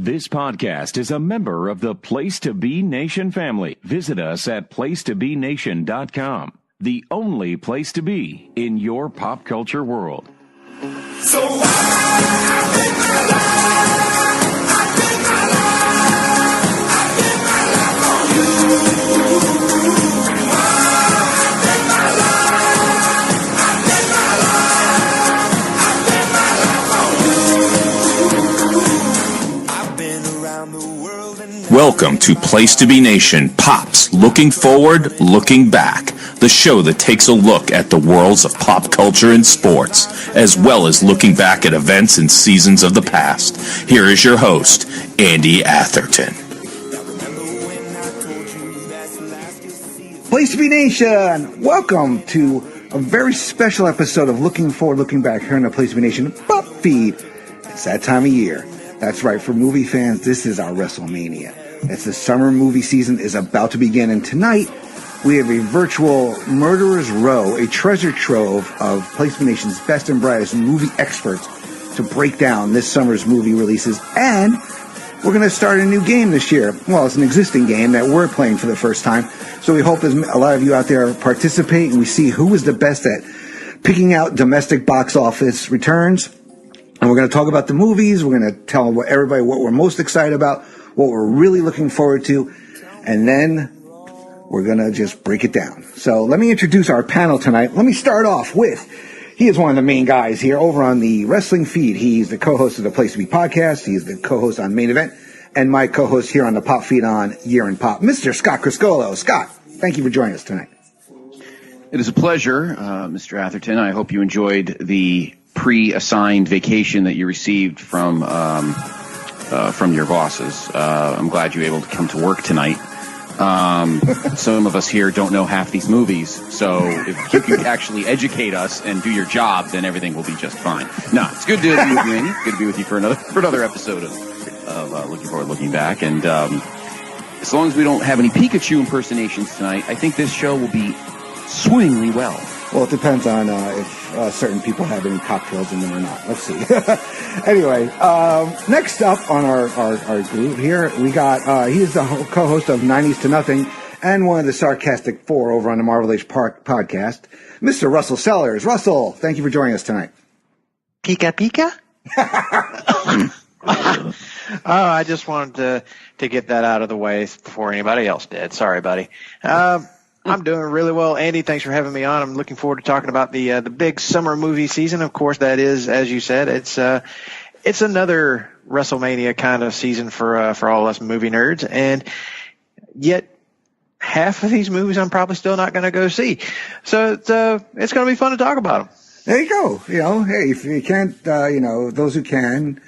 This podcast is a member of the Place to Be Nation family. Visit us at placetobenation.com, the only place to be in your pop culture world. So I did my life, I did my life, I did my life on you. I did my life, I did my life, I did my life on you. I've been around the world and Welcome to Place to Be Nation, Pops Looking Forward, Looking Back, the show that takes a look at the worlds of pop culture and sports, as well as looking back at events and seasons of the past. Here is your host, Andy Atherton. Place to Be Nation, welcome to a very special episode of Looking Forward, Looking Back here on the Place to Be Nation Pop Feed. It's that time of year. That's right, for movie fans, this is our WrestleMania. As the summer movie season is about to begin, and tonight we have a virtual murderer's row, a treasure trove of Place to Be Nation's best and brightest movie experts to break down this summer's movie releases. And we're going to start a new game this year. Well, it's an existing game that we're playing for the first time. So we hope a lot of you out there participate and we see who is the best at picking out domestic box office returns. And we're going to talk about the movies. We're going to tell everybody what we're most excited about, what we're really looking forward to, and then we're going to just break it down. So let me introduce our panel tonight. Let me start off with, he is one of the main guys here over on the Wrestling Feed. He's the co-host of the Place to Be podcast. He's the co-host on Main Event, and my co-host here on the Pop Feed on Year in Pop, Mr. Scott Criscuolo. Scott, thank you for joining us tonight. It is a pleasure, Mr. Atherton. I hope you enjoyed the pre-assigned vacation that you received from your bosses. I'm glad you were able to come to work tonight. Some of us here don't know half these movies, so if you can actually educate us and do your job, then everything will be just fine. No, it's good to be with you, Andy. It's good to be with you for another episode of Looking Forward, Looking Back. And as long as we don't have any Pikachu impersonations tonight, I think this show will be swimmingly well. Well, it depends on if certain people have any cocktails in them or not. Let's see. Anyway, next up on our group here, we got, he is the co-host of 90s to Nothing and one of the Sarcastic Four over on the Marvel Age podcast, Mr. Russell Sellers. Russell, thank you for joining us tonight. Pika Pika? I just wanted to get that out of the way before anybody else did. Sorry, buddy. I'm doing really well. Andy, thanks for having me on. I'm looking forward to talking about the big summer movie season. Of course, that is, as you said, it's another WrestleMania kind of season for all us movie nerds. And yet half of these movies I'm probably still not going to go see. So it's going to be fun to talk about them. There you go. You know, hey, if you can't, those who can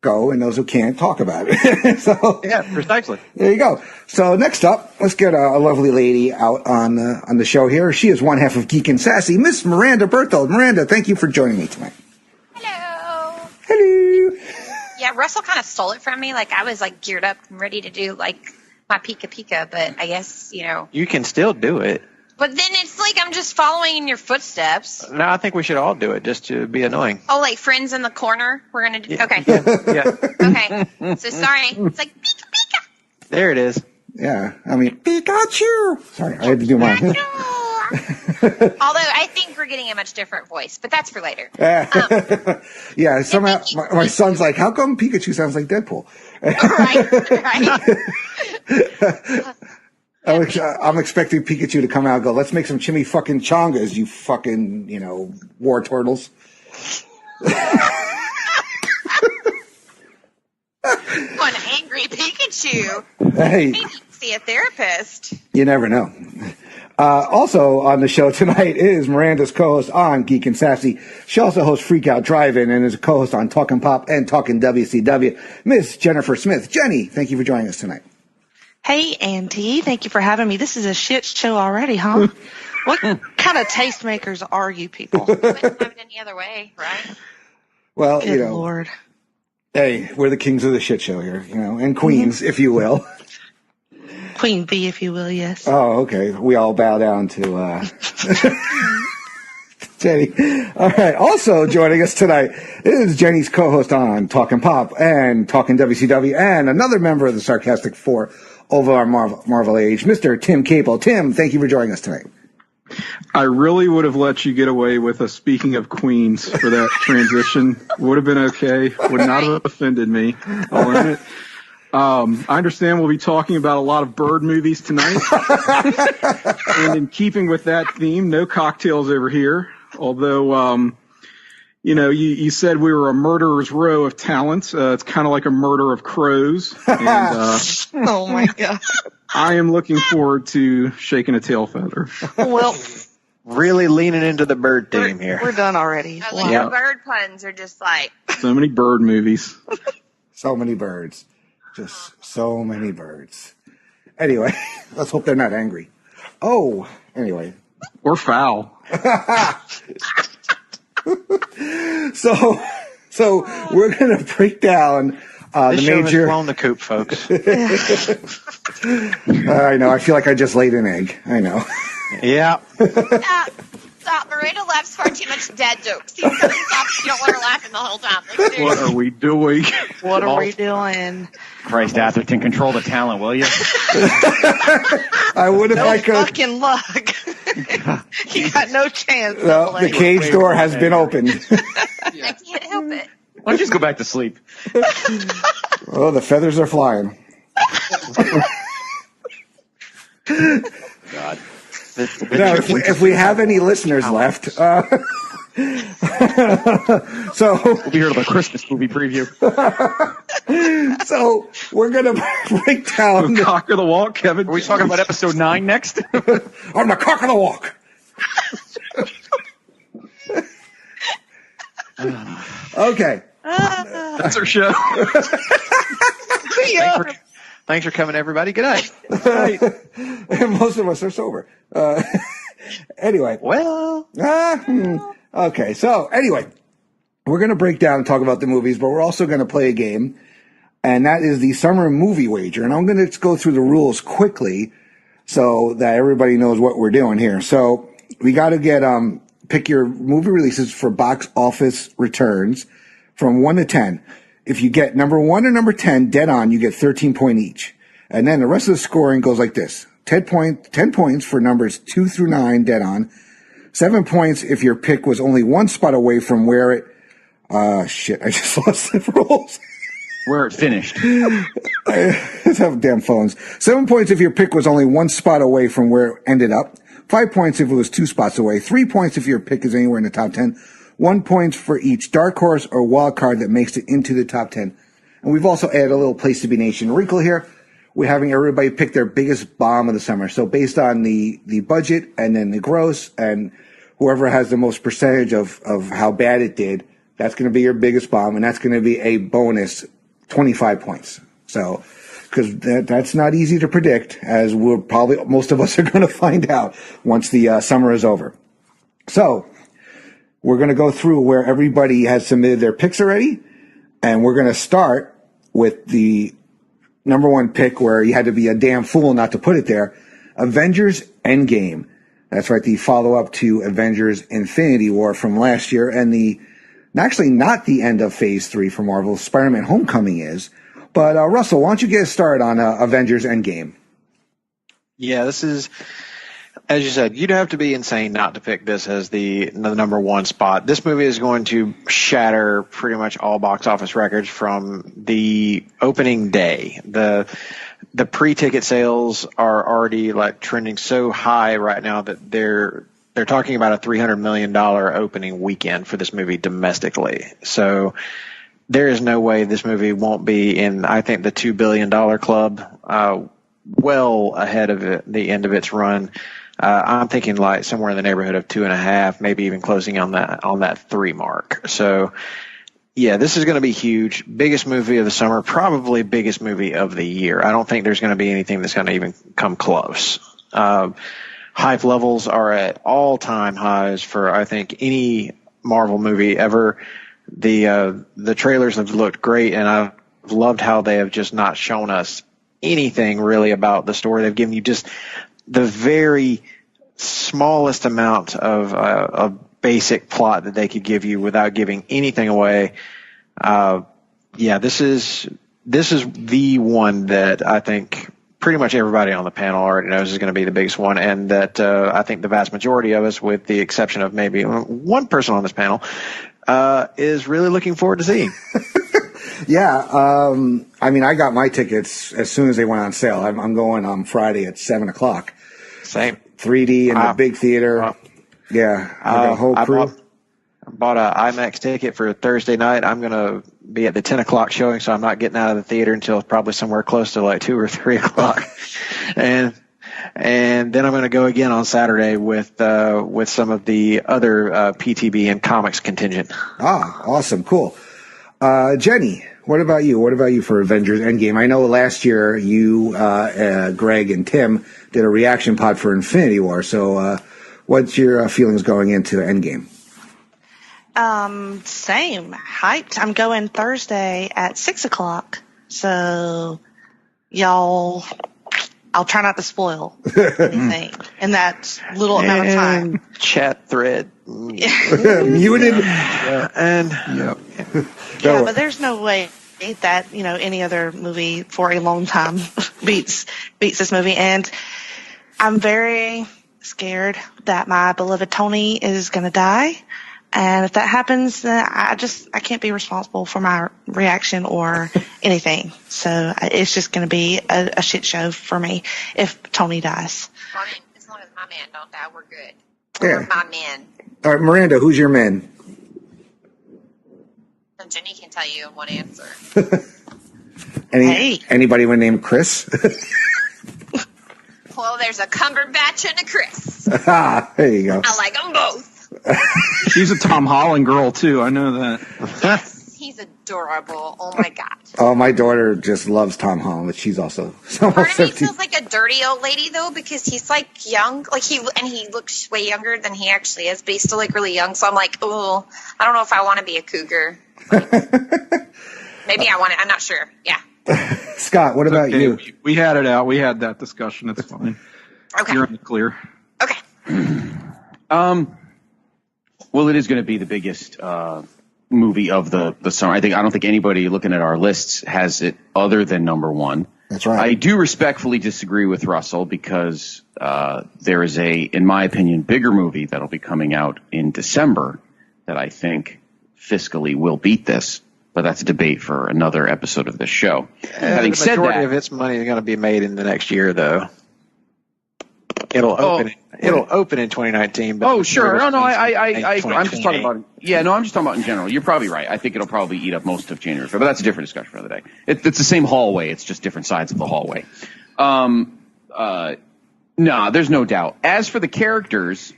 go and those who can't talk about it. So yeah, precisely. There you go. So next up, let's get a lovely lady out on the show here. She is one half of Geek and Sassy, Miss Mirandia Berthold. Miranda, thank you for joining me tonight. Hello. Hello. Yeah, Russell kind of stole it from me. Like, I was, like, geared up and ready to do, like, my Pika Pika, but I guess, You can still do it. But then it's like I'm just following in your footsteps. No, I think we should all do it just to be annoying. Oh, like Friends in the Corner? We're going to do... Okay. Yeah. Okay. So, sorry. It's like, Pika Pika. There it is. Yeah. I mean, Pikachu. Sorry, I had to do mine. Although I think we're getting a much different voice, but that's for later. Yeah, somehow my son's like, how come Pikachu sounds like Deadpool? Right. I'm expecting Pikachu to come out and go, let's make some chimmy fucking chongas, you fucking, war turtles. One angry Pikachu. Hey. Maybe see a therapist. You never know. Also on the show tonight is Miranda's co-host on Geek and Sassy. She also hosts Freak Out Drive-In and is a co-host on Talkin' Pop and Talkin' WCW. Miss Jennifer Smith. Jenny, thank you for joining us tonight. Hey, Andy. Thank you for having me. This is a shit show already, huh? What kind of tastemakers are you people? Wouldn't have it any other way, right? Well, Good Lord. Hey, we're the kings of the shit show here, and queens, if you will. Queen Bee, if you will, yes. Oh, okay. We all bow down to Jenny. All right. Also joining us tonight is Jenny's co-host on Talking Pop and Talking WCW, and another member of the Sarcastic Four over our Marvel Age, Mr. Tim Capel. Tim, thank you for joining us tonight. I really would have let you get away with a speaking of Queens for that transition. Would have been okay. Would not have offended me. I'll own it. I understand we'll be talking about a lot of bird movies tonight. And in keeping with that theme, no cocktails over here. Although, you said we were a murderer's row of talents. It's kind of like a murder of crows. And, Oh, my God. I am looking forward to shaking a tail feather. Well, Really leaning into the bird theme here. we're done already. I mean, the bird puns are just like, So many bird movies. So many birds. Just so many birds. Anyway, let's hope they're not angry. Oh, anyway. Or foul. So we're going to break down the This show has major. blown the coop, folks. I know. I feel like I just laid an egg. I know. Yeah. stop. Miranda laughs far too much dad jokes. You stop. You don't want her laughing the whole time. Like, What seriously. are we doing? What are we doing? Christ, Atherton, control the talent, will you? I would if I could. Fucking luck. You got no chance. Well, the cage door has been opened. I can't help it. Why don't you just go back to sleep? Oh, the feathers are flying. God. Now, if we have any listeners left, so We'll be here to the Christmas movie preview. so we're gonna break down. Cock of the walk, Kevin. Are we talking about episode 9 next? I'm the cock of the walk. Okay. That's our show. Thanks for coming, everybody. Good night. Most of us are sober. Anyway. Well, Okay. So anyway, we're going to break down and talk about the movies, but we're also going to play a game, and that is the summer movie wager. And I'm going to go through the rules quickly so that everybody knows what we're doing here. So we got to get pick your movie releases for box office returns from 1 to 10. If you get number 1 or number 10 dead on, you get 13 points each. And then the rest of the scoring goes like this. 10 points for numbers 2 through 9 dead on. 7 points if your pick was only one spot away from where it... shit, I just lost the rules. Where it finished. Let's have damn phones. 7 points if your pick was only one spot away from where it ended up. 5 points if it was 2 spots away. 3 points if your pick is anywhere in the top 10. 1 point for each dark horse or wild card that makes it into the top 10. And we've also added a little Place to Be Nation wrinkle here. We're having everybody pick their biggest bomb of the summer. So based on the budget and then the gross, and whoever has the most percentage of how bad it did, that's going to be your biggest bomb, and that's going to be a bonus 25 points. So, because that's not easy to predict, as most of us are going to find out once the summer is over. So, we're going to go through where everybody has submitted their picks already, and we're going to start with the number 1 pick where you had to be a damn fool not to put it there. Avengers Endgame. That's right, the follow-up to Avengers Infinity War from last year, and actually not the end of Phase 3 for Marvel. Spider-Man Homecoming is. But Russell, why don't you get us started on Avengers Endgame? yeah, this is, as you said, you'd have to be insane not to pick this as the number 1 spot. This movie is going to shatter pretty much all box office records from the opening day. The pre-ticket sales are already like trending so high right now that they're talking about a $300 million opening weekend for this movie domestically. So there is no way this movie won't be in, I think, the $2 billion club, well ahead of the end of its run. I'm thinking like somewhere in the neighborhood of 2.5, maybe even closing on that 3 mark. So yeah, this is going to be huge. Biggest movie of the summer, probably biggest movie of the year. I don't think there's going to be anything that's going to even come close. Hype levels are at all-time highs for, I think, any Marvel movie ever. The trailers have looked great, and I've loved how they have just not shown us anything really about the story. They've given you just the very smallest amount of basic plot that they could give you without giving anything away. This is the one that I think pretty much everybody on the panel already knows is going to be the biggest one, and that I think the vast majority of us, with the exception of maybe one person on this panel, is really looking forward to seeing. Yeah, I mean, I got my tickets as soon as they went on sale. I'm going on Friday at 7:00. Same. 3D in the big theater. Yeah, I got a whole crew. I bought an IMAX ticket for Thursday night. I'm going to be at the 10 o'clock showing, so I'm not getting out of the theater until probably somewhere close to like 2 or 3 o'clock. And then I'm going to go again on Saturday with some of the other PTB and comics contingent. Ah, awesome. Cool. Jenny, what about you? What about you for Avengers Endgame? I know last year you, Greg and Tim did a reaction pod for Infinity War. So, what's your feelings going into Endgame? Same. Hyped. I'm going Thursday at 6:00. So, y'all, I'll try not to spoil anything in that little amount of time. Chat thread. Muted. Yeah, but there's no way that, any other movie for a long time beats this movie. And I'm very scared that my beloved Tony is going to die. And if that happens, then I can't be responsible for my reaction or anything. So it's just going to be a shit show for me if Tony dies. Well, I mean, as long as my man don't die, we're good. Yeah. My men. All right, Miranda, who's your man? Jenny can tell you one answer. Anybody named Chris? Well, there's a Cumberbatch and a Chris. There you go. I like them both. She's a Tom Holland girl too. I know that. Yes, he's adorable. Oh my god. Oh, my daughter just loves Tom Holland, but she's also Part of me 17. feels like a dirty old lady though, because he's like young, he looks way younger than he actually is, but he's still like really young. So I'm like, oh, I don't know if I want to be a cougar. Maybe I want it. I'm not sure. Yeah. Scott, what about you? We had it out. We had that discussion. It's fine. Okay. You're in the clear. Okay. Well, it is going to be the biggest movie of the summer. I don't think anybody looking at our lists has it other than number one. That's right. I do respectfully disagree with Russell because there is in my opinion, bigger movie that'll be coming out in December that I think fiscally will beat this. But that's a debate for another episode of this show. Having said that, the majority of its money is going to be made in the next year, though. It'll open in 2019. But sure. I'm just talking about. Yeah, no, I'm just talking about in general. You're probably right. I think it'll probably eat up most of January, but that's a different discussion for another day. It's the same hallway. It's just different sides of the hallway. No, there's no doubt. As for the characters,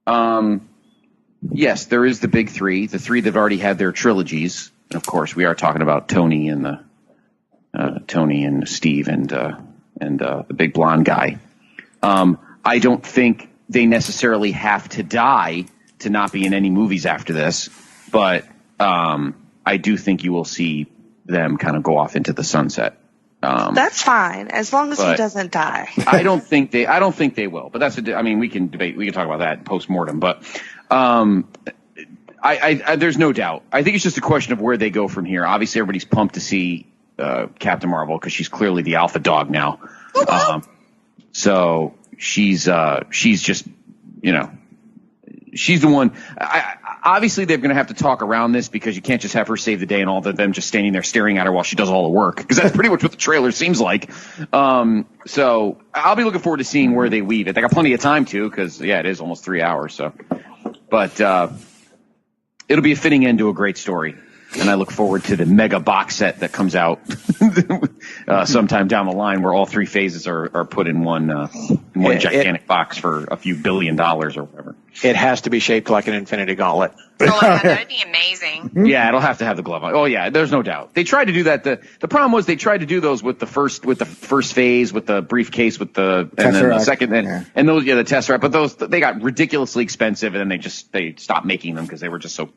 yes, there is the big three. The three that have already had their trilogies. And of course, we are talking about Tony and Steve and the big blonde guy. I don't think they necessarily have to die to not be in any movies after this, but I do think you will see them kind of go off into the sunset. That's fine, as long as he doesn't die. I don't think they will, but we can debate. We can talk about that post-mortem, but there's no doubt. I think it's just a question of where they go from here. Obviously, everybody's pumped to see Captain Marvel because she's clearly the alpha dog now. So she's just, she's the one. Obviously, they're going to have to talk around this because you can't just have her save the day and all of them just standing there staring at her while she does all the work, because that's pretty much what the trailer seems like. So I'll be looking forward to seeing where they weave it. They got plenty of time to, because it is almost 3 hours. So, but it'll be a fitting end to a great story. And I look forward to the mega box set that comes out sometime down the line, where all three phases are put in one gigantic box for a few $1 billion or whatever. It has to be shaped like an Infinity Gauntlet. Oh my god, that'd be amazing. Yeah, it'll have to have the glove on. Oh yeah, there's no doubt. They tried to do that. The problem was they tried to do those with the first phase, with the briefcase, and then the second, and those the Tesseract. But those, they got ridiculously expensive, and then they stopped making them because they were just so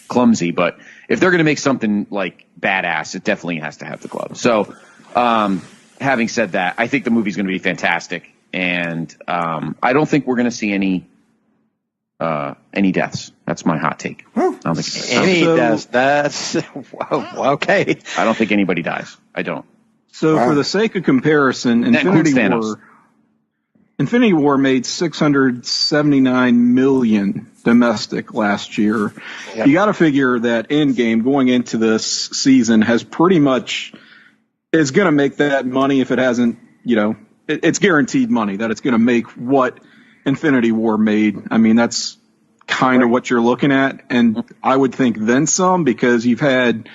clumsy. But if they're going to make something like badass, it definitely has to have the glove. So, having said that, I think the movie's going to be fantastic, and I don't think we're going to see any any deaths. That's my hot take. I don't think Any deaths. That's okay. I don't think anybody dies. I don't. So for the sake of comparison, Infinity War made $679 million domestic last year. Yep. You got to figure that Endgame going into this season has pretty much is going to make that money if it hasn't, it's guaranteed money that it's going to make what Infinity War made. I mean, that's kind of what you're looking at. And I would think then some, because you've had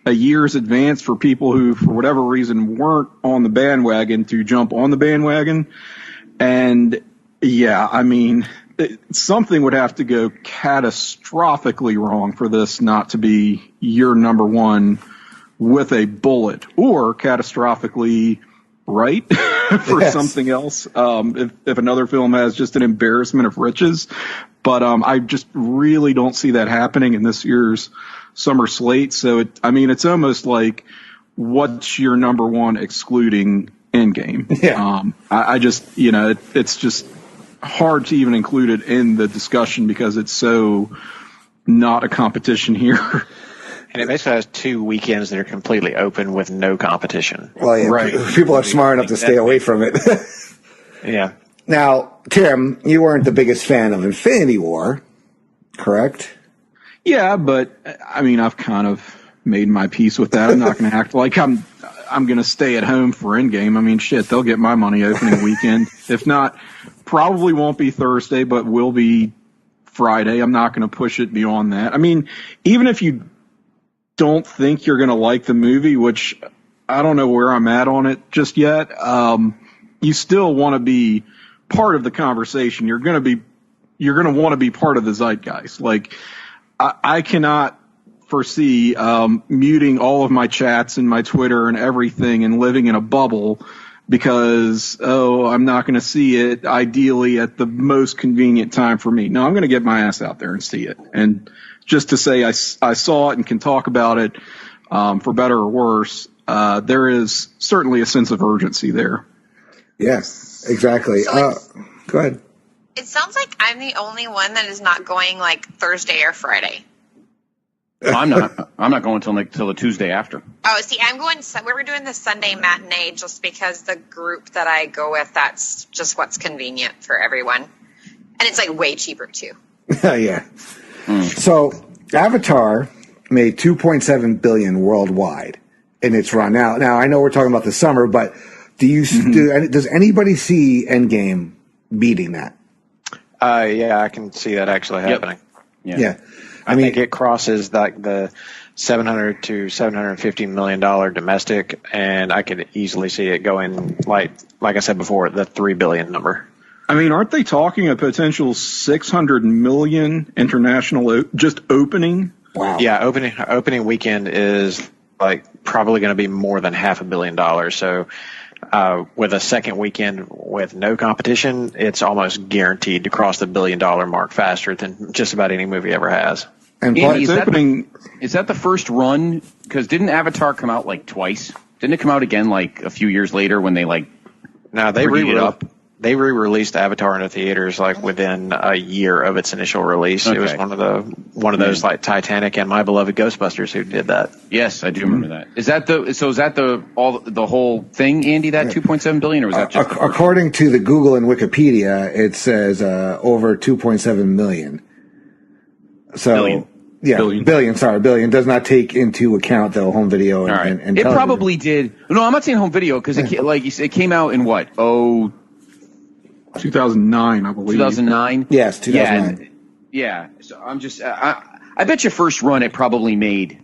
a year's advance for people who, for whatever reason, weren't on the bandwagon to jump on the bandwagon. And yeah, I mean, something would have to go catastrophically wrong for this not to be your number one with a bullet, or catastrophically right for something else. If another film has just an embarrassment of riches, but I just really don't see that happening in this year's summer slate. So it's almost like, what's your number one excluding Endgame? Yeah. I just, it's just hard to even include it in the discussion because it's so not a competition here. And it basically has 2 weekends that are completely open with no competition. Well, yeah, right. People are smart enough to stay away from it. Yeah. Now, Tim, you weren't the biggest fan of Infinity War, correct? Yeah, but I mean, I've kind of made my peace with that. I'm not going to act like I'm going to stay at home for Endgame. I mean, shit, they'll get my money opening weekend. If not, probably won't be Thursday, but will be Friday. I'm not going to push it beyond that. I mean, even if you don't think you're going to like the movie, which I don't know where I'm at on it just yet, you still want to be part of the conversation. You're going to want to be part of the zeitgeist. Like, I cannot foresee muting all of my chats and my Twitter and everything and living in a bubble because, I'm not going to see it ideally at the most convenient time for me. No, I'm going to get my ass out there and see it. And just to say I saw it and can talk about it, for better or worse, there is certainly a sense of urgency there. Yes, exactly. So go ahead. It sounds like I'm the only one that is not going like Thursday or Friday. I'm not going till the Tuesday after. Oh, see, I'm going. We were doing the Sunday matinee just because the group that I go with, that's just what's convenient for everyone, and it's like way cheaper too. Yeah. So Avatar made $2.7 billion worldwide in its run. Now I know we're talking about the summer, but does anybody see Endgame beating that? Yeah, I can see that actually happening. Yep. Yeah. I mean, think it crosses like the $700 to $750 million domestic, and I could easily see it going like I said before, the $3 billion number. I mean, aren't they talking a potential $600 million international just opening? Wow. Yeah, opening weekend is like probably going to be more than $500 million. So with a second weekend with no competition, it's almost guaranteed to cross the $1 billion mark faster than just about any movie ever has. And Andy, is that the first run? Because didn't Avatar come out like twice? Didn't it come out again like a few years later when they like? No, they re-released Avatar in the theaters like within a year of its initial release. Okay. It was one of those like Titanic and My Beloved Ghostbusters who did that. Yes, I do remember that. Is that the whole thing, Andy? That $2.7 billion, or was that just according to the Google and Wikipedia? It says over 2.7 million. So billion. Yeah, billion. Sorry, billion does not take into account the home video and it television. Probably did. No, I'm not saying home video because it came out in what? 2009, I believe. 2009? Yes, 2009. Yeah. So I'm just, I bet you first run it probably made,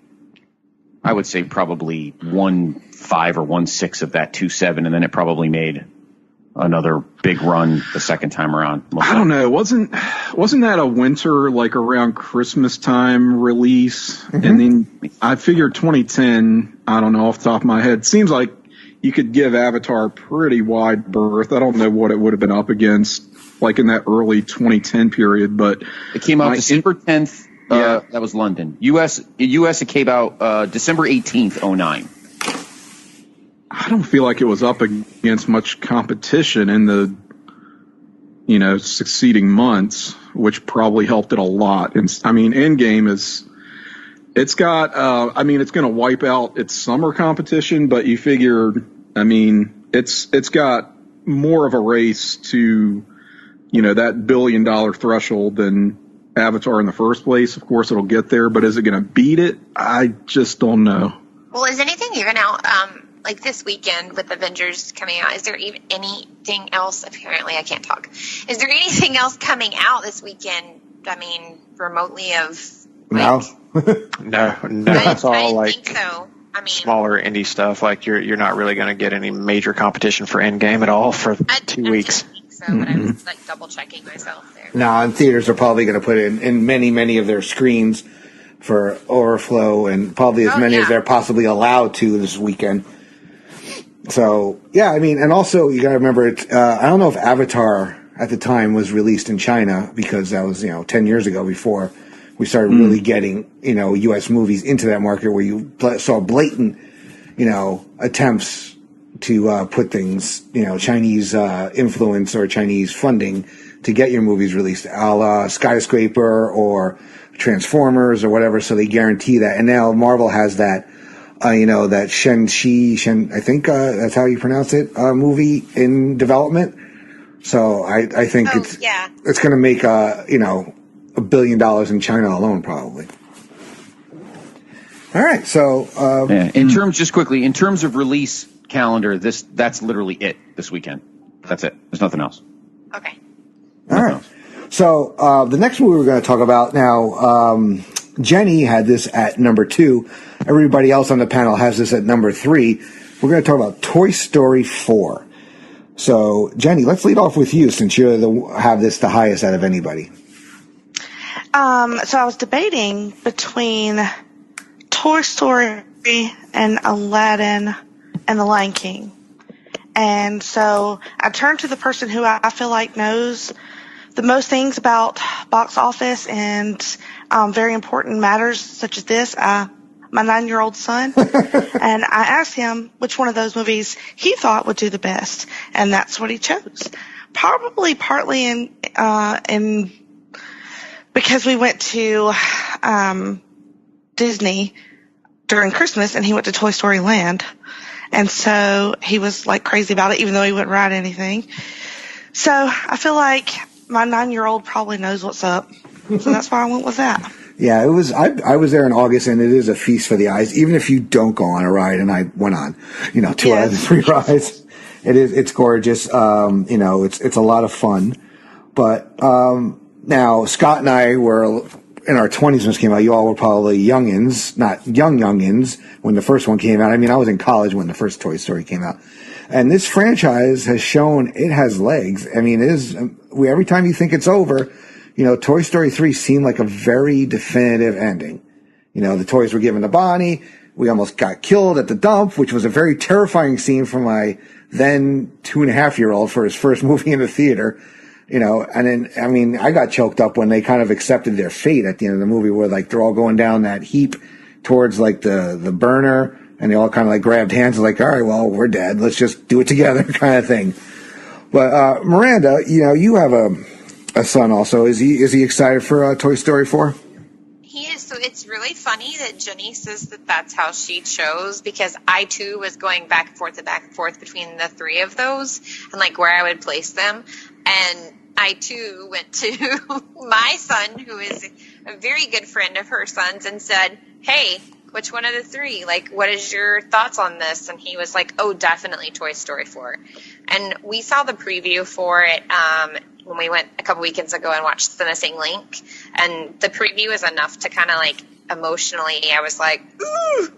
I would say probably 1.5 or 1.6 of that 2.7, and then it probably made another big run the second time around. I don't know. Wasn't that a winter, like around Christmas time release? Mm-hmm. And then I figured 2010, I don't know off the top of my head, seems like you could give Avatar a pretty wide berth. I don't know what it would have been up against, like in that early 2010 period, but it came out December 10th. Yeah, that was London. US it came out December 18th, 2009. I don't feel like it was up against much competition in the succeeding months, which probably helped it a lot. And I mean, Endgame it's got, it's going to wipe out its summer competition, but you figure, it's got more of a race to, that $1 billion threshold than Avatar in the first place. Of course, it'll get there, but is it going to beat it? I just don't know. Well, is anything even out, like this weekend with Avengers coming out? Is there even anything else? Apparently, I can't talk. Is there anything else coming out this weekend? I mean, remotely of like, No, it's all like think so. I mean, smaller indie stuff. Like you're not really going to get any major competition for Endgame at all for 2 weeks. So, but I was like double checking myself there. No, and theaters are probably going to put it in many of their screens for overflow, and probably as many as they're possibly allowed to this weekend. So, yeah, I mean, and also you got to remember, I don't know if Avatar at the time was released in China, because that was, 10 years ago before we started really getting, U.S. movies into that market, where you saw blatant, attempts to put things, Chinese influence or Chinese funding to get your movies released, a la Skyscraper or Transformers or whatever, so they guarantee that. And now Marvel has that, that Shen, I think that's how you pronounce it, movie in development. So I think it's going to make, $1 billion in China alone, probably. All right, so in terms of release calendar, that's literally it this weekend. That's it. There's nothing else. Okay. All right. So the next movie we're going to talk about now, Jenny had this at number 2. Everybody else on the panel has this at number 3. We're going to talk about Toy Story 4. So, Jenny, let's lead off with you, since you have this the highest out of anybody. So I was debating between Toy Story and Aladdin and The Lion King. And so I turned to the person who I feel like knows the most things about box office and very important matters such as this, my 9-year-old son. And I asked him which one of those movies he thought would do the best, and that's what he chose. Probably partly in because we went to Disney during Christmas, and he went to Toy Story Land, and so he was like crazy about it, even though he wouldn't ride anything. So I feel like my 9-year-old probably knows what's up, so that's why I went with that. Yeah, it was. I was there in August, and it is a feast for the eyes. Even if you don't go on a ride, and I went on, 2 out of the 3 rides. It's gorgeous. It's a lot of fun. But now Scott and I were in our 20s when this came out. You all were probably youngins, not youngins, when the first one came out. I mean, I was in college when the first Toy Story came out. And this franchise has shown it has legs. I mean, every time you think it's over, Toy Story 3 seemed like a very definitive ending. The toys were given to Bonnie. We almost got killed at the dump, which was a very terrifying scene for my then 2.5-year-old for his first movie in the theater. And then, I mean, I got choked up when they kind of accepted their fate at the end of the movie, where like they're all going down that heap towards like the burner, and they all kind of like grabbed hands and like, all right, well, we're dead. Let's just do it together kind of thing. But, Miranda, you have a son also. Is he excited for Toy Story 4? He is. So it's really funny that Jenny says that that's how she chose, because I too was going back and forth between the 3 of those and like where I would place them. And I too went to my son, who is a very good friend of her son's, and said, hey, which one of the 3? Like, what is your thoughts on this? And he was like, oh, definitely Toy Story 4. And we saw the preview for it when we went a couple weekends ago and watched The Missing Link. And the preview is enough to kind of like emotionally, I was like, ooh.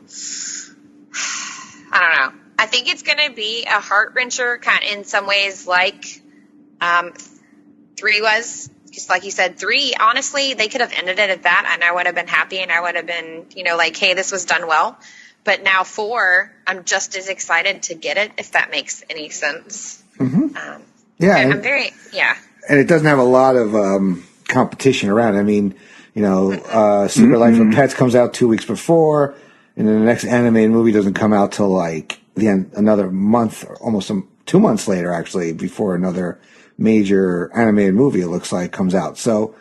I don't know. I think it's going to be a heart-wrencher kind of in some ways, like 3 was. Just like you said, 3, honestly, they could have ended it at that, and I would have been happy, and I would have been, like, hey, this was done well. But now 4, I'm just as excited to get it, if that makes any sense. Mm-hmm. And it doesn't have a lot of competition around. I mean, Secret Life of Pets comes out 2 weeks before, and then the next animated movie doesn't come out till like the end, another month, or almost 2 months later, actually, before another major animated movie, it looks like, comes out. So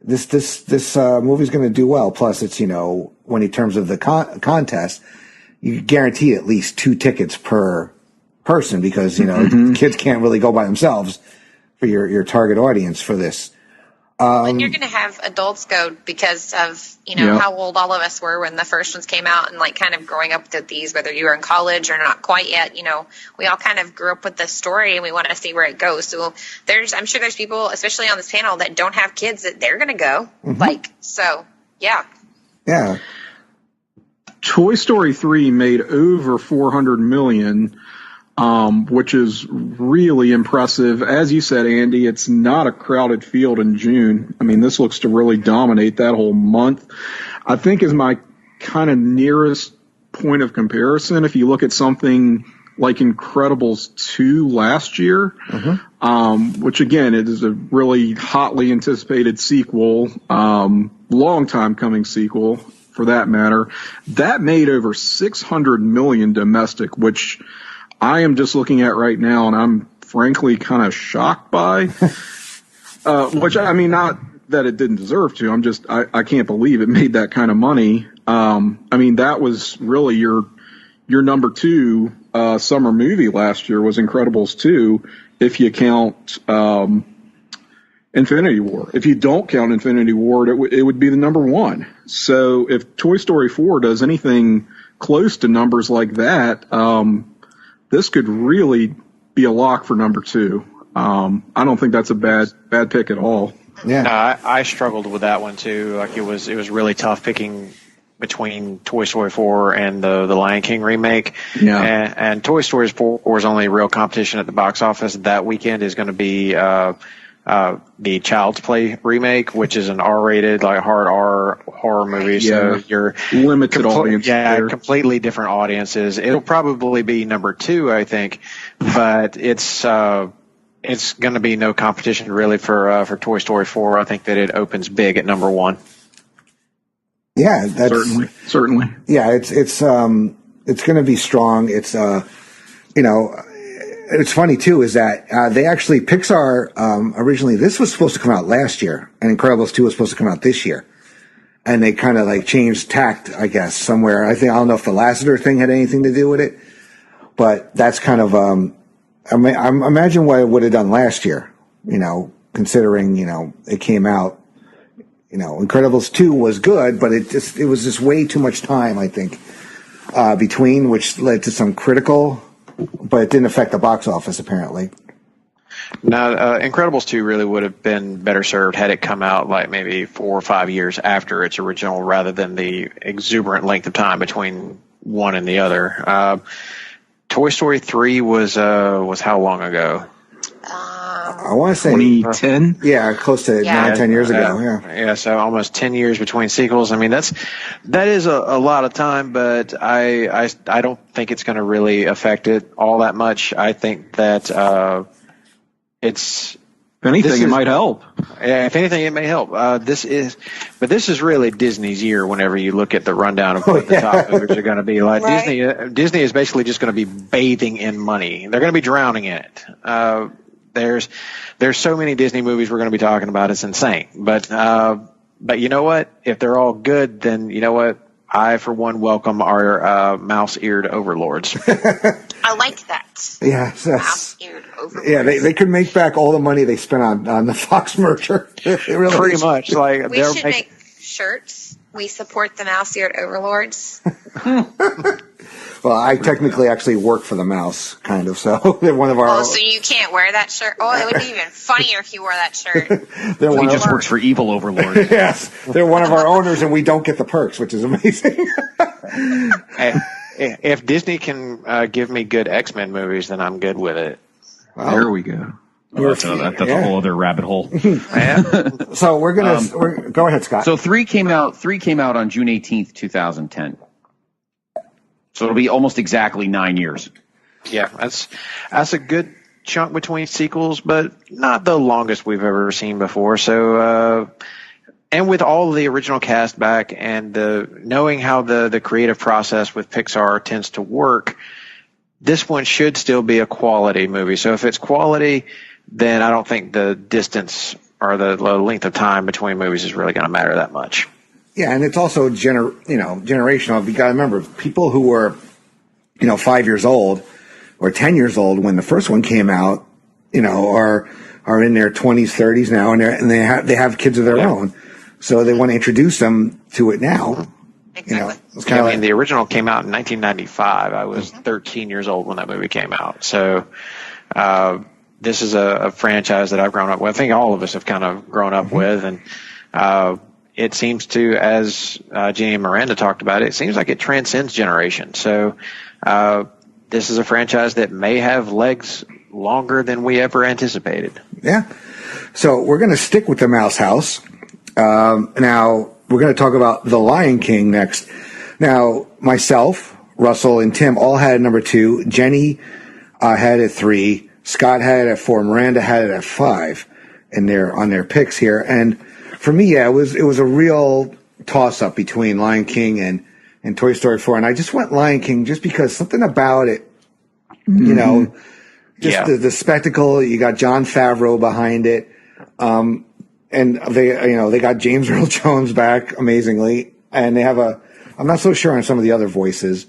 this movie's going to do well. Plus, it's, when in terms of the contest, you guarantee at least 2 tickets per person because, kids can't really go by themselves for your target audience for this. And you're going to have adults go because of, how old all of us were when the first ones came out and like kind of growing up with these, whether you were in college or not quite yet, we all kind of grew up with this story and we want to see where it goes. So I'm sure there's people, especially on this panel, that don't have kids that they're going to go. Yeah. Yeah. Toy Story 3 made over $400 million. Which is really impressive. As you said, Andy, it's not a crowded field in June. I mean, this looks to really dominate that whole month. I think is my kind of nearest point of comparison. If you look at something like Incredibles 2 last year, which again, it is a really hotly anticipated sequel, long time coming sequel for that matter, that made over $600 million domestic, which I am just looking at right now, and I'm frankly kind of shocked by, which I mean, not that it didn't deserve to. I'm just, I can't believe it made that kind of money. I mean, that was really your number 2 summer movie last year was Incredibles 2, if you count Infinity War. If you don't count Infinity War, it would be the number 1. So if Toy Story 4 does anything close to numbers like that, this could really be a lock for number 2. I don't think that's a bad pick at all. Yeah, no, I struggled with that one too. Like it was really tough picking between Toy Story 4 and the Lion King remake. Yeah, and Toy Story 4's only real competition at the box office that weekend is going to be the Child's Play remake, which is an R-rated, like hard R horror movie. Yeah. So you're limited audience. Yeah, there. completely different audiences. It'll probably be number 2, I think, but it's going to be no competition really for Toy Story 4. I think that it opens big at number 1. Yeah, that's certainly. Yeah, it's going to be strong. It's it's funny too is that they actually Pixar originally this was supposed to come out last year, and Incredibles 2 was supposed to come out this year, and they kind of like changed tact, I guess, somewhere. I don't know if the Lasseter thing had anything to do with it, but that's kind of I imagine what it would have done last year. Considering it came out. Incredibles 2 was good, but it was just way too much time, I think, between, which led to some critical. But it didn't affect the box office, apparently. No, Incredibles 2 really would have been better served had it come out like maybe 4 or 5 years after its original, rather than the exuberant length of time between one and the other. Toy Story 3 was how long ago? I want to say 2010. Yeah, close to 9-10 years ago. Yeah, so almost 10 years between sequels. I mean, that is a lot of time, but I don't think it's going to really affect it all that much. I think that it's. If anything, it might help. Yeah, if anything, it may help. This is really Disney's year. Whenever you look at the rundown of what the top movies are going to be, like right. Disney is basically just going to be bathing in money. They're going to be drowning in it. There's so many Disney movies we're going to be talking about. It's insane. But you know what? If they're all good, then you know what? I, for one, welcome our mouse-eared overlords. I like that. Yeah, mouse-eared overlords. Yeah, they could make back all the money they spent on the Fox merger. Really pretty much. Like we should make shirts. We support the mouse-eared overlords. Well, I technically actually work for the mouse, kind of. So they're one of our. Oh, so you can't wear that shirt? Oh, it would be even funnier if you wore that shirt. He just works for evil overlords. Yes, they're one of our owners, and we don't get the perks, which is amazing. Hey, if Disney can give me good X-Men movies, then I'm good with it. Well, there we go. That's a whole other rabbit hole. So we're gonna go ahead, Scott. So 3 came out on June 18th, 2010. So it'll be almost exactly 9 years. Yeah, that's a good chunk between sequels, but not the longest we've ever seen before. So, and with all the original cast back and knowing how the creative process with Pixar tends to work, this one should still be a quality movie. So if it's quality, then I don't think the distance or the length of time between movies is really going to matter that much. Yeah, and it's also generational. You got to remember, people who were 5 years old or 10 years old when the first one came out, are in their 20s, 30s now, and they have kids of their own, so they want to introduce them to it now. Exactly. It's kind of the original came out in 1995. I was 13 years old when that movie came out. So this is a franchise that I've grown up with. I think all of us have kind of grown up with, and it seems to, as Jeannie and Miranda talked about it seems like it transcends generations. So this is a franchise that may have legs longer than we ever anticipated. Yeah. So we're going to stick with the Mouse House. Now, we're going to talk about The Lion King next. Now, myself, Russell, and Tim all had number 2. Jenny had it at 3. Scott had it at 4. Miranda had it at 5 on their picks here. And for me, it was a real toss-up between Lion King and Toy Story 4. And I just went Lion King just because something about it, the spectacle. You got Jon Favreau behind it. And they got James Earl Jones back amazingly. And they have I'm not so sure on some of the other voices,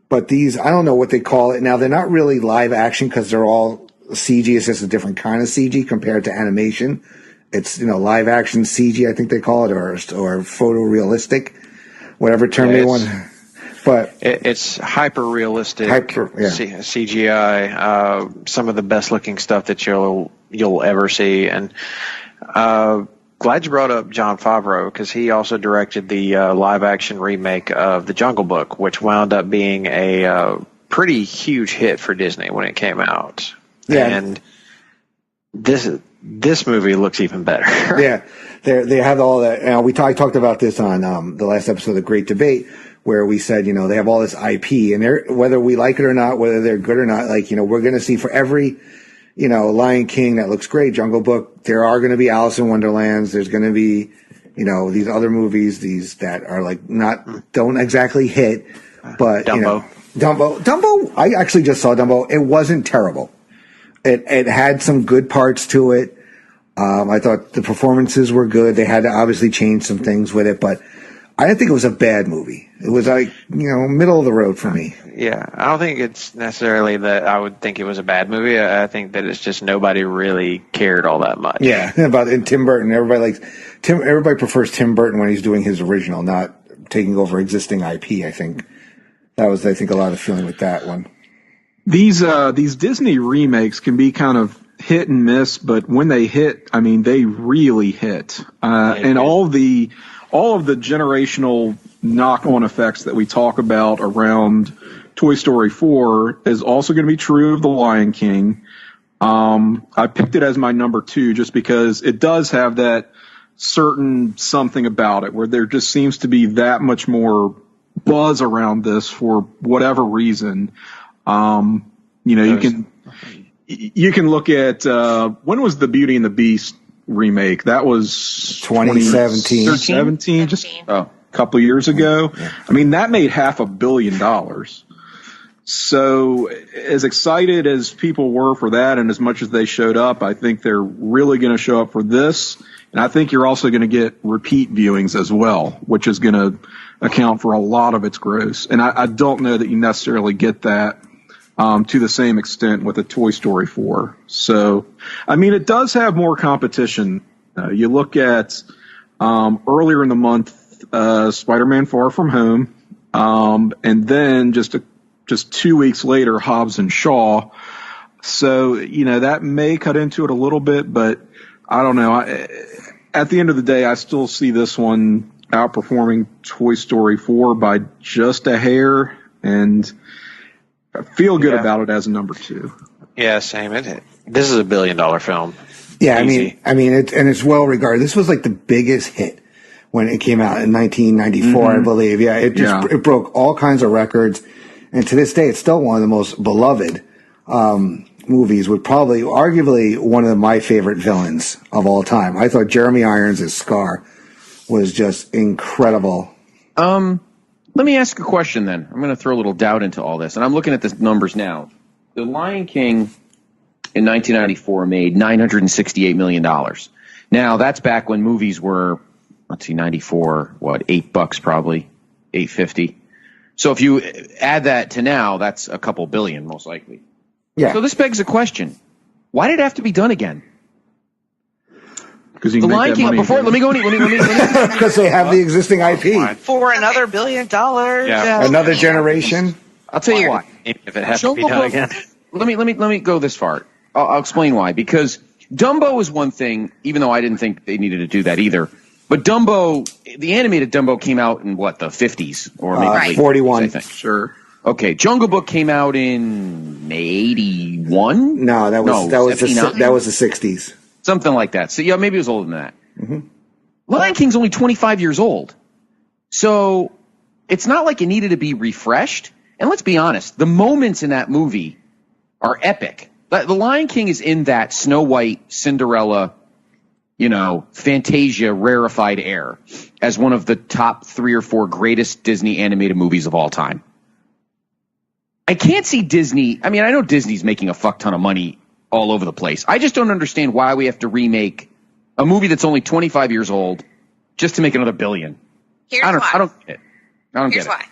but these, I don't know what they call it. Now, they're not really live action because they're all CG. It's just a different kind of CG compared to animation. It's, live action CG, I think they call it, or photorealistic, whatever term they want. But it's hyper realistic CGI. Some of the best looking stuff that you'll ever see. And glad you brought up Jon Favreau, because he also directed the live action remake of The Jungle Book, which wound up being a pretty huge hit for Disney when it came out. Yeah. And this movie looks even better. Yeah, they have all that. I talked about this on the last episode of The Great Debate, where we said, they have all this IP, and whether we like it or not, whether they're good or not, we're going to see for every, Lion King that looks great, Jungle Book, there are going to be Alice in Wonderlands. There's going to be, these other movies, these that are don't exactly hit, but Dumbo. I actually just saw Dumbo. It wasn't terrible. It had some good parts to it. I thought the performances were good. They had to obviously change some things with it, but I didn't think it was a bad movie. It was middle of the road for me. Yeah, I don't think it's necessarily that I would think it was a bad movie. I think that it's just nobody really cared all that much. Yeah, and Tim Burton. Everybody prefers Tim Burton when he's doing his original, not taking over existing IP. I think that was, a lot of feeling with that one. These Disney remakes can be kind of hit and miss, but when they hit, they really hit. And all of the generational knock-on effects that we talk about around Toy Story 4 is also going to be true of The Lion King. I picked it as my number 2 just because it does have that certain something about it where there just seems to be that much more buzz around this for whatever reason. You can look at when was the Beauty and the Beast remake? That was 2017. Just a couple of years ago. Yeah. That made $500 million. So as excited as people were for that, and as much as they showed up, I think they're really going to show up for this. And I think you're also going to get repeat viewings as well, which is going to account for a lot of its gross. And I don't know that you necessarily get that to the same extent with a Toy Story 4. So, it does have more competition. You look at earlier in the month, Spider-Man Far From Home, and then just 2 weeks later, Hobbs and Shaw. So, that may cut into it a little bit, but I don't know. At the end of the day, I still see this one outperforming Toy Story 4 by just a hair, and I feel good about it as a number 2. Yeah, same. This is $1 billion film. Yeah, Easy. it's well regarded. This was the biggest hit when it came out in 1994, I believe. Yeah, it broke all kinds of records, and to this day, it's still one of the most beloved movies. With probably, arguably, one of my favorite villains of all time. I thought Jeremy Irons as Scar was just incredible. Let me ask a question then. I'm going to throw a little doubt into all this. And I'm looking at the numbers now. The Lion King in 1994 made $968 million. Now, that's back when movies were, let's see, 94, what, $8 probably, $8.50. So if you add that to now, that's a couple billion, most likely. Yeah. So this begs a question. Why did it have to be done again? Because the Lion King, before, let me go. Because they have the existing IP. For another $1 billion. Yeah. Another generation. I'll tell you why. If it has to be done again. Let me go this far. I'll explain why. Because Dumbo is one thing, even though I didn't think they needed to do that either. But Dumbo, the animated Dumbo came out in what, the 50s or maybe late 41. 50s, I think. Sure. Okay, Jungle Book came out in 81. No, that was the 60s. Something like that. So yeah, maybe it was older than that. Mm-hmm. Lion King's only 25 years old, so it's not like it needed to be refreshed. And let's be honest, the moments in that movie are epic. The Lion King is in that Snow White, Cinderella, Fantasia rarefied air as one of the top 3 or 4 greatest Disney animated movies of all time. I can't see Disney. I mean, I know Disney's making a fuck ton of money all over the place. I just don't understand why we have to remake a movie that's only 25 years old just to make another $1 billion. I don't get it. Here's why.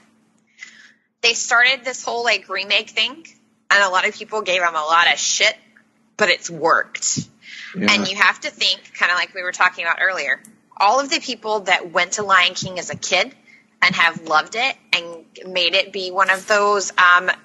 They started this whole remake thing, and a lot of people gave them a lot of shit, but it's worked. Yeah. And you have to think, kind of like we were talking about earlier, all of the people that went to Lion King as a kid and have loved it and made it be one of those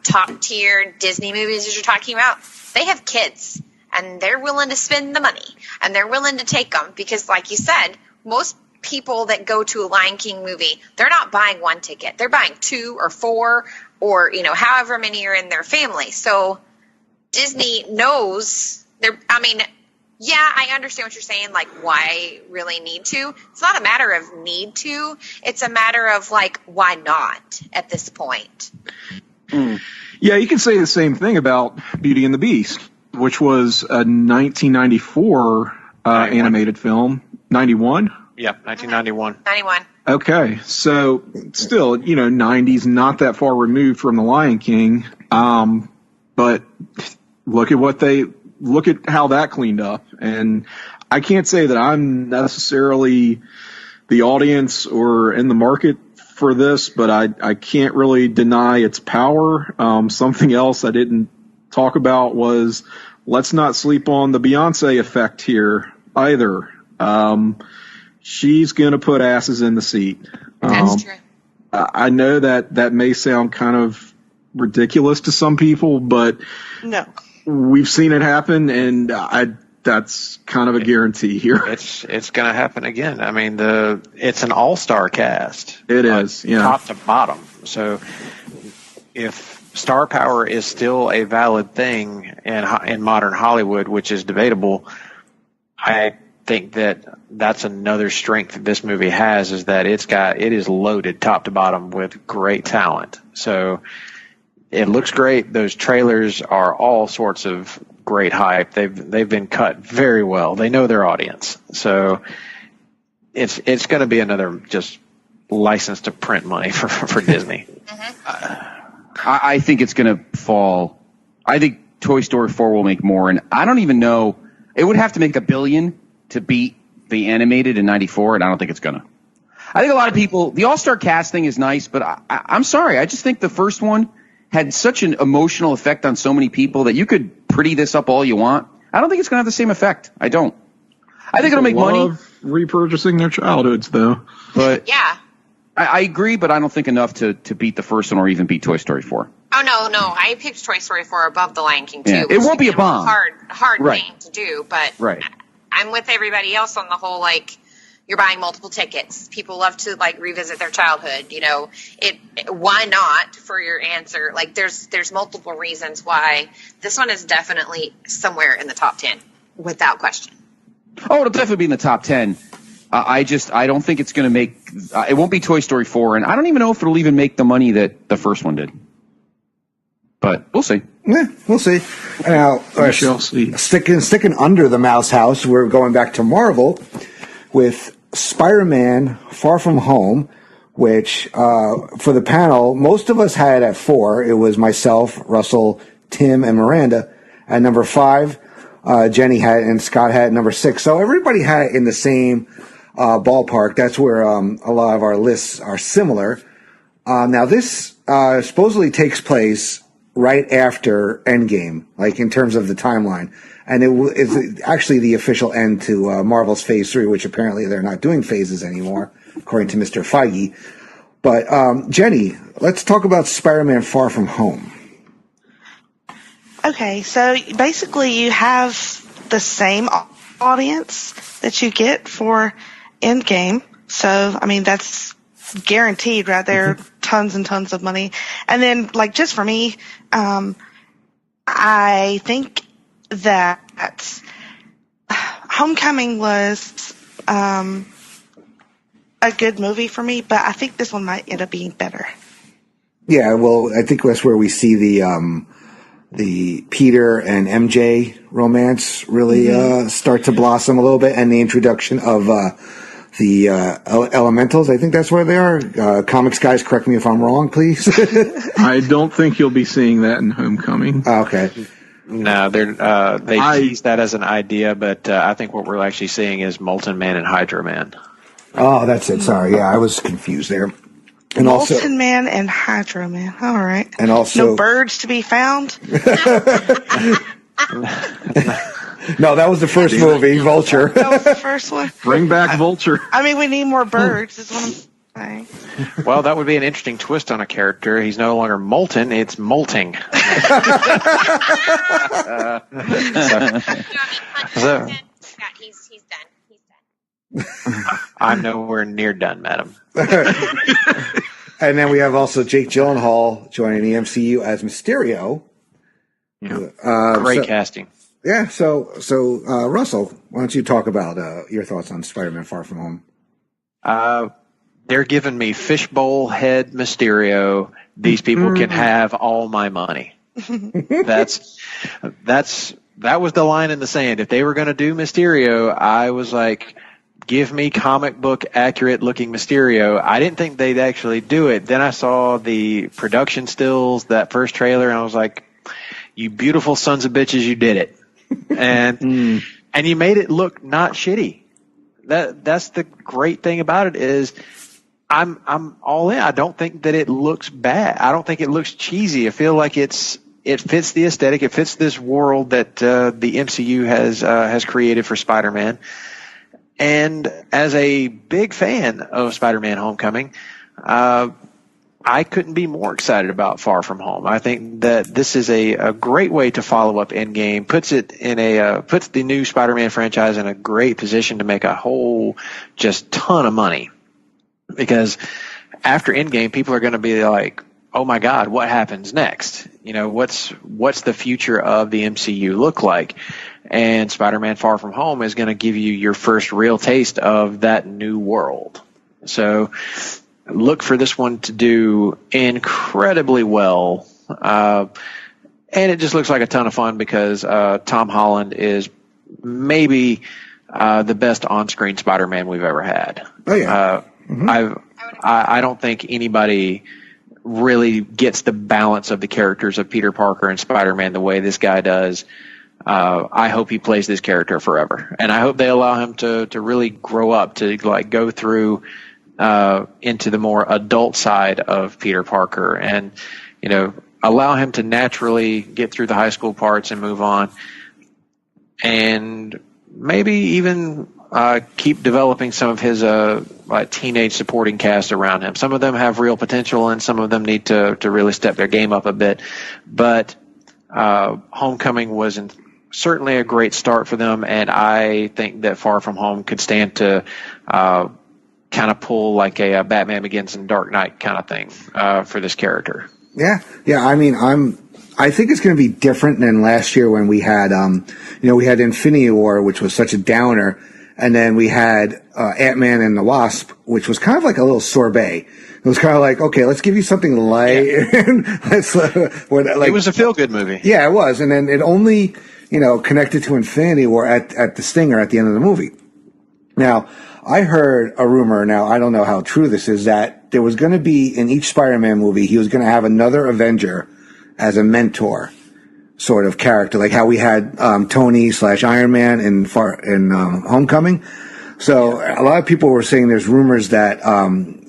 top tier Disney movies that you're talking about, they have kids and they're willing to spend the money and they're willing to take them because, like you said, most people that go to a Lion King movie, they're not buying 1 ticket. They're buying 2 or 4 or, however many are in their family. So Disney knows yeah, I understand what you're saying, why really need to. It's not a matter of need to. It's a matter of, why not at this point? Mm. Yeah, you can say the same thing about Beauty and the Beast, which was a 1994 animated film. 91? Yeah, 1991. 91. Okay, so still, 90s, not that far removed from The Lion King. But look at how that cleaned up. And I can't say that I'm necessarily the audience or in the market for this, but I can't really deny its power. Something else I didn't talk about was, let's not sleep on the Beyonce effect here either. She's going to put asses in the seat. That's true. I know that may sound kind of ridiculous to some people, but no. We've seen it happen, and that's kind of a guarantee here. It's going to happen again. I mean, it's an all-star cast. It is, yeah. Top to bottom. So if star power is still a valid thing in modern Hollywood, which is debatable, I think that's another strength that this movie has, is that it is loaded top to bottom with great talent. So it looks great. Those trailers are all sorts of great hype. They've been cut very well. They know their audience. So it's going to be another just license to print money for Disney. I think it's going to fall. I think Toy Story 4 will make more, and I don't even know. It would have to make $1 billion to beat the animated in 94, and I don't think it's going to. I think a lot of people, the all-star cast thing is nice, but I'm sorry. I just think the first one had such an emotional effect on so many people that you could pretty this up all you want. I don't think it's going to have the same effect. I don't. I think it'll make money. Repurchasing their childhoods, though. But yeah, I agree, but I don't think enough to beat the first one or even beat Toy Story 4. Oh, no. I picked Toy Story 4 above The Lion King, too. Yeah. It won't be a bomb. Hard right. thing to do, but right. I'm with everybody else on the whole, you're buying multiple tickets. People love to revisit their childhood. Why not for your answer? There's multiple reasons why this one is definitely somewhere in the top 10 without question. Oh, it'll definitely be in the top 10. I don't think it's going to make. It won't be Toy Story 4, and I don't even know if it'll even make the money that the first one did. But we'll see. Yeah, we'll see. Now, we shall see. Sticking under the Mouse House, we're going back to Marvel with Spider-Man Far From Home, which for the panel, most of us had at 4. It was myself, Russell, Tim, and Miranda. At number 5, Jenny had it, and Scott had it number 6. So everybody had it in the same ballpark. That's where a lot of our lists are similar. Now, this supposedly takes place right after Endgame, like in terms of the timeline. And it is actually the official end to Marvel's Phase 3, which apparently they're not doing phases anymore, according to Mr. Feige. But, Jenny, let's talk about Spider-Man Far From Home. Okay, so basically you have the same audience that you get for Endgame. So, I mean, that's guaranteed right there, tons and tons of money. And then, like, just for me, I think that Homecoming was a good movie for me, but I think this one might end up being better. Yeah, well, I think that's where we see the Peter and MJ romance really start to blossom a little bit, and the introduction of the Elementals. I think that's where they are. Comics guys, correct me if I'm wrong, please. I don't think you'll be seeing that in Homecoming. Okay. No, they teased that as an idea, but I think what we're actually seeing is Molten Man and Hydro Man. Oh, that's it. Sorry. Yeah, I was confused there. And Molten also, Man and Hydro Man. All right. And also, no birds to be found. No, that was the first movie, Vulture. That was the first one. Bring back Vulture. I mean, we need more birds, is what I'm saying. Well, that would be an interesting twist on a character. He's no longer molten; it's molting. He's done. I'm nowhere near done, madam. And then we have also Jake Gyllenhaal joining the MCU as Mysterio. Yeah. Great casting. Yeah, so Russell, why don't you talk about your thoughts on Spider-Man Far From Home? They're giving me fishbowl head Mysterio. These people can have all my money. That was the line in the sand. If they were going to do Mysterio, I was like, give me comic book accurate looking Mysterio. I didn't think they'd actually do it. Then I saw the production stills, that first trailer, and I was like, you beautiful sons of bitches, you did it. And and you made it look not shitty. That's the great thing about it is I'm all in. I don't think that it looks bad. I don't think it looks cheesy. I feel like it fits the aesthetic. It fits this world that the MCU has created for Spider-Man. And as a big fan of Spider-Man Homecoming, I couldn't be more excited about Far From Home. I think that this is a great way to follow up Endgame, puts the new Spider-Man franchise in a great position to make a whole just ton of money. Because after Endgame, people are going to be like, oh my God, what happens next? You know, what's the future of the MCU look like? And Spider-Man Far From Home is going to give you your first real taste of that new world. So look for this one to do incredibly well. And it just looks like a ton of fun because Tom Holland is maybe the best on-screen Spider-Man we've ever had. Oh, yeah. I don't think anybody really gets the balance of the characters of Peter Parker and Spider-Man the way this guy does. I hope he plays this character forever, and I hope they allow him to really grow up, to like go through into the more adult side of Peter Parker, and allow him to naturally get through the high school parts and move on, and maybe even keep developing some of his teenage supporting cast around him. Some of them have real potential, and some of them need to really step their game up a bit. But Homecoming was certainly a great start for them, and I think that Far From Home could stand to kind of pull like a Batman Begins and Dark Knight kind of thing for this character. Yeah. I mean, I think it's going to be different than last year when we had, we had Infinity War, which was such a downer, and then we had Ant-Man and the Wasp, which was kind of like a little sorbet. It was kind of like, okay, let's give you something light. Yeah. It was a feel-good movie. Yeah, it was. And then it only, connected to Infinity War at the stinger at the end of the movie. Now, I heard a rumor, now I don't know how true this is, that there was going to be, in each Spider-Man movie, he was going to have another Avenger as a mentor. sort of character, like how we had Tony / Iron Man in Homecoming. So a lot of people were saying there's rumors that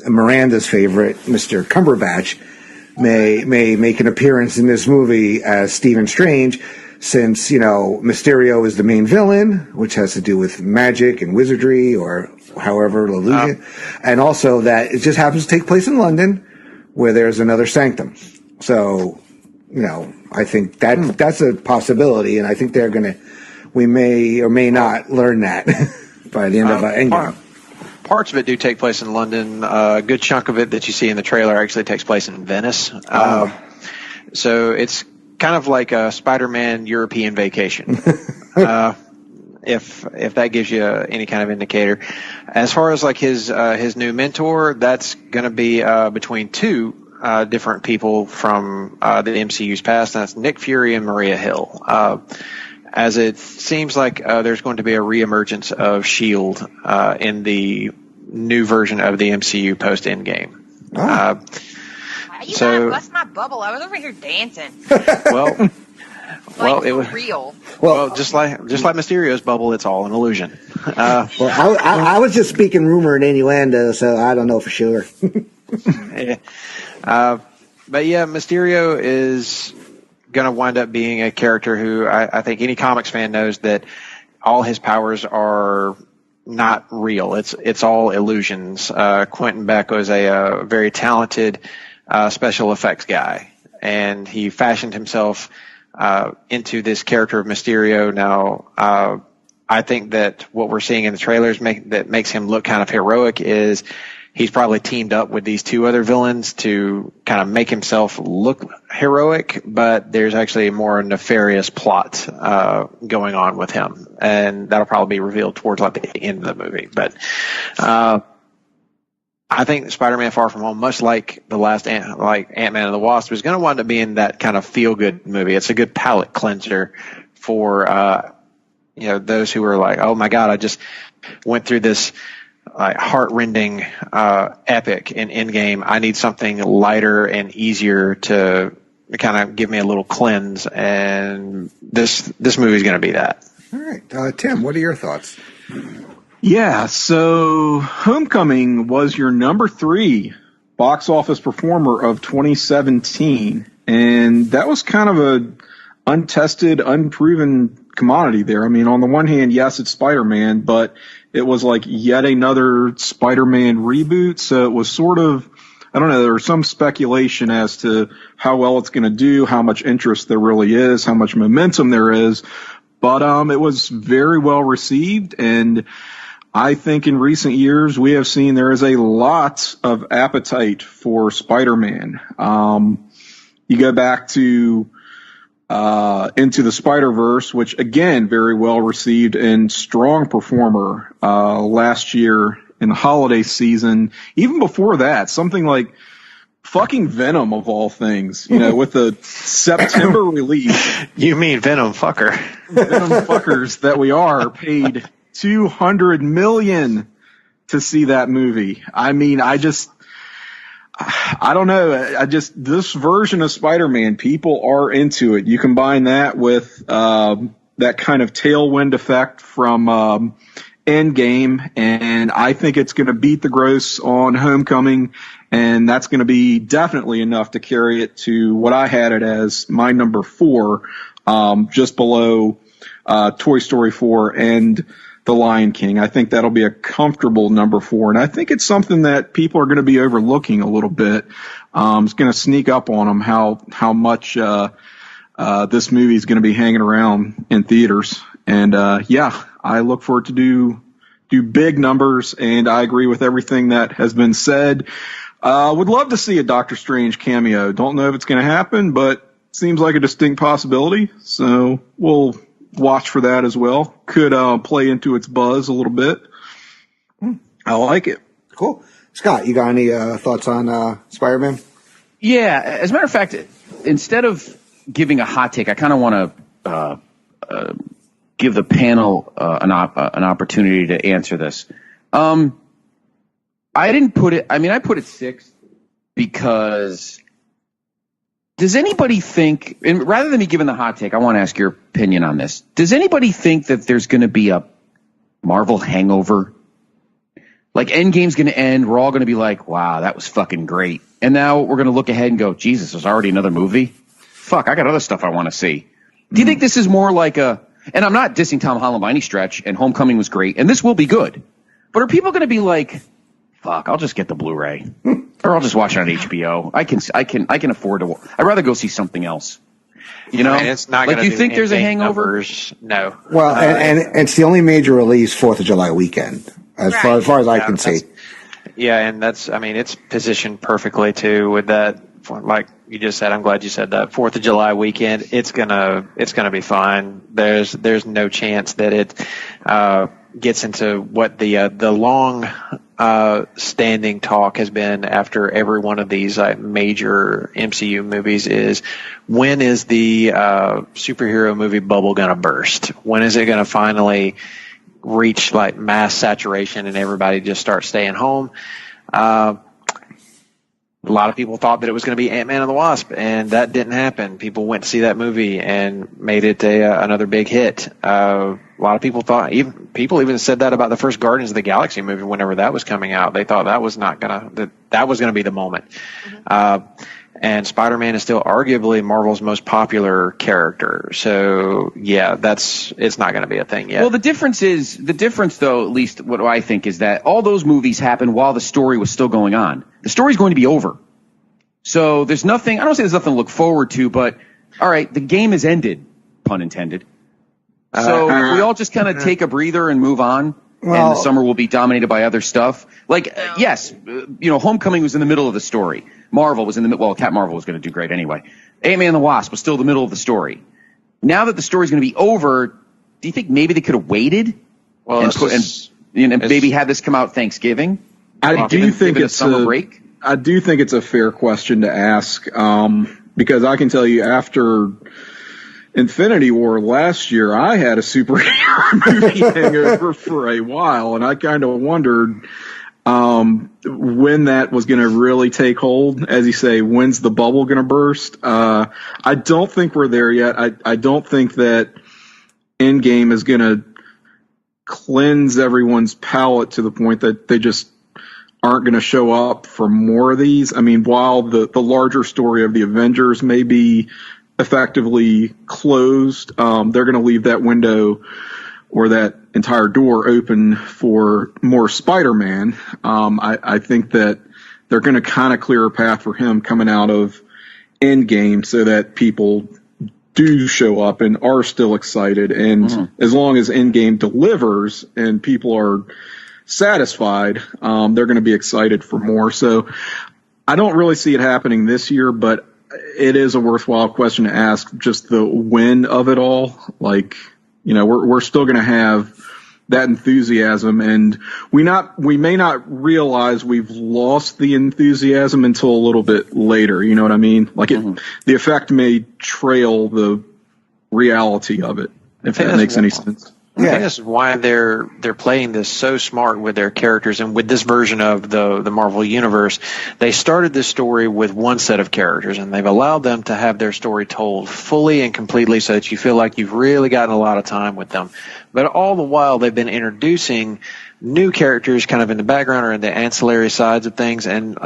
Miranda's favorite, Mr. Cumberbatch, may make an appearance in this movie as Stephen Strange, since, Mysterio is the main villain, which has to do with magic and wizardry, or however, illusion. And also that it just happens to take place in London, where there's another sanctum. So, I think that's a possibility, and I think we may or may not learn that by the end of Endgame. Parts of it do take place in London. A good chunk of it that you see in the trailer actually takes place in Venice. So it's kind of like a Spider-Man European vacation, if that gives you any kind of indicator. As far as like his new mentor, that's going to be between two different people from the MCU's past, and that's Nick Fury and Maria Hill. As it seems like there's going to be a reemergence of S.H.I.E.L.D. In the new version of the MCU post-Endgame. You gotta bust my bubble. I was over here dancing. Well, it was real. Well, just like Mysterio's bubble, it's all an illusion. I was just speaking rumor and innuendo, so I don't know for sure. Yeah. But yeah, Mysterio is going to wind up being a character who I think any comics fan knows that all his powers are not real. It's all illusions. Quentin Beck was a very talented special effects guy, and he fashioned himself into this character of Mysterio. Now, I think that what we're seeing in the trailers that makes him look kind of heroic is he's probably teamed up with these two other villains to kind of make himself look heroic, but there's actually a more nefarious plot going on with him, and that'll probably be revealed towards like the end of the movie. But I think Spider-Man Far From Home, much like the last Ant-Man and the Wasp, is going to wind up being that kind of feel-good movie. It's a good palate cleanser for those who are like, oh my God, I just went through this heart-rending epic in Endgame. I need something lighter and easier to kind of give me a little cleanse, and this movie is going to be that. All right, Tim, what are your thoughts? Yeah, so Homecoming was your number 3 box office performer of 2017, and that was kind of a untested, unproven commodity there. I mean, on the one hand, yes, it's Spider-Man, but it was like yet another Spider-Man reboot, so it was sort of, I don't know, there was some speculation as to how well it's going to do, how much interest there really is, how much momentum there is, but it was very well received, and I think in recent years we have seen there is a lot of appetite for Spider-Man. You go back to Into the Spider-Verse, which again, very well received and strong performer last year in the holiday season. Even before that, something like fucking Venom of all things, with the September release. You mean Venom fucker. Venom fuckers that we are paid $200 million to see that movie. I mean, I don't know. This version of Spider-Man, people are into it. You combine that with that kind of tailwind effect from Endgame, and I think it's going to beat the gross on Homecoming, and that's going to be definitely enough to carry it to what I had it as my number 4, just below Toy Story 4 and The Lion King. I think that'll be a comfortable number 4, and I think it's something that people are going to be overlooking a little bit. It's going to sneak up on them how much this movie is going to be hanging around in theaters. And I look forward to do big numbers, and I agree with everything that has been said. Would love to see a Doctor Strange cameo. Don't know if it's going to happen, but seems like a distinct possibility. So we'll watch for that as well. Could play into its buzz a little bit. I like it. Cool. Scott, you got any thoughts on Spider-Man? Yeah, as a matter of fact, instead of giving a hot take, I kind of want to give the panel an opportunity to answer this. I didn't put it. I mean, I put it 6th because Does anybody think, and rather than me giving the hot take, I want to ask your opinion on this. Does anybody think that there's going to be a Marvel hangover? Like, Endgame's going to end, we're all going to be like, wow, that was fucking great. And now we're going to look ahead and go, Jesus, there's already another movie? Fuck, I got other stuff I want to see. Do you think this is more like a, and I'm not dissing Tom Holland by any stretch, and Homecoming was great, and this will be good. But are people going to be like, fuck, I'll just get the Blu-ray. Or I'll just watch it on HBO. I can afford to. I'd rather go see something else. You know, it's not like, you think there's a hangover? Numbers. No. Well, and it's the only major release 4th of July weekend, as far as I can see. Yeah, and it's positioned perfectly too with that. Like you just said, I'm glad you said that. 4th of July weekend, it's gonna be fine. There's no chance that it gets into what the long standing talk has been after every one of these major MCU movies is, when is the superhero movie bubble going to burst? When is it going to finally reach like mass saturation and everybody just start staying home? A lot of people thought that it was going to be Ant-Man and the Wasp, and that didn't happen. People went to see that movie and made it another big hit. A lot of people thought, people even said that about the first Guardians of the Galaxy movie whenever that was coming out. They thought that was that was going to be the moment. And Spider-Man is still arguably Marvel's most popular character. So yeah, it's not going to be a thing yet. Well, the difference though, at least what I think, is that all those movies happened while the story was still going on. The story's going to be over. So there's nothing, I don't say there's nothing to look forward to, but all right, the game is ended, pun intended. So we all just kind of take a breather and move on. And the summer will be dominated by other stuff. Like, yes, Homecoming was in the middle of the story. Marvel was in the middle. Well, Captain Marvel was going to do great anyway. Ant-Man and the Wasp was still the middle of the story. Now that the story's going to be over, do you think maybe they could have waited and maybe had this come out Thanksgiving? I do think it's summer break. I do think it's a fair question to ask, because I can tell you, after Infinity War last year, I had a superhero movie hangover for a while, and I kind of wondered when that was going to really take hold. As you say, when's the bubble going to burst? I don't think we're there yet. I don't think that Endgame is going to cleanse everyone's palate to the point that they just aren't going to show up for more of these. I mean, while the larger story of the Avengers may be effectively closed, they're going to leave that window or that entire door open for more Spider-Man. I think that they're going to kind of clear a path for him coming out of Endgame so that people do show up and are still excited. And as long as Endgame delivers and people are satisfied, they're going to be excited for more. So I don't really see it happening this year, but it is a worthwhile question to ask, just the when of it all. Like, we're still going to have that enthusiasm, and we may not realize we've lost the enthusiasm until a little bit later. You know what I mean? Like, the effect may trail the reality of it, if that makes any sense. I think this is why they're playing this so smart with their characters, and with this version of the Marvel Universe, they started this story with one set of characters, and they've allowed them to have their story told fully and completely so that you feel like you've really gotten a lot of time with them. But all the while, they've been introducing new characters kind of in the background or in the ancillary sides of things, and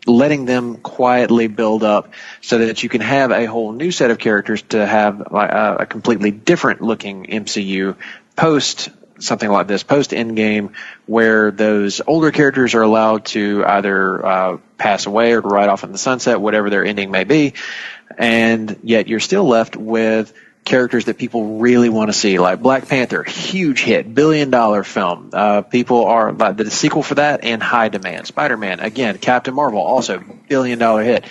letting them quietly build up so that you can have a whole new set of characters to have a completely different looking MCU post something like this, post Endgame, where those older characters are allowed to either pass away or to ride off in the sunset, whatever their ending may be, and yet you're still left with characters that people really want to see, like Black Panther, huge hit, $1 billion film. People are the sequel for that in high demand. Spider-Man, again, Captain Marvel, also $1 billion hit.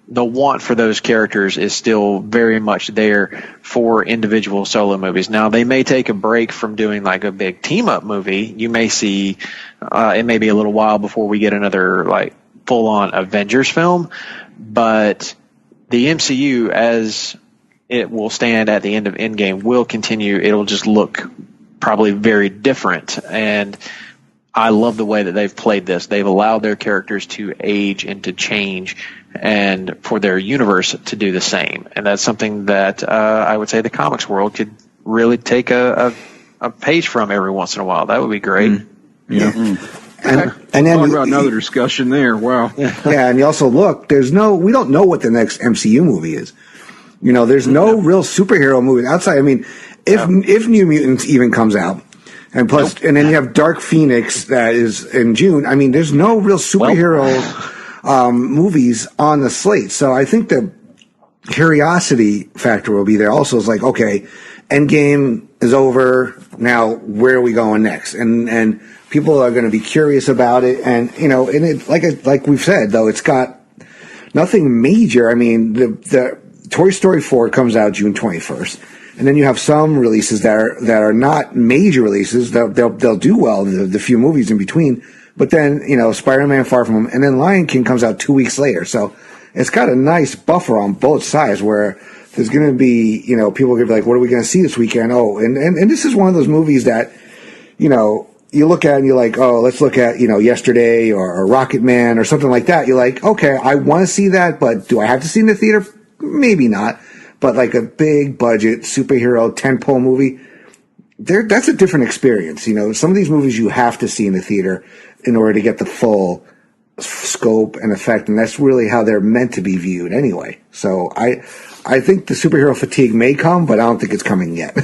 The want for those characters is still very much there for individual solo movies. Now, they may take a break from doing like a big team up movie. You may see it may be a little while before we get another like full on Avengers film, but the MCU, as it will stand at the end of Endgame, will continue. It'll just look probably very different. And I love the way that they've played this. They've allowed their characters to age and to change, and for their universe to do the same. And that's something that I would say the comics world could really take a page from every once in a while. That would be great. Yeah. And then Talk about another discussion there. Wow. yeah, and you also look. We don't know what the next MCU movie is. There's no real superhero movie outside. I mean, if New Mutants even comes out. And plus, and then you have Dark Phoenix that is in June. I mean, there's no real superhero movies on the slate. So I think the curiosity factor will be there. Also, it's like, okay, Endgame is over. Now, where are we going next? And people are going to be curious about it. And and it like we've said though, it's got nothing major. I mean, the Toy Story 4 comes out June 21st. And then you have some releases that are not major releases. They'll do well, the few movies in between. But then, Spider-Man Far From Home, and then Lion King comes out 2 weeks later. So it's got a nice buffer on both sides where there's going to be, people are going to be like, what are we going to see this weekend? Oh, and this is one of those movies that, you look at and you're like, oh, let's look at, Yesterday or Rocket Man or something like that. You're like, okay, I want to see that, but do I have to see it in the theater? Maybe not. But like a big budget superhero tentpole movie, that's a different experience. Some of these movies you have to see in the theater in order to get the full scope and effect, and that's really how they're meant to be viewed anyway. So I think the superhero fatigue may come, but I don't think it's coming yet.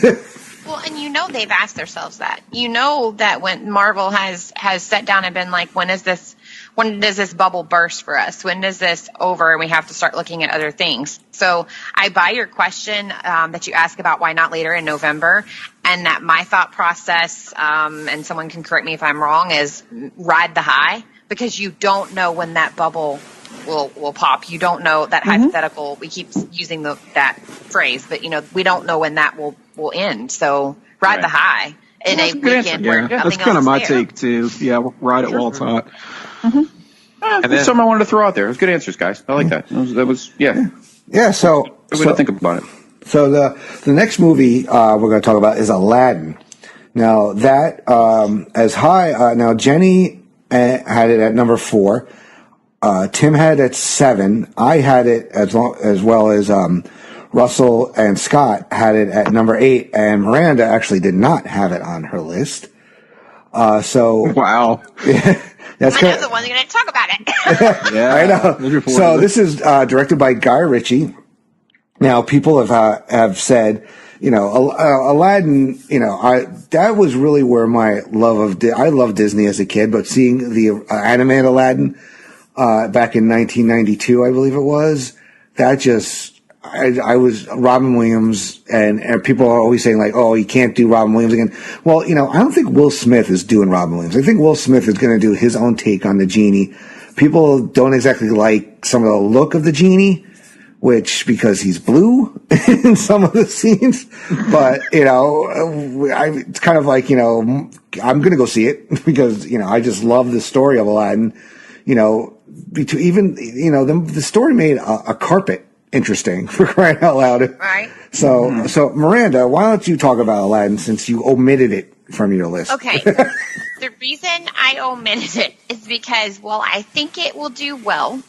Well, and they've asked themselves that. That when Marvel has sat down and been like, when does this bubble burst for us? When does this over and we have to start looking at other things? So I buy your question that you ask about why not later in November, and that my thought process, and someone can correct me if I'm wrong, is ride the high, because you don't know when that bubble will pop. You don't know that hypothetical. We keep using that phrase, but we don't know when that will end. So ride the high in a weekend where nothing else that's kind of my there. take too. Yeah, ride it while it's hot. That's something I wanted to throw out there. It was good answers, guys. I like that. That was Yeah. So good way to think about it. So the next movie we're going to talk about is Aladdin. Now that as high. Now Jenny had it at number 4. Tim had it at 7. I had it as well as Russell and Scott had it at number 8, and Miranda actually did not have it on her list. So wow. That's the one going to talk about it. Yeah, I know. So this is directed by Guy Ritchie. Now, people have said, Aladdin. That was really where my love of I loved Disney as a kid, but seeing the animated Aladdin back in 1992, I believe it was, that just. I was Robin Williams, and people are always saying like, oh, you can't do Robin Williams again. Well, I don't think Will Smith is doing Robin Williams. I think Will Smith is going to do his own take on the genie. People don't exactly like some of the look of the genie, because he's blue in some of the scenes. But, it's kind of like, I'm going to go see it because, I just love the story of Aladdin. The story made a carpet interesting, for crying out loud. Right. So Miranda, why don't you talk about Aladdin since you omitted it from your list? Okay. The reason I omitted it is because, I think it will do well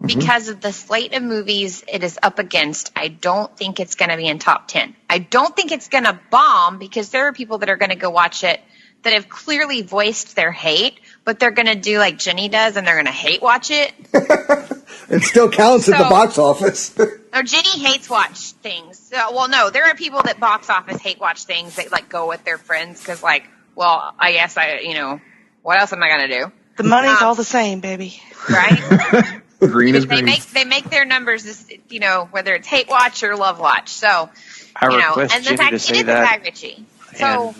because of the slate of movies it is up against. I don't think it's going to be in top 10. I don't think it's going to bomb because there are people that are going to go watch it that have clearly voiced their hate, but they're going to do like Jenny does and they're going to hate watch it. It still counts at the box office. No, Jenny hates watch things. So, no, there are people that box office hate watch things that like go with their friends because I guess what else am I going to do? The money's all the same, baby. Right? Green is green. They make their numbers, whether it's hate watch or love watch. So, and the fact it is Guy Ritchie. So.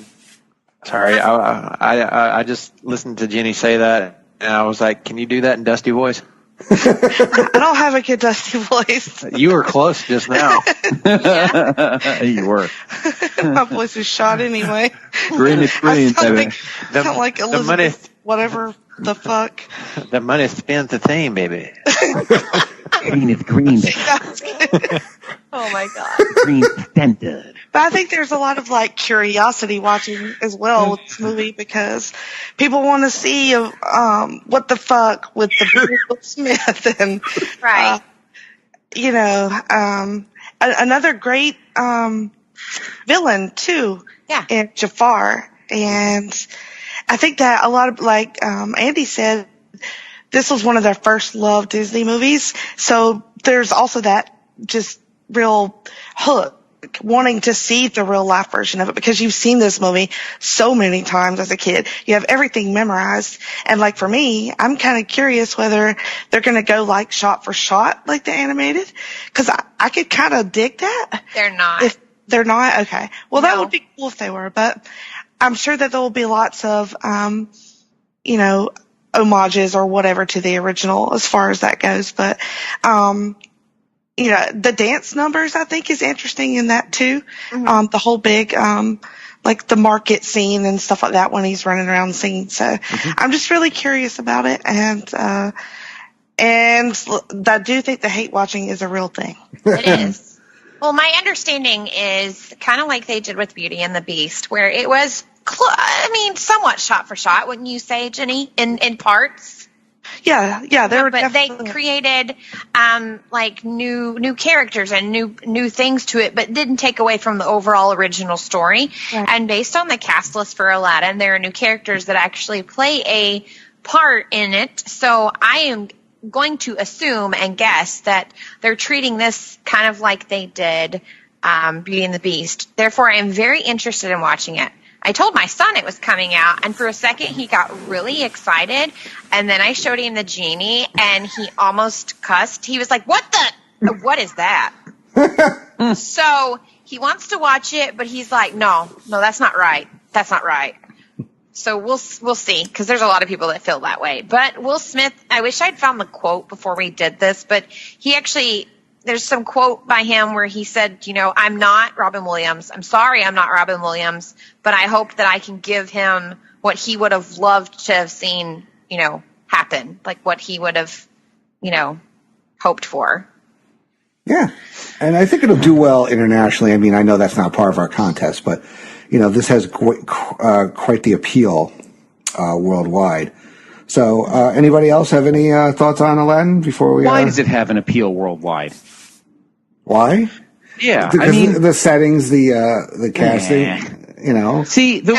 Sorry, I just listened to Jenny say that, and I was like, can you do that in dusty voice? I don't have a good dusty voice. You were close just now. You were. My voice is shot anyway. Green is green. I sound like Elizabeth, whatever the fuck. The money spends the same, baby. Green is green. Oh my god. Green extended. But I think there's a lot of like curiosity watching as well with this movie because people want to see what the fuck with the Will Smith and Right. Another great villain too. Yeah. In Jafar, and I think that a lot of Andy said, this was one of their first love Disney movies. So there's also that just real hook, wanting to see the real life version of it because you've seen this movie so many times as a kid. You have everything memorized. And like for me, I'm kind of curious whether they're going to go like shot for shot like the animated. Cause I could kind of dig that. They're not. If they're not, okay. Well, that No. would be cool if they were, but I'm sure that there will be lots of, homages or whatever to the original as far as that goes. But, the dance numbers I think is interesting in that too. Mm-hmm. The whole big, the market scene and stuff like that when he's running around singing. So I'm just really curious about it. And I do think the hate watching is a real thing. It is. Well, my understanding is kind of like they did with Beauty and the Beast, where it was, somewhat shot for shot, wouldn't you say, Jenny, in parts? Yeah, they were. But they created new characters and new things to it, but didn't take away from the overall original story. Right. And based on the cast list for Aladdin, there are new characters that actually play a part in it. So I am going to assume and guess that they're treating this kind of like they did Beauty and the Beast. Therefore, I am very interested in watching it. I told my son it was coming out, and for a second he got really excited, and then I showed him the genie, and he almost cussed. He was like, what is that? So he wants to watch it, but he's like, no, that's not right. That's not right. So we'll see, because there's a lot of people that feel that way. But Will Smith, I wish I'd found the quote before we did this, but he actually, there's some quote by him where he said, I'm not Robin Williams. I'm sorry I'm not Robin Williams, but I hope that I can give him what he would have loved to have seen, happen, like what he would have, hoped for. Yeah. And I think it'll do well internationally. I mean, I know that's not part of our contest, but, this has quite the appeal worldwide. So, anybody else have any thoughts on Aladdin before we... Why does it have an appeal worldwide? Why? Yeah, because the settings, the casting, See, the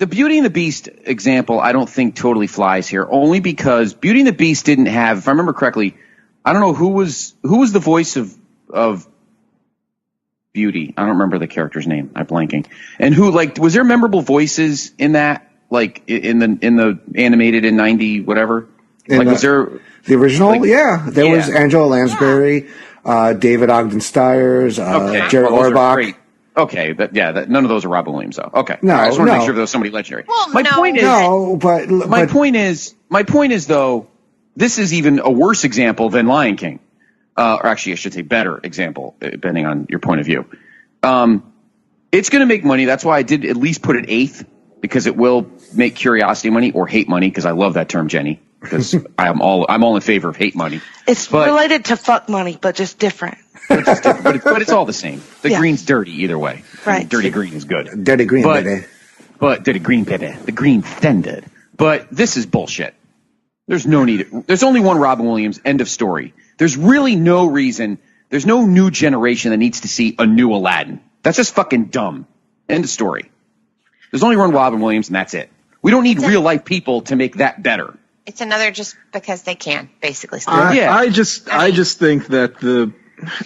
Beauty and the Beast example, I don't think totally flies here, only because Beauty and the Beast didn't have, if I remember correctly, I don't know who was the voice of Beauty. I don't remember the character's name. I'm blanking. And who, was there memorable voices in that? In the animated in 90 whatever? Was there the original? There was Angela Lansbury, David Ogden Stiers, Jerry Orbach. Okay, none of those are Robin Williams though. Okay, no, I just want to make sure there was somebody legendary. Well, my point is though, this is even a worse example than Lion King, or actually I should say better example, depending on your point of view. It's going to make money. That's why I did at least put it 8th. Because it will make curiosity money or hate money, because I love that term, Jenny. Because I'm all in favor of hate money. It's related to fuck money, but just different. But it's all the same. The green's dirty either way. Right. Dirty green is good. Dirty green, baby. But dirty green, baby. The green extended. But this is bullshit. There's no need. There's only one Robin Williams. End of story. There's really no reason. There's no new generation that needs to see a new Aladdin. That's just fucking dumb. End of story. There's only one Robin Williams, and that's it. We don't need real life people to make that better. It's another just because they can, basically. I just think that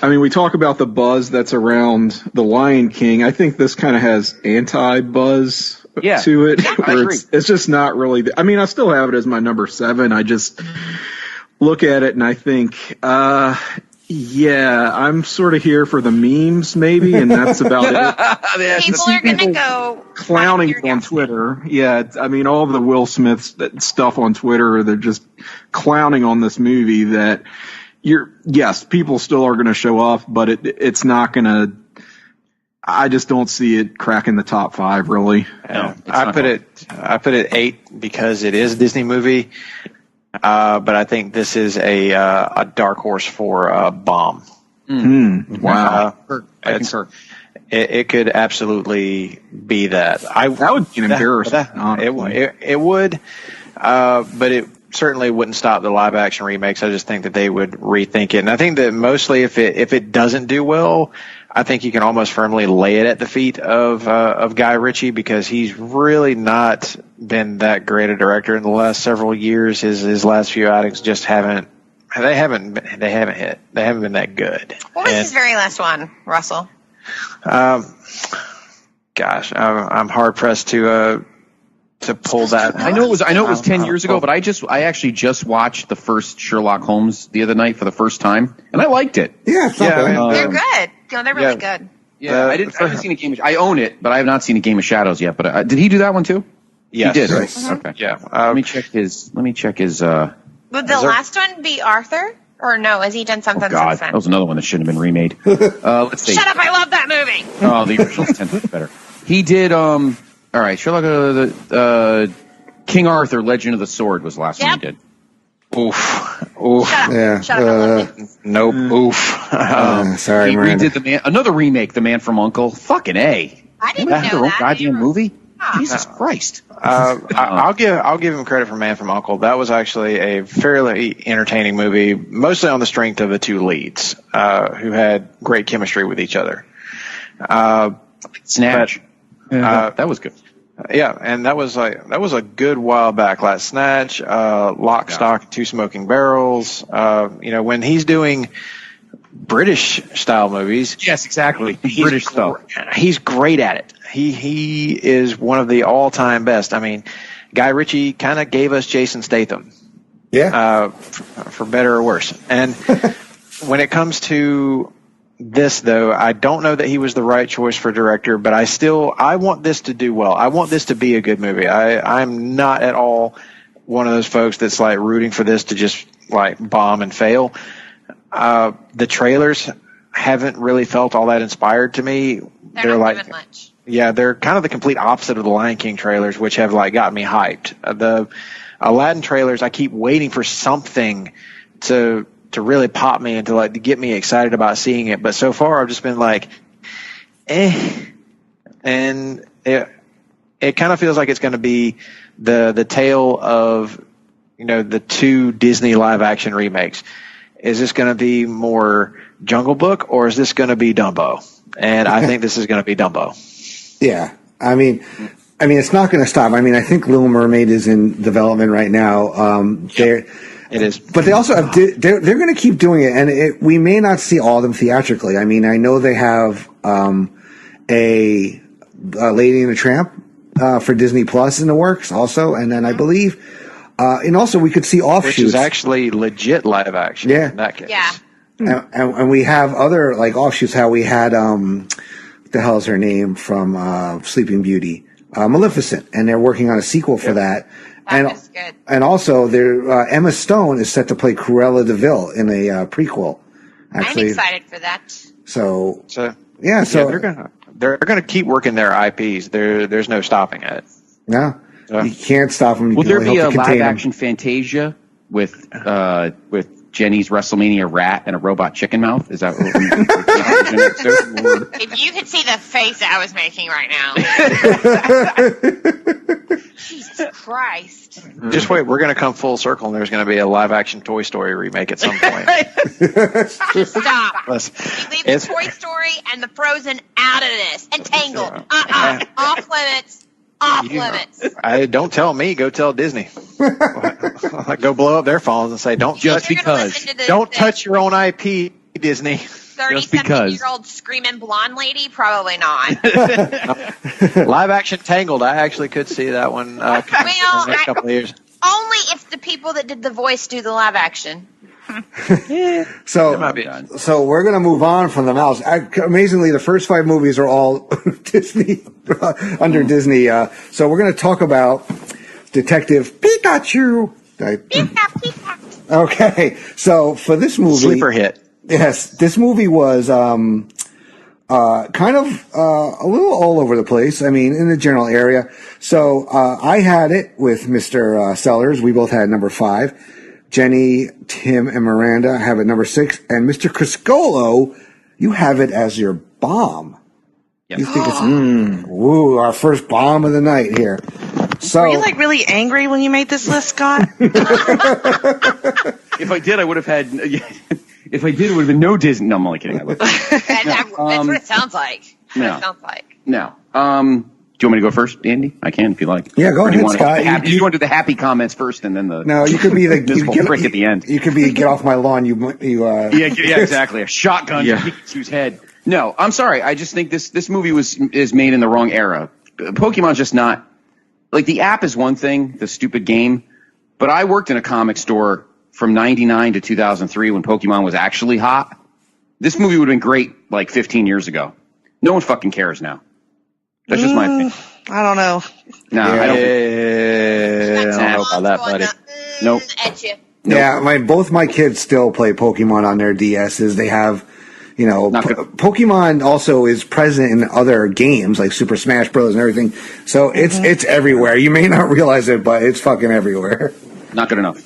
we talk about the buzz that's around The Lion King. I think this kind of has anti-buzz to it. Yeah, I agree. It's just not really. I still have it as my number 7. I just look at it and I think, I'm sort of here for the memes, maybe, and that's about it. People are going to go clowning on Twitter. Yeah, all the Will Smith stuff on Twitter, they're just clowning on this movie that people still are going to show off, but it's not going to. I just don't see it cracking the top 5, really. No, I put it 8 because it is a Disney movie. But I think this is a dark horse for a bomb. Wow. I concur. It could absolutely be that. That would be an embarrassment. honestly. It would, but it certainly wouldn't stop the live action remakes. I just think that they would rethink it, and I think that mostly if it doesn't do well, I think you can almost firmly lay it at the feet of Guy Ritchie, because he's really not been that great a director in the last several years. His last few outings just haven't hit. They haven't been that good. What was his very last one, Russell? Gosh, I'm hard pressed to pull that. I know it was 10 years ago, but I actually just watched the first Sherlock Holmes the other night for the first time, and I liked it. Yeah, it's not bad. They're good. No, they're really good. Yeah, I haven't seen a Game. I own it, but I have not seen a Game of Shadows yet. But did he do that one too? Yes. He did. Right? Mm-hmm. Okay. Yeah. Let me check his. Would the last one be Arthur? Or no, has he done something God, since then? that was another one that shouldn't have been remade. Let's see. Shut up! I love that movie. Oh, the originals tend to be better. He did. All right, Sherlock. King Arthur: Legend of the Sword was the last one he did. Oof. Shut up! Yeah. Shut up! I love it. Nope. Oof. Sorry, He Miranda. redid another remake, The Man from U.N.C.L.E. Fucking A. I didn't They have their know own that. goddamn movie. Ah. Jesus Christ. I'll give him credit for Man from U.N.C.L.E. That was actually a fairly entertaining movie, mostly on the strength of the two leads, who had great chemistry with each other. Snatch. That was good. Yeah, and that was a good while back. Like Snatch, Lock, Stock, and Two Smoking Barrels. When he's doing British style movies. Yes, exactly. British style. He's great at it. He is one of the all-time best. I mean, Guy Ritchie kind of gave us Jason Statham. Yeah. For better or worse. And when it comes to this, though, I don't know that he was the right choice for director, but I want this to do well. I want this to be a good movie. I'm not at all one of those folks that's like rooting for this to just like bomb and fail. The trailers haven't really felt all that inspired to me. They're not giving much. Yeah, they're kind of the complete opposite of the Lion King trailers, which have like got me hyped. The Aladdin trailers, I keep waiting for something to really pop me and to get me excited about seeing it. But so far, I've just been like, and it kind of feels like it's going to be the tale of the two Disney live action remakes. Is this going to be more Jungle Book, or is this going to be Dumbo? And I think this is going to be Dumbo. Yeah, I mean, it's not going to stop. I mean, I think Little Mermaid is in development right now. It is, but they also have. They're going to keep doing it, and we may not see all of them theatrically. I mean, I know they have a Lady and the Tramp for Disney Plus in the works, also, and then I believe, and also we could see offshoots, which is actually legit live action. Yeah, in that case. Yeah. And we have other like offshoots. How we had what the hell is her name from Sleeping Beauty, Maleficent, and they're working on a sequel for that. That was good. And also, Emma Stone is set to play Cruella de Vil in a prequel. Actually, I'm excited for that. So yeah, they're gonna keep working their IPs. There's no stopping it. No, you can't stop them. Will there be a live action Fantasia with Jenny's WrestleMania rat and a robot chicken mouth? Is that what we're If you could see the face I was making right now. Jesus Christ. Just wait, we're going to come full circle, and there's going to be a live action Toy Story remake at some point. Stop. You leave the Toy Story and the Frozen out of this. And Tangled. Off limits. Off limits. Don't tell me. Go tell Disney. Go blow up their phones and say, don't touch your own IP, Disney. 30-something-year-old screaming blonde lady? Probably not. Live action Tangled. I actually could see that one in the next couple of years. Only if the people that did the voice do the live action. So we're going to move on from the mouse. Amazingly, the first 5 movies are all Disney, under Disney. So we're going to talk about Detective Pikachu. Okay, so for this movie, sleeper hit. Yes, this movie was kind of a little all over the place. I mean, in the general area. So I had it with Mr. Sellers. We both had number 5. Jenny, Tim, and Miranda have it number 6. And Mr. Criscuolo, you have it as your bomb. Yep. You think it's our first bomb of the night here. So, were you like really angry when you made this list, Scott? If I did, I would have had. If I did, it would have been no Disney. No, I'm only kidding. That's what it sounds like. No. It sounds like. No. Do you want me to go first, Andy? I can if you like. Yeah, go ahead, Scott. You want to do the happy comments first, and then the no, you could be the prick at the end. You could be get off my lawn. Yeah, exactly. A shotgun to Pikachu's head. No, I'm sorry. I just think this movie is made in the wrong era. Pokemon's just not like the app is one thing, the stupid game, but I worked in a comic store from 99 to 2003 when Pokemon was actually hot. This movie would have been great like 15 years ago. No one fucking cares now. That's just my opinion. I don't know. No, I don't. I don't know about that, buddy. Nope. Yeah, both my kids still play Pokemon on their DSs. They have, Pokemon also is present in other games like Super Smash Bros. And everything. So it's everywhere. You may not realize it, but it's fucking everywhere. Not good enough.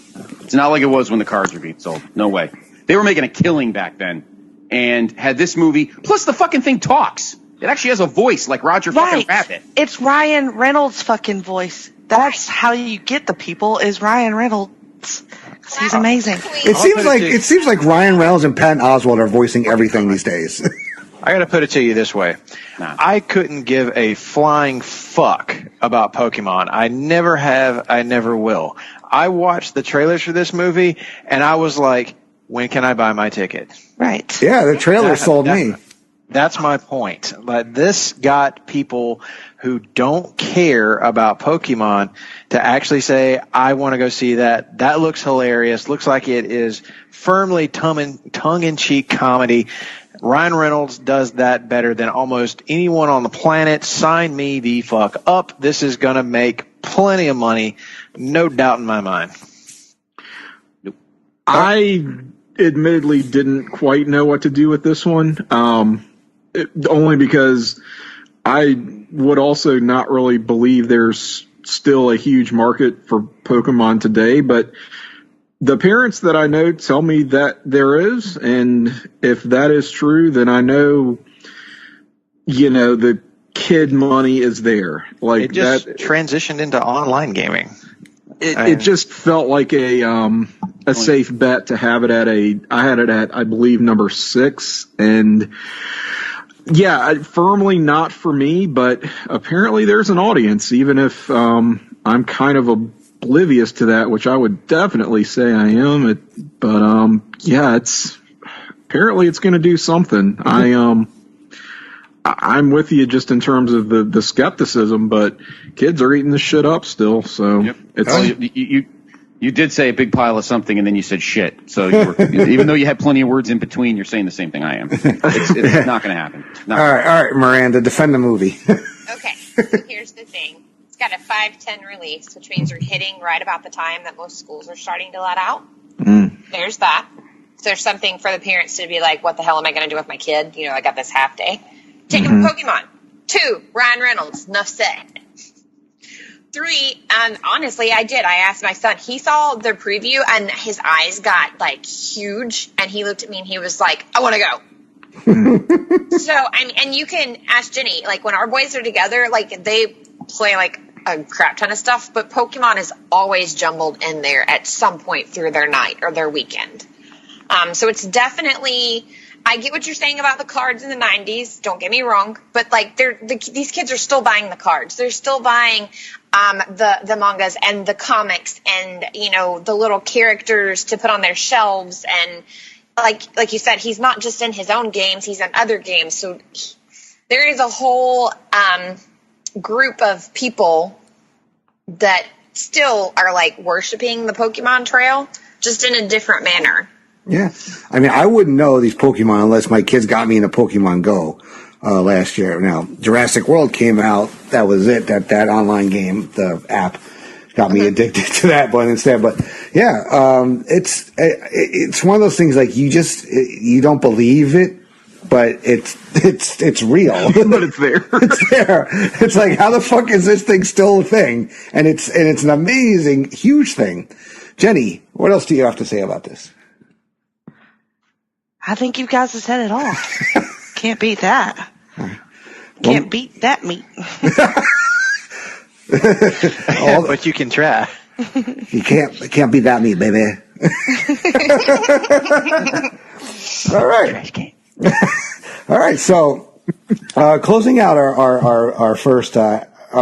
It's not like it was when the cards were being sold. No way. They were making a killing back then. And had this movie, plus the fucking thing talks. It actually has a voice like Roger fucking Rabbit. It's Ryan Reynolds' fucking voice. That's how you get the people, is Ryan Reynolds. Because he's amazing. It seems like Ryan Reynolds and Patton Oswalt are voicing everything these days. I got to put it to you this way. Nah. I couldn't give a flying fuck about Pokemon. I never have. I never will. I watched the trailers for this movie, and I was like, when can I buy my ticket? Right. Yeah, the trailer sold me. That's my point. But this got people who don't care about Pokemon to actually say, I want to go see that. That looks hilarious. Looks like it is firmly tongue-in-cheek comedy. Ryan Reynolds does that better than almost anyone on the planet. Sign me the fuck up. This is going to make plenty of money. No doubt in my mind. I admittedly didn't quite know what to do with this one. Only because I would also not really believe there's still a huge market for Pokemon today, but the parents that I know tell me that there is, and if that is true, then I know, the kid money is there. Like it just transitioned into online gaming. It just felt like a safe bet to have it I had it at, I believe, number 6, and yeah, firmly not for me, but apparently there's an audience, even if I'm kind of oblivious to that, which I would definitely say I am. But apparently it's going to do something. I'm with you just in terms of the skepticism, but kids are eating this shit up still. So you did say a big pile of something, and then you said shit. So even though you had plenty of words in between, you're saying the same thing I am. It's not going to happen. All right, Miranda, defend the movie. Okay, so here's the thing. It's got a 5/10 release, which means you're hitting right about the time that most schools are starting to let out. There's that. So there's something for the parents to be like, what the hell am I going to do with my kid? I got this half day. Take him to Pokemon. 2, Ryan Reynolds. Enough said. 3, and honestly, I did. I asked my son. He saw the preview, and his eyes got, huge, and he looked at me, and he was like, I want to go. So, and you can ask Jenny, when our boys are together, they play, a crap ton of stuff, but Pokemon is always jumbled in there at some point through their night or their weekend. So it's definitely... I get what you're saying about the cards in the 90s. Don't get me wrong. But, these kids are still buying the cards. They're still buying the mangas and the comics and, the little characters to put on their shelves. And, like you said, he's not just in his own games. He's in other games. So there is a whole group of people that still are, worshiping the Pokemon trail, just in a different manner. Yeah. I wouldn't know these Pokemon unless my kids got me into Pokemon Go last year. Now, Jurassic World came out. That was it. That online game, the app, got me addicted to that one instead. But, yeah, it's one of those things you don't believe it, but it's real. But it's there. It's there. It's like, how the fuck is this thing still a thing? And it's an amazing, huge thing. Jenny, what else do you have to say about this? I think you guys have said it all. Can't beat that. Can't beat that meat. But you can try. You can't beat that meat, baby. All right. All right. So, closing out our first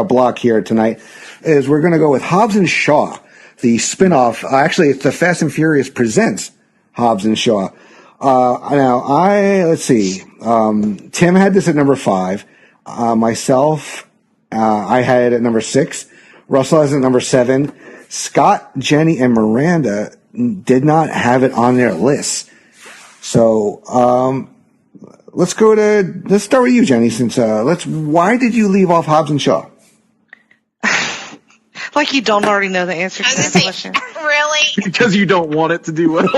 block here tonight is we're going to go with Hobbs and Shaw, the spinoff. Actually, it's the Fast and Furious presents Hobbs and Shaw. Let's see. Tim had this at number 5. Myself, I had it at number 6. Russell has it at number 7. Scott, Jenny, and Miranda did not have it on their list. So, let's start with you, Jenny, since, why did you leave off Hobbs and Shaw? Like you don't already know the answer to that question. Really? Because you don't want it to do well.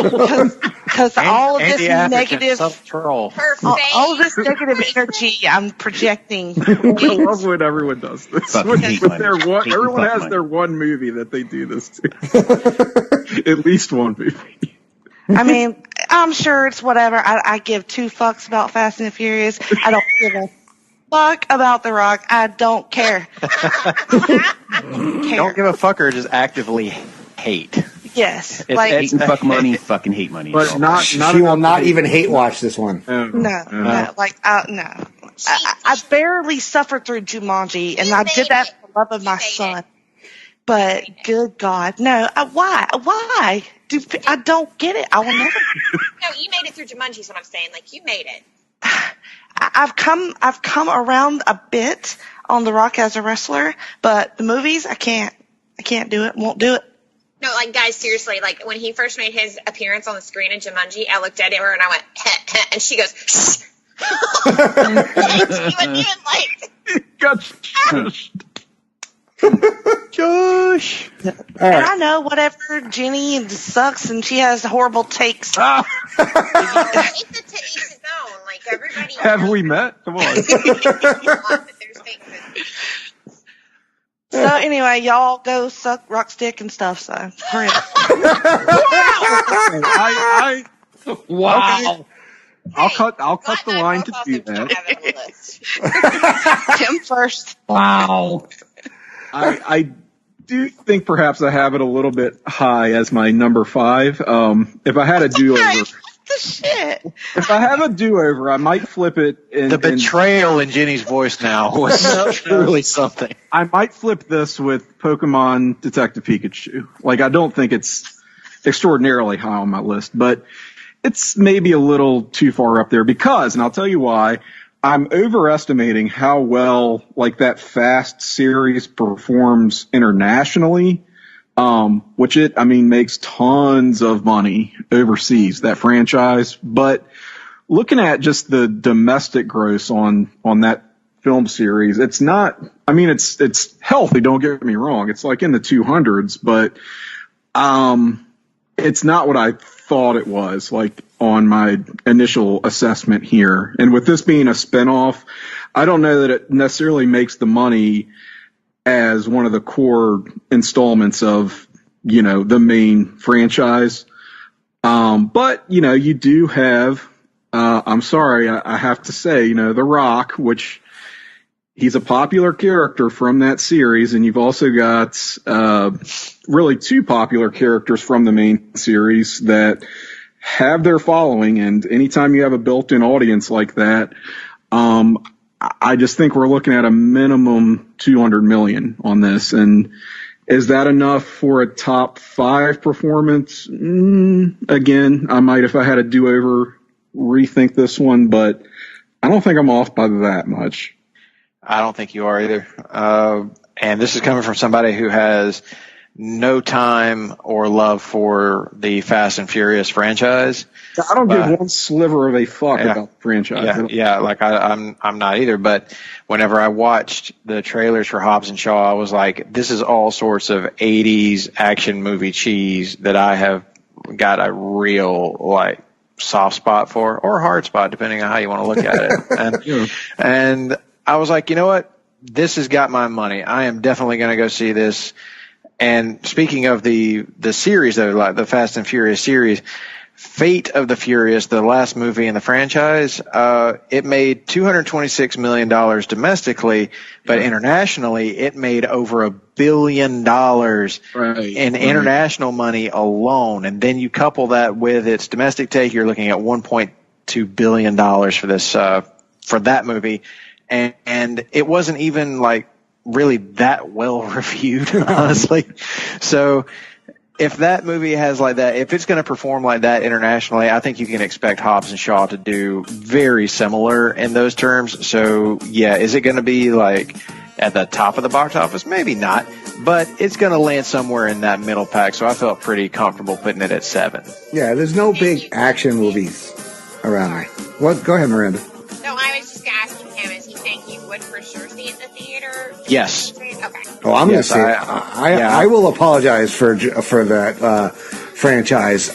Because all of this negative, troll. all of this negative energy I'm projecting. I love when everyone does this. Everyone has their one movie that they do this to. At least one movie. I mean, I'm sure it's whatever. I give 2 fucks about Fast and Furious. I don't give a fuck about The Rock. I don't care. Don't give a fuck or just actively hate. Yes. Hate and fuck money, fucking hate money. But not She will not even hate watch this one. No. I barely suffered through Jumanji, and I did that for the love of my son. But good God, no. Why? I don't get it. I will never. No, you made it through Jumanji is what I'm saying. Like, you made it. I've come around a bit on The Rock as a wrestler, but the movies, I can't do it. Won't do it. No, like, guys, seriously, like, when he first made his appearance on the screen in Jumanji, I looked at her and I went, and she goes, shh. She wasn't even like, got shushed. Josh. And I know whatever Jenny sucks and she has horrible takes. it's his own. Like, everybody. Have we met? Come on. So anyway, y'all go suck rock stick and stuff. So hurry up. Wow. Okay. I'll cut the line to do that. Tim first. Wow. I do think perhaps I have it a little bit high as my number 5. If I had a do-over. If I have a do-over, I might flip it. The betrayal in Jenny's voice now was truly something. I might flip this with Pokemon Detective Pikachu. Like, I don't think it's extraordinarily high on my list, but it's maybe a little too far up there because, and I'll tell you why, I'm overestimating how well, like, that Fast series performs internationally. Which makes tons of money overseas, that franchise. But looking at just the domestic gross on that film series, it's not, it's healthy, don't get me wrong. It's like in the 200s, but, it's not what I thought it was, like, on my initial assessment here. And with this being a spinoff, I don't know that it necessarily makes the money as one of the core installments of, the main franchise. But, you do have, I'm sorry, I have to say, The Rock, which he's a popular character from that series. And you've also got, really 2 popular characters from the main series that have their following. And anytime you have a built-in audience like that, I just think we're looking at a minimum 200 million on this. And is that enough for a top 5 performance? Again, I might, if I had a do-over, rethink this one, but I don't think I'm off by that much. I don't think you are either. And this is coming from somebody who has no time or love for the Fast and Furious franchise. I don't give one sliver of a fuck about the franchise. Yeah, like I'm not either. But whenever I watched the trailers for Hobbs and Shaw, I was like, this is all sorts of 80s action movie cheese that I have got a real, like, soft spot for, or hard spot, depending on how you want to look at it. And I was like, you know what? This has got my money. I am definitely going to go see this. And speaking of the series, though, like the Fast and Furious series, Fate of the Furious, the last movie in the franchise, it made $226 million domestically, but internationally it made over $1 billion in international money alone. And then you couple that with its domestic take, you're looking at $1.2 billion for this for that movie. And it wasn't even like really that well reviewed, honestly. So if that movie has like that, if it's going to perform like that internationally, I think you can expect Hobbs and Shaw to do very similar in those terms. So yeah, is it going to be like at the top of the box office? Maybe not, but it's going to land somewhere in that middle pack. So I felt pretty comfortable putting it at 7. Yeah, there's no big action movies around. What? Go ahead, Miranda. No, I was just asking him, is he saying he would for sure see it in the theater? Yes. Okay. Oh, I'm going to say I will apologize for that franchise.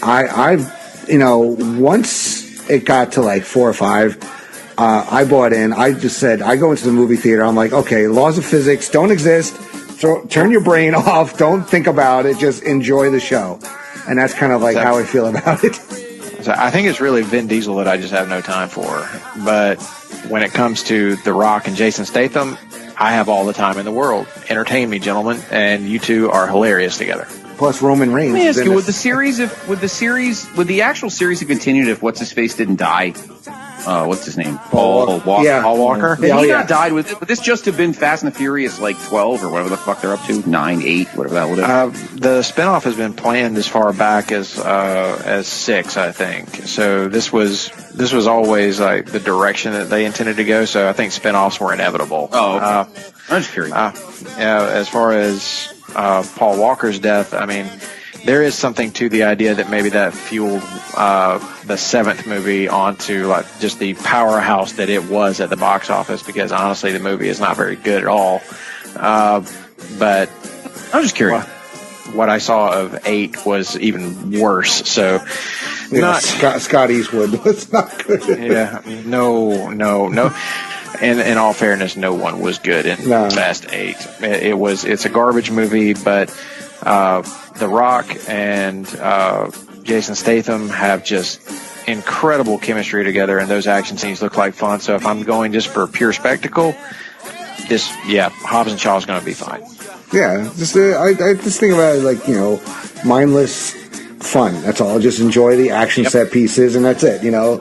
Once it got to like 4 or 5, I bought in. I just said, I go into the movie theater. I'm like, okay, laws of physics don't exist. So turn your brain off. Don't think about it. Just enjoy the show. And that's kind of like how I feel about it. So I think it's really Vin Diesel that I just have no time for. But when it comes to The Rock and Jason Statham, I have all the time in the world. Entertain me, gentlemen, and you two are hilarious together. Plus Roman Reigns. Let me ask you: would the actual series have continued if what's his face didn't die? What's his name? Paul Walker. Yeah. Paul Walker. Would he not died? Would this just have been Fast and the Furious like 12 or whatever the fuck they're up to? 9, 8, whatever that would have. The spinoff has been planned as far back as 6, I think. So this was always like the direction that they intended to go. So I think spinoffs were inevitable. Oh, okay. I'm just curious. As far as Paul Walker's death, I mean, there is something to the idea that maybe that fueled the 7th movie onto like just the powerhouse that it was at the box office, because honestly the movie is not very good at all. But I'm just curious. What I saw of 8 was even worse. So Scott Eastwood was not good. Yeah, I mean, no. And in all fairness, no one was good in Fast 8. It's a garbage movie, but The Rock and Jason Statham have just incredible chemistry together, and those action scenes look like fun. So if I'm going just for pure spectacle, Hobbs and Shaw is going to be fine. Yeah, I just think about it like, mindless fun. That's all. Just enjoy the action set pieces, and that's it. You're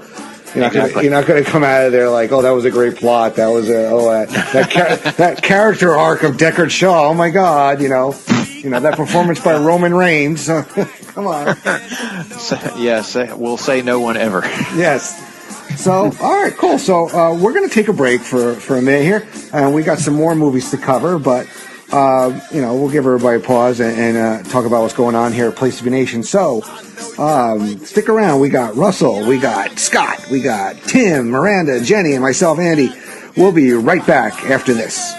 not going to come out of there like, oh, that was a great plot. That was that character arc of Deckard Shaw. Oh my God, that performance by Roman Reigns. Come on. Yes, we'll say no one ever. Yes. So, all right, cool. So we're going to take a break for a minute here, and we got some more movies to cover, but we'll give everybody a pause and talk about what's going on here at Place to Be Nation. So, stick around. We got Russell, we got Scott, we got Tim, Miranda, Jenny, and myself, Andy. We'll be right back after this.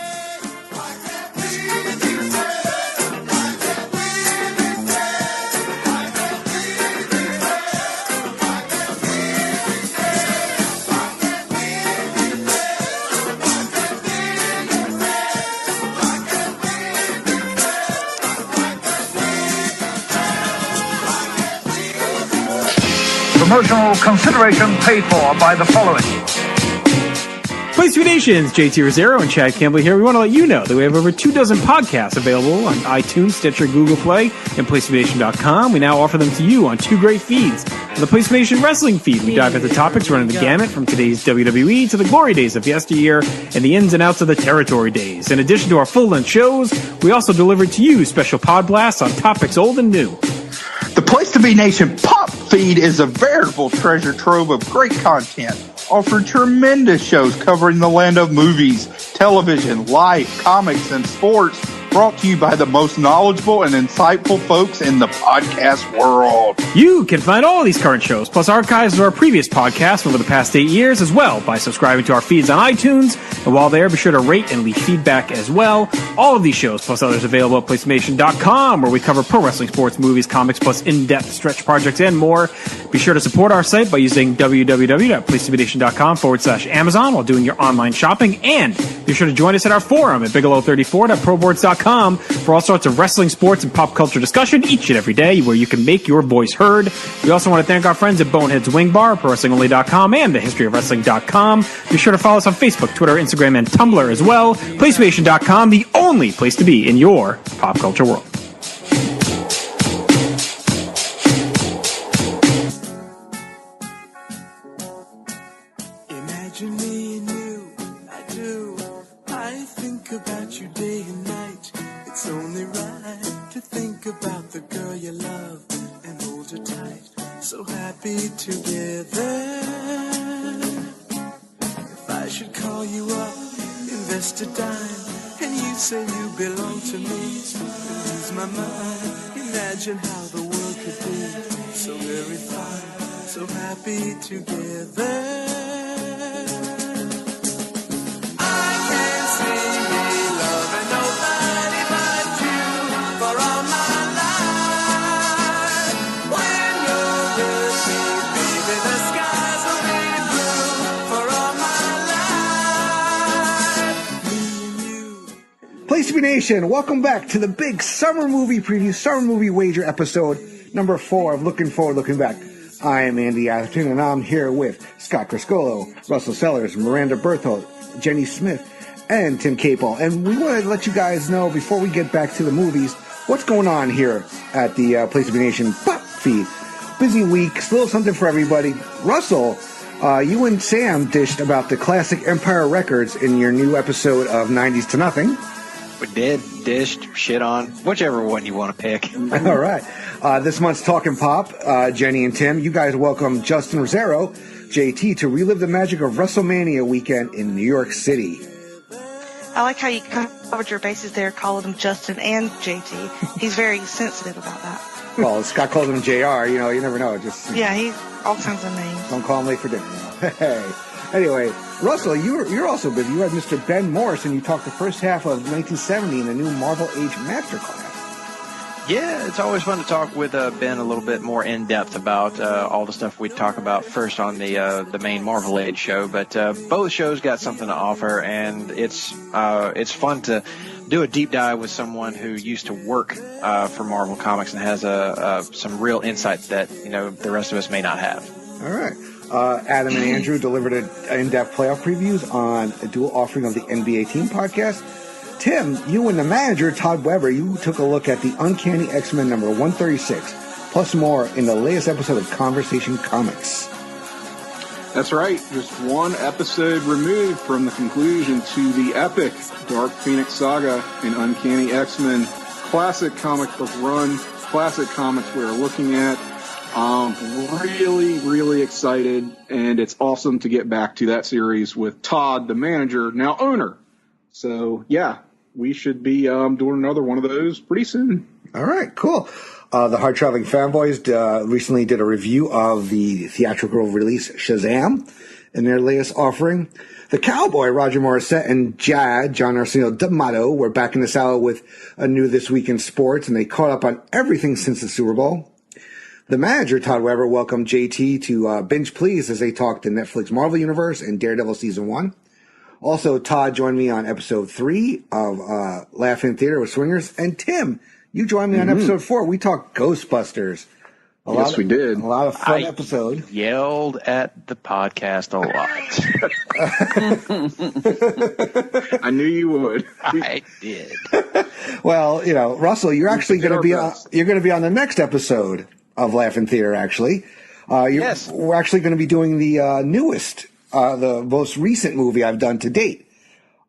Promotional consideration paid for by the following. Place to Be Nations, JT Rosero and Chad Campbell here. We want to let you know that we have over 24 podcasts available on iTunes, Stitcher, Google Play, and PlaceToBeNation.com. We now offer them to you on 2 great feeds. On the Place to Be Nation Wrestling feed, we dive into topics running the gamut from today's WWE to the glory days of yesteryear and the ins and outs of the territory days. In addition to our full-length shows, we also deliver to you special pod blasts on topics old and new. The Place to Be Nation Pop feed is a veritable treasure trove of great content, offering tremendous shows covering the land of movies, television, life, comics, and sports, brought to you by the most knowledgeable and insightful folks in the podcast world. You can find all these current shows, plus archives of our previous podcasts over the past 8 years as well, by subscribing to our feeds on iTunes. And while there, be sure to rate and leave feedback as well. All of these shows, plus others, available at PlaceToBeNation.com, where we cover pro wrestling, sports, movies, comics, plus in-depth stretch projects and more. Be sure to support our site by using www.PlaceToBeNation.com/Amazon while doing your online shopping. And be sure to join us at our forum at Bigelow34.proboards.com. PlaceToBeNation.com for all sorts of wrestling, sports, and pop culture discussion each and every day where you can make your voice heard. We also want to thank our friends at Bonehead's Wing Bar, ProWrestlingOnly.com, and TheHistoryOfWrestling.com. Be sure to follow us on Facebook, Twitter, Instagram, and Tumblr as well. PlaceToBeNation.com, the only place to be in your pop culture world. Imagine me and you, I do. I think about you day and night. It's only right to think about the girl you love and hold her tight. So happy together. If I should call you up, invest a dime, and you say you belong to me, lose my mind. Imagine how the world could be so very fine, so happy together. Place to be Nation, welcome back to the big summer movie preview, summer movie wager episode number 4 of Looking Forward, Looking Back. I am Andy Atherton, and I'm here with Scott Criscuolo, Russell Sellers, Mirandia Berthold, Jenny Smith, and Tim Capel. And we want to let you guys know, before we get back to the movies, what's going on here at the Place to be Nation pop feed. Busy week, still something for everybody. Russell, you and Sam dished about the classic Empire Records in your new episode of 90s to Nothing. We did, dished, shit on, whichever one you want to pick. All right. This month's Talking Pop, Jenny and Tim, you guys welcome Justin Rosero, JT, to relive the magic of WrestleMania weekend in New York City. I like how you covered your bases there, calling him Justin and JT. He's very sensitive about that. Well, Scott calls him JR, you know, you never know. Yeah, he's all kinds of names. Don't call him late for dinner. Hey. Anyway, Russell, you're also busy. You had Mr. Ben Morris, and you talked the first half of 1970 in the new Marvel Age Masterclass. Yeah, it's always fun to talk with Ben a little bit more in depth about all the stuff we talk about first on the main Marvel Age show. But both shows got something to offer, and it's fun to do a deep dive with someone who used to work for Marvel Comics and has some real insights that the rest of us may not have. All right. Adam and Andrew delivered in-depth playoff previews on a dual offering of the NBA Team podcast. Tim, you and the manager, Todd Weber, you took a look at the Uncanny X-Men number 136, plus more in the latest episode of Conversation Comics. That's right. Just one episode removed from the conclusion to the epic Dark Phoenix saga in Uncanny X-Men. Classic comic book run, classic comics we're looking at. Really, really excited, and it's awesome to get back to that series with Todd, the manager, now owner. So, yeah, we should be doing another one of those pretty soon. All right, cool. The Hard Traveling Fanboys recently did a review of the theatrical release Shazam in their latest offering. The Cowboy, Roger Morissette, and John Arsenio D'Amato, were back in the saddle with a new This Week in Sports, and they caught up on everything since the Super Bowl. The manager, Todd Weber, welcomed JT to Binge Please as they talked the Netflix Marvel Universe and Daredevil Season 1. Also, Todd joined me on Episode 3 of Laugh-In Theater with Swingers. And Tim, you joined me on Episode 4. We talked Ghostbusters. We did. A lot of fun episode. Yelled at the podcast a lot. I knew you would. I did. Well, Russell, you're actually going to be on the next episode of Laugh-In Theater, actually. Yes. We're actually going to be doing the newest, the most recent movie I've done to date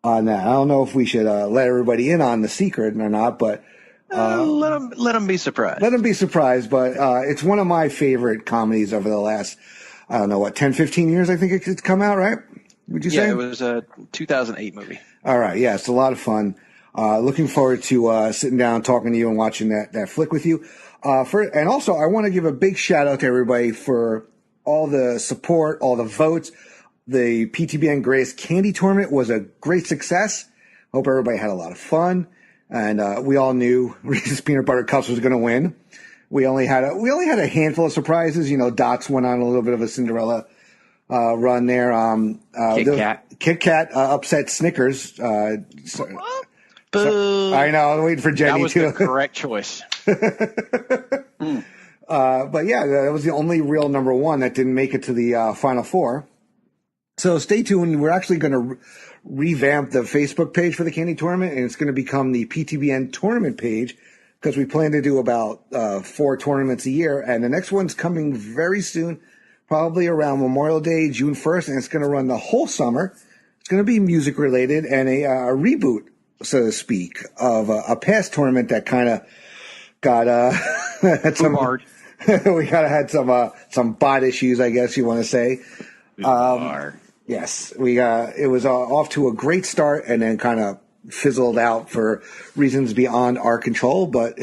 on that. I don't know if we should let everybody in on the secret or not, but let them be surprised. Let them be surprised, but it's one of my favorite comedies over the last, 10, 15 years, I think it's come out, right? Would you say? Yeah, it was a 2008 movie. All right, yeah, it's a lot of fun. Looking forward to sitting down, talking to you, and watching that flick with you. And also, I want to give a big shout out to everybody for all the support, all the votes. The PTBN Greatest Candy Tournament was a great success. Hope everybody had a lot of fun. And we all knew Reese's Peanut Butter Cups was going to win. We only had a handful of surprises. Dots went on a little bit of a Cinderella run there. Kit Kat upset Snickers. Boo. I know. I'm waiting for Jenny That was too. the correct choice. But yeah, that was the only real number one that didn't make it to the Final Four. So stay tuned. We're actually going to revamp the Facebook page for the Candy Tournament, and it's going to become the PTBN tournament page because we plan to do about 4 tournaments a year. And the next one's coming very soon, probably around Memorial Day, June 1st, and it's going to run the whole summer. It's going to be music related and a reboot, so to speak, of a past tournament that kind of got had some we kind of had some bot issues, I guess you want to say. Yes, it was off to a great start and then kind of fizzled out for reasons beyond our control. But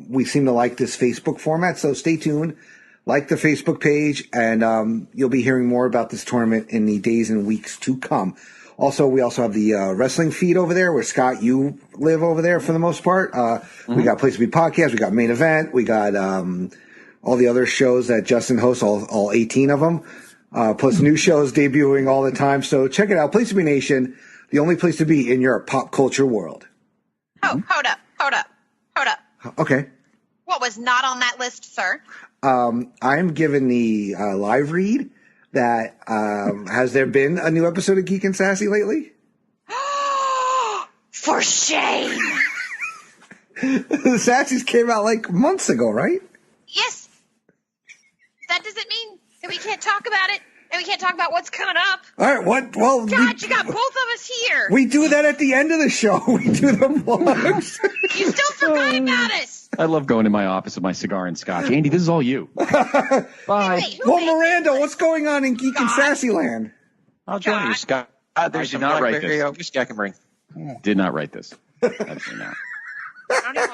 we seem to like this Facebook format, so stay tuned. Like the Facebook page, and you'll be hearing more about this tournament in the days and weeks to come. Also, we also have the wrestling feed over there where, Scott, you live over there for the most part. We got Place to Be Podcast. We got Main Event. We got all the other shows that Justin hosts, all 18 of them, plus new shows debuting all the time. So check it out. Place to Be Nation, the only place to be in your pop culture world. Oh, hold up. Okay. What was not on that list, sir? I'm given the live read that has there been a new episode of Geek and Sassy lately? For shame. The Sassies came out like months ago, right? Yes. That doesn't mean that we can't talk about it and we can't talk about what's coming up. All right, what? Well, God, you got both of us here. We do that at the end of the show. We do the vlogs. You still forgot about us. I love going to my office with my cigar and scotch. Andy, this is all you. Bye. Well, Miranda, what's going on in Geek and Sassy land? I'll join you, Scott. There's some not write blackberry this. whiskey I can bring. Did not write this. Absolutely not.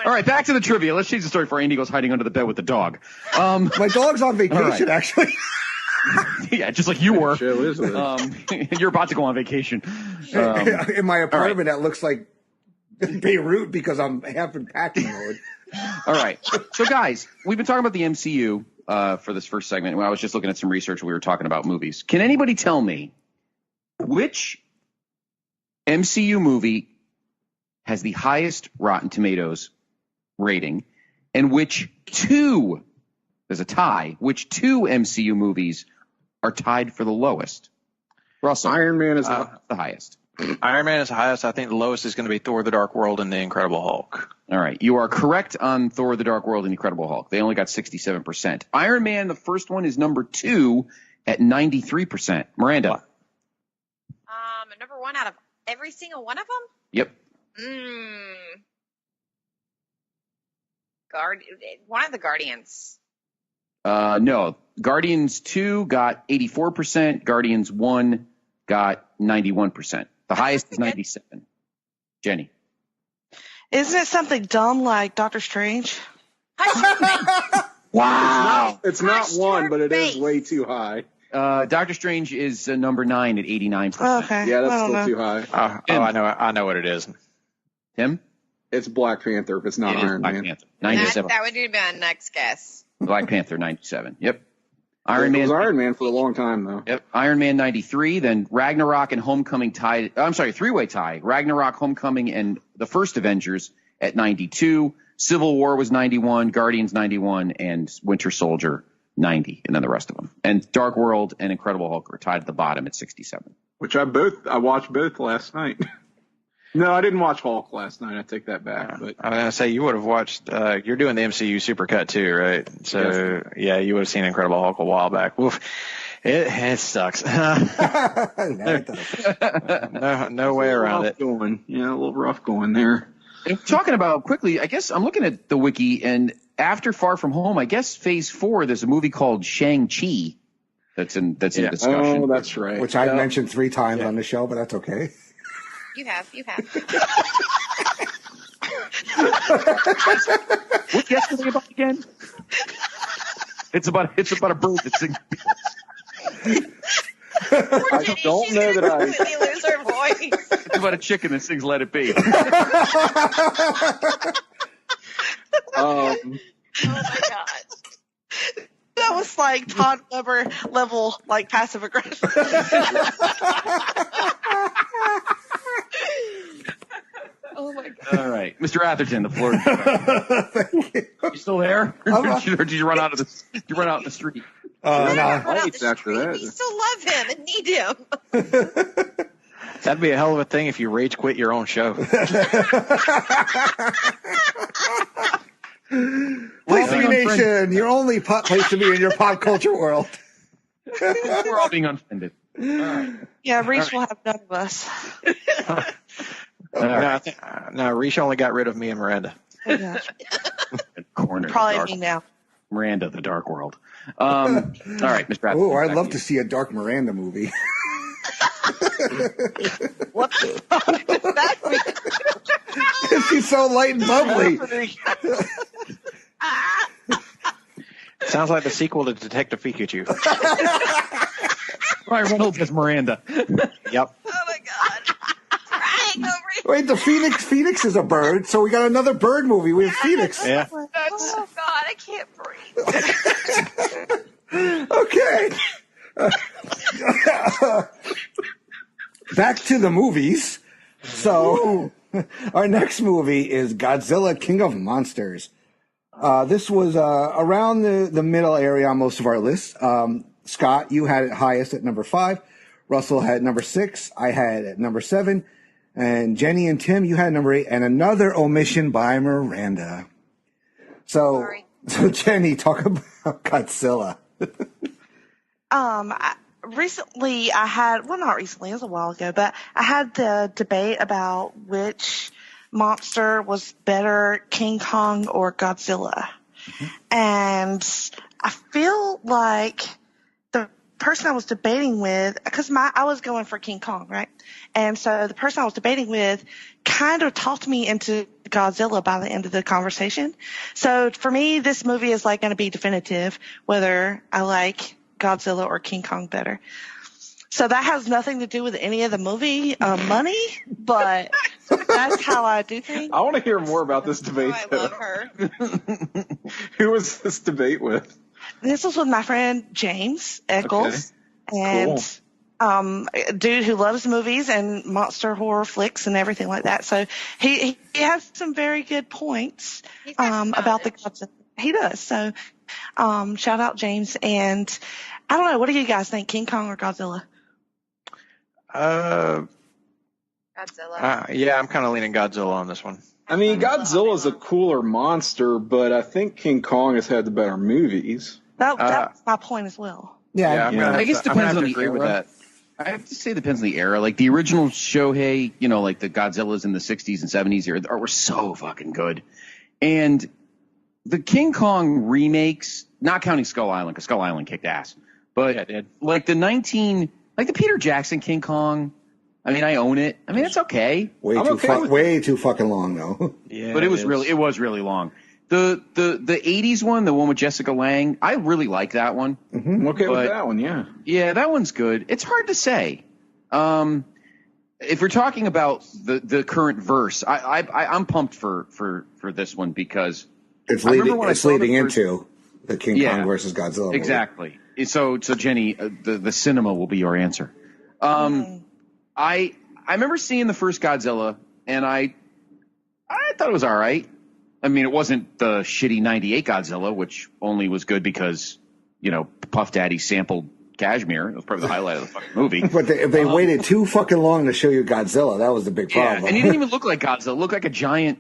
All right, back to the trivia. Let's change the story before Andy goes hiding under the bed with the dog. My dog's on vacation, actually. Yeah, just like you were. Show is it? You're about to go on vacation. In my apartment that looks like Beirut because I'm half in packing mode. All right. So, guys, we've been talking about the MCU for this first segment. When I was just looking at some research, we were talking about movies. Can anybody tell me which MCU movie has the highest Rotten Tomatoes rating and which two, there's a tie, which two MCU movies are tied for the lowest? Russell. Iron Man is the highest. Iron Man is the highest. I think the lowest is going to be Thor: The Dark World and The Incredible Hulk. All right. You are correct on Thor: The Dark World and Incredible Hulk. They only got 67%. Iron Man, the first one, is number 2 at 93%. Miranda. Number 1 out of every single one of them? Yep. One of the Guardians. No. Guardians 2 got 84%. Guardians 1 got 91%. The highest is 97. Jenny. Isn't it something dumb like Doctor Strange? Wow. It's not one, but it is way too high. Doctor Strange is number 9 at 89%. Okay. Yeah, that's still too high. I know what it is. Tim? It's Black Panther if it's not Iron Black Man. Panther. 97. That would be my next guess. Black Panther, 97. Yep. It was Iron Man for a long time, though. Yep. Iron Man 93, then Ragnarok and Homecoming tied. I'm sorry, 3-way tie. Ragnarok, Homecoming, and the first Avengers at 92. Civil War was 91, Guardians 91, and Winter Soldier 90, and then the rest of them. And Dark World and Incredible Hulk are tied at the bottom at 67. Which I watched both last night. No, I didn't watch Hulk last night. I take that back. But I was going to say, you would have watched, you're doing the MCU Supercut too, right? So, yeah, you would have seen Incredible Hulk a while back. Oof. It sucks. No way around it. A little rough going there. And talking about quickly, I guess I'm looking at the wiki, and after Far From Home, I guess Phase 4, there's a movie called Shang-Chi that's in discussion. Oh, that's right. Which I've mentioned 3 times on the show, but that's okay. You have. What's yesterday about again? It's about a bird that sings. I don't know that I completely lose her voice. It's about a chicken that sings "Let It Be." Oh my god. That was like Todd Weber level, like passive aggressive. Oh my god. All right, Mr. Atherton, the floor is yours. You still there? Or did you run out of the? Did you run out in the street? Lights after that. We still love him and need him. That'd be a hell of a thing if you rage quit your own show. Place to be nation, your only place to be in your pop culture world. We're all being offended. All right. Yeah, Reese will have none of us. No, Reese only got rid of me and Miranda. Oh, gosh. Corner. Probably me now. Miranda, the Dark World. All right, Mr. Atherton. Oh, I'd love to see a Dark Miranda movie. What the fuck does that mean? She's so light and bubbly. Sounds like the sequel to Detective Pikachu. Ryan Reynolds as Miranda. Yep. Oh my god. Crying over it. Wait, the Phoenix is a bird, so we got another bird movie with Phoenix. Yeah. Oh god, I can't breathe. Okay. Back to the movies. So, our next movie is Godzilla King of Monsters. This was around the middle area on most of our lists. Scott, you had it highest at number 5. Russell had number 6. I had it at number 7. And Jenny and Tim, you had number 8. And another omission by Miranda. So Jenny, talk about Godzilla. Recently I had, well, not recently, it was a while ago, but I had the debate about which monster was better, King Kong or Godzilla. Mm-hmm. And I feel like the person I was debating with, because I was going for King Kong, right? And so the person I was debating with kind of talked me into Godzilla by the end of the conversation. So for me, this movie is like going to be definitive whether I like Godzilla or King Kong better. So that has nothing to do with any of the movie money, but that's how I do things. I want to hear more about this debate. I love her. Who was this debate with? This was with my friend James Eccles, and a dude who loves movies and monster horror flicks and everything like that. So he has some very good points about the Godzilla. He does. So shout out James. And I don't know, what do you guys think, King Kong or Godzilla? Godzilla. Yeah, I'm kind of leaning Godzilla on this one. I mean, Godzilla's a cooler monster, but I think King Kong has had the better movies. That's my point as well. I guess it depends on the agree era. with that. I have to say it depends on the era. Like the original Shohei, like the Godzillas in the 60s and 70s era were so fucking good. And the King Kong remakes, not counting Skull Island, because Skull Island kicked ass, but like the Peter Jackson King Kong, I mean, I own it. I mean, it's okay. Way too fucking long though. Yeah, but it was really long. The 80s one, the one with Jessica Lange, I really like that one. Mm-hmm. I'm okay with that one, yeah. Yeah, that one's good. It's hard to say. If we're talking about the current verse, I'm pumped for this one because it's leading into the King Kong versus Godzilla movie. Exactly. So Jenny, the cinema will be your answer. I remember seeing the first Godzilla, and I thought it was all right. I mean, it wasn't the shitty 98 Godzilla, which only was good because, Puff Daddy sampled Kashmir. It was probably the highlight of the fucking movie. But they waited too fucking long to show you Godzilla. That was the big problem. Yeah, and he didn't even look like Godzilla. It looked like a giant,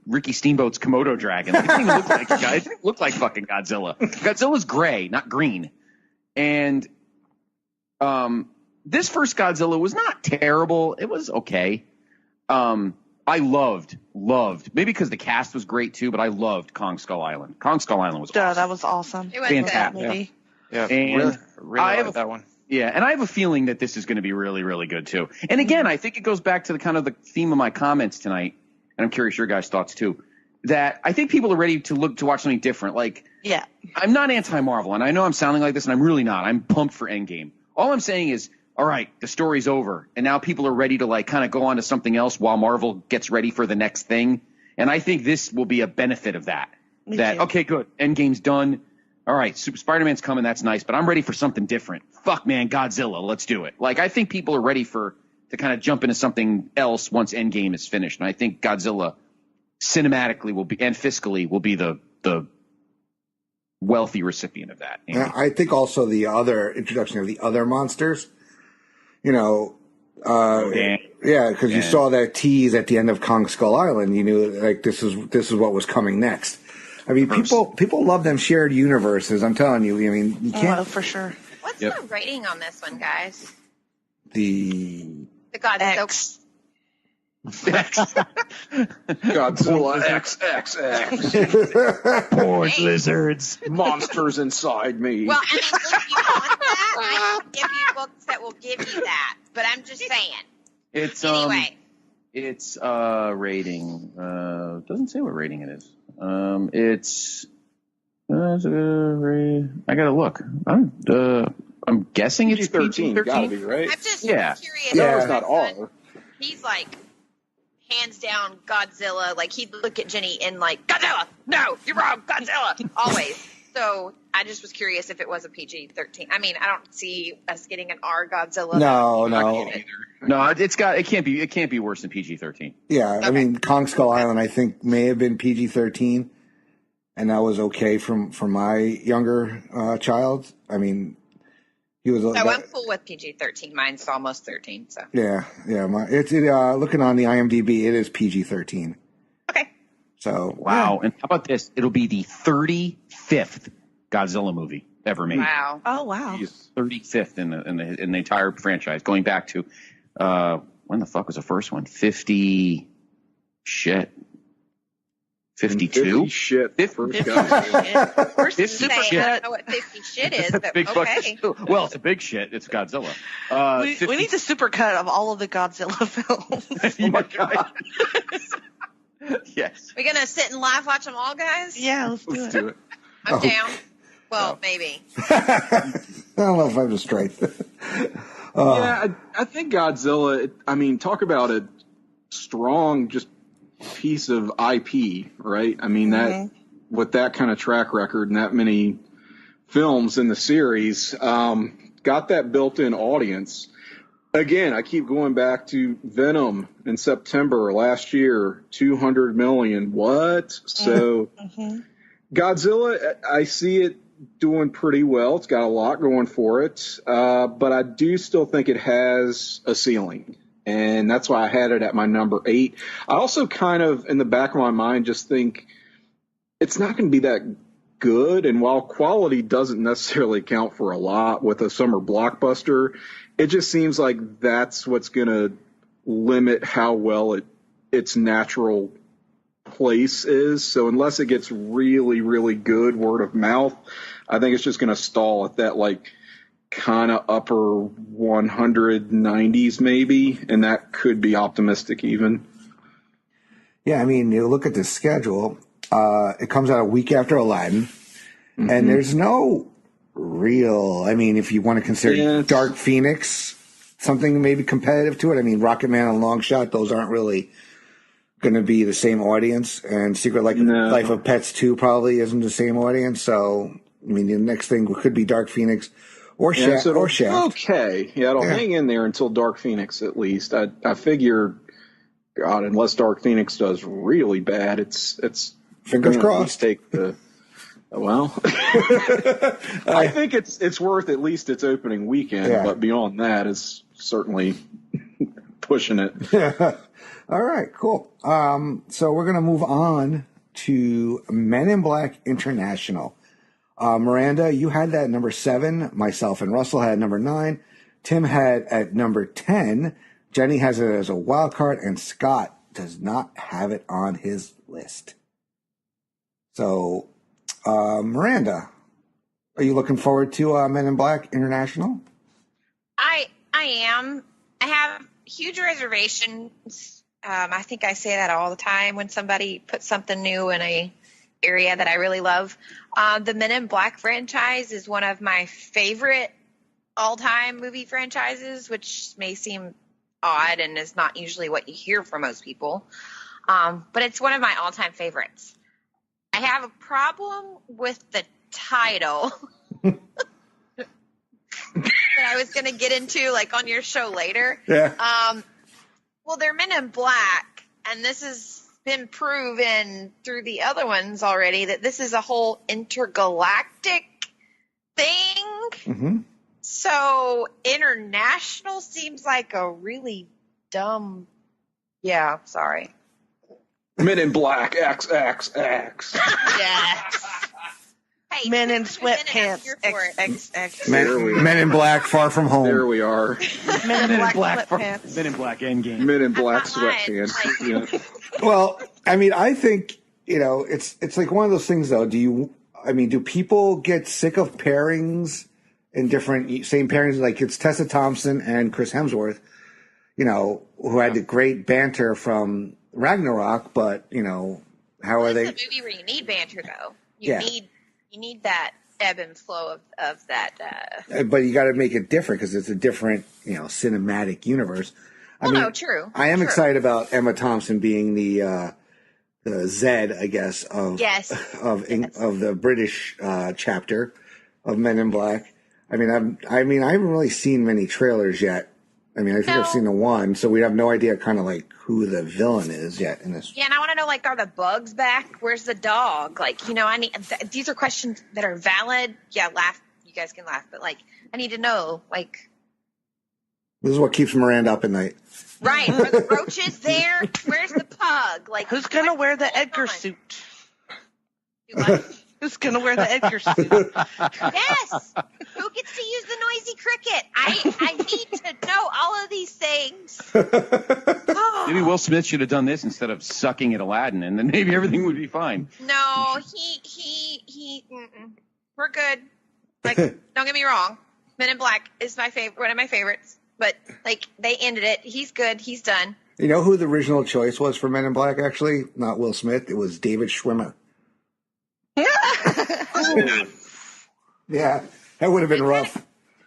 Ricky Steamboat's Komodo dragon. It didn't even look like a guy. It didn't look like fucking Godzilla. Godzilla's gray, not green. And this first Godzilla was not terrible. It was okay. I loved, maybe because the cast was great too, but I loved Kong Skull Island. Kong Skull Island was awesome. That was awesome. It was fantastic. Yeah, and really like that one. Yeah, and I have a feeling that this is going to be really, really good too. And again, I think it goes back to the kind of the theme of my comments tonight, and I'm curious your guys' thoughts too, that I think people are ready to watch something different. Yeah. I'm not anti-Marvel, and I know I'm sounding like this, and I'm really not. I'm pumped for Endgame. All I'm saying is, all right, the story's over, and now people are ready to kind of go on to something else while Marvel gets ready for the next thing. And I think this will be a benefit of that. Me too. Okay, good. Endgame's done. All right, Spider-Man's coming. That's nice, but I'm ready for something different. Fuck, man, Godzilla. Let's do it. I think people are ready for kind of jump into something else once Endgame is finished. And I think Godzilla cinematically will be, and fiscally will be the wealthy recipient of that. And I think also the other introduction of the other monsters, because you saw that tease at the end of Kong Skull Island. You knew like this is what was coming next. I mean, people love them shared universes. I'm telling you. I mean, you can't. Oh, for sure. What's the rating on this one, guys? The Godzilla. Godzilla XXX. Poor lizards. Monsters inside me. Well, I mean, if you want that, I can give you books that will give you that. But I'm just saying. It's anyway. It's rating. Doesn't say what rating it is. It's. I gotta look. I'm guessing it's PG-13. Gotta be right. I'm just curious. No, it's not R. He's like hands down Godzilla. Like he'd look at Jenny and like Godzilla. No, you're wrong, Godzilla. Always. So I just was curious if it was a PG-13. I mean, I don't see us getting an R Godzilla. No, it can't be worse than PG-13. Yeah, okay. I mean, Kong Skull Island, I think may have been PG-13, and that was okay for my younger child. I mean, he was. I'm cool with PG-13. Mine's almost 13. So. Yeah. It's looking on the IMDb, it is PG-13. Okay. So. Wow, and how about this? It'll be the 35th Godzilla movie ever made. Wow. Oh wow. He's 35th in the entire franchise, going back to when the fuck was the first one? 52? 50 shit. 50 super shit. I don't know what 50 shit is, but big okay. Well, it's a big shit. It's Godzilla. We need the supercut of all of the Godzilla films. Oh my god. Yes. We gonna sit and live watch them all, guys? Yeah, let's do it. I'm down. Well, maybe. I don't know if I have the strength. Yeah, I think Godzilla, I mean, talk about a strong just piece of IP, right? I mean, that with that kind of track record and that many films in the series, got that built-in audience. Again, I keep going back to Venom in September last year, 200 million. What? So Godzilla, I see it doing pretty well. It's got a lot going for it. But I do still think it has a ceiling. And that's why I had it at my number 8. I also kind of, in the back of my mind, just think it's not going to be that good. And while quality doesn't necessarily count for a lot with a summer blockbuster, it just seems like that's what's going to limit how well its natural place is. So unless it gets really, really good word of mouth, I think it's just going to stall at that, like, kind of upper 190s maybe, and that could be optimistic even. Yeah, I mean, you look at the schedule, it comes out a week after Aladdin, and there's no real, I mean, if you want to consider Dark Phoenix something maybe competitive to it, I mean, Rocket Man and Long Shot, those aren't really going to be the same audience, and Secret Life of Pets 2 probably isn't the same audience, so, I mean, the next thing could be Dark Phoenix. Or Shaft. Okay. Yeah, it'll hang in there until Dark Phoenix at least. I figure, God, unless Dark Phoenix does really bad, it's fingers crossed. Take the well. I think it's worth at least its opening weekend, but beyond that is certainly pushing it. All right, cool. So we're gonna move on to Men in Black International. Miranda, you had that at number 7. Myself and Russell had number 9. Tim had at number 10. Jenny has it as a wild card, and Scott does not have it on his list. So, Miranda, are you looking forward to Men in Black International? I am. I have huge reservations. I think I say that all the time when somebody puts something new in a area that I really love. The Men in Black franchise is one of my favorite all-time movie franchises, which may seem odd and is not usually what you hear from most people. But it's one of my all-time favorites. I have a problem with the title. that I was going to get into, like, on your show later. Yeah. Well, they're Men in Black, and this has been proven through the other ones already that this is a whole intergalactic thing. Mm-hmm. So international seems like a really dumb. Yeah, sorry. Men in Black, XXX. Yes. Hey, Men in sweatpants, XXX. Men in Black, Far From Home. There we are. Men in black sweatpants. Men in Black Endgame. Men in Black sweatpants. Yeah. Well, I mean, I think, it's like one of those things, though. Do people get sick of pairings in same pairings? Like, it's Tessa Thompson and Chris Hemsworth, who had the great banter from Ragnarok, but, how are they? It's a movie where you need banter, though. Yeah. You need that ebb and flow of that. But you got to make it different because it's a different, cinematic universe. True. I am excited about Emma Thompson being the Zed, I guess, of the British chapter of Men in Black. I mean, I haven't really seen many trailers yet. I mean, I think I've seen the one, so we have no idea kind of like who the villain is yet in this. Yeah, and I want to know, like, are the bugs back? Where's the dog? Like, these are questions that are valid. Yeah, laugh. You guys can laugh, but, like, I need to know, like. This is what keeps Miranda up at night. Right. Are the roaches there? Where's the pug? Like, who's going to wear the Edgar suit? Who's going to wear the Edgar suit? Yes. Who gets to use the noisy cricket? I need to know all of these things. Maybe Will Smith should have done this instead of sucking at Aladdin, and then maybe everything would be fine. No, we're good. Like, don't get me wrong. Men in Black is one of my favorites. But, like, they ended it. He's good. He's done. You know who the original choice was for Men in Black, actually? Not Will Smith. It was David Schwimmer. Yeah, that would have been rough.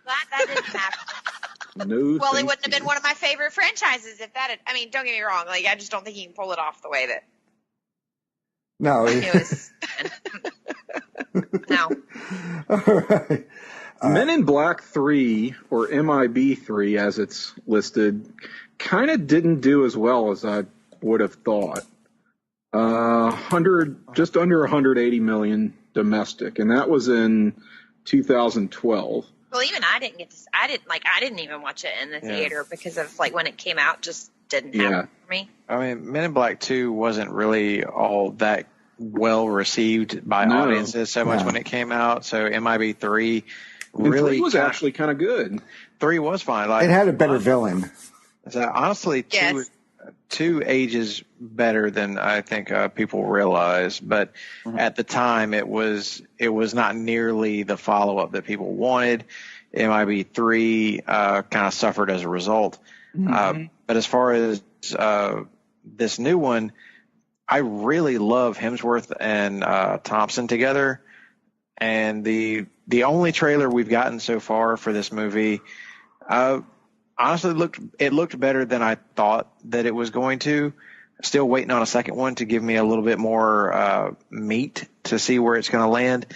That didn't happen. No, well, it wouldn't have been one of my favorite franchises if that had. I mean, don't get me wrong. Like, I just don't think he can pull it off the way that. No. It was. No. All right. Men in Black 3, or MIB 3 as it's listed, kind of didn't do as well as I would have thought. Just under 180 million domestic, and that was in 2012. Well, even I didn't even watch it in the theater because of, like, when it came out, just didn't happen for me. I mean, Men in Black 2 wasn't really all that well received by audiences so much when it came out. So MIB 3 really 3 was actually kind of good. 3 was fine. Like, it had a better villain. So honestly, two ages better than I think people realize, but at the time it was not nearly the follow up that people wanted. MIB 3 kind of suffered as a result. But as far as this new one, I really love Hemsworth and Thompson together, and the only trailer we've gotten so far for this movie, honestly, looked better than I thought that it was going to. Still waiting on a second one to give me a little bit more meat to see where it's going to land.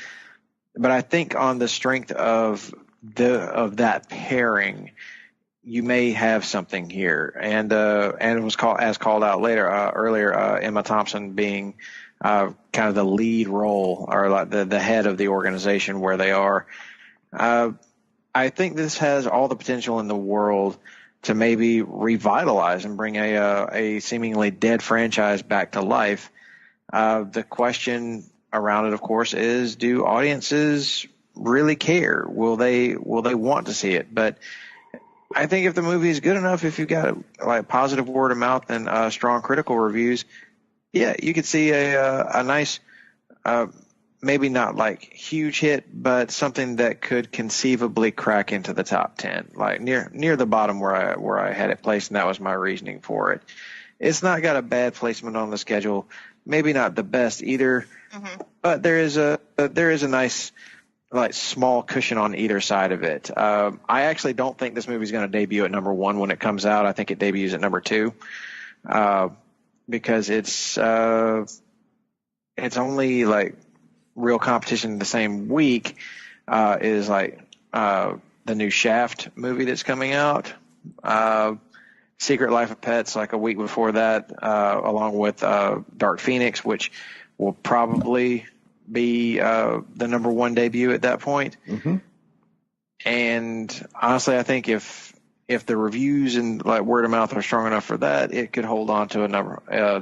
But I think on the strength of that pairing, you may have something here. And it was called out earlier, Emma Thompson being kind of the lead role, or like the head of the organization where they are. I think this has all the potential in the world to maybe revitalize and bring a seemingly dead franchise back to life. The question around it, of course, is, do audiences really care? Will they want to see it? But I think if the movie is good enough, if you've got like positive word of mouth and strong critical reviews, yeah, you could see a nice, maybe not like huge hit, but something that could conceivably crack into the top 10, like near the bottom where I had it placed, and that was my reasoning for it. It's not got a bad placement on the schedule, maybe not the best either, but there is a nice, like, small cushion on either side of it. I actually don't think this movie is going to debut at number 1 when it comes out. I think it debuts at number 2, because it's only like real competition the same week is like the new Shaft movie that's coming out. Secret Life of Pets like a week before that, along with Dark Phoenix, which will probably be the number one debut at that point. Mm-hmm. And honestly, I think if the reviews and like word of mouth are strong enough for that, it could hold on to the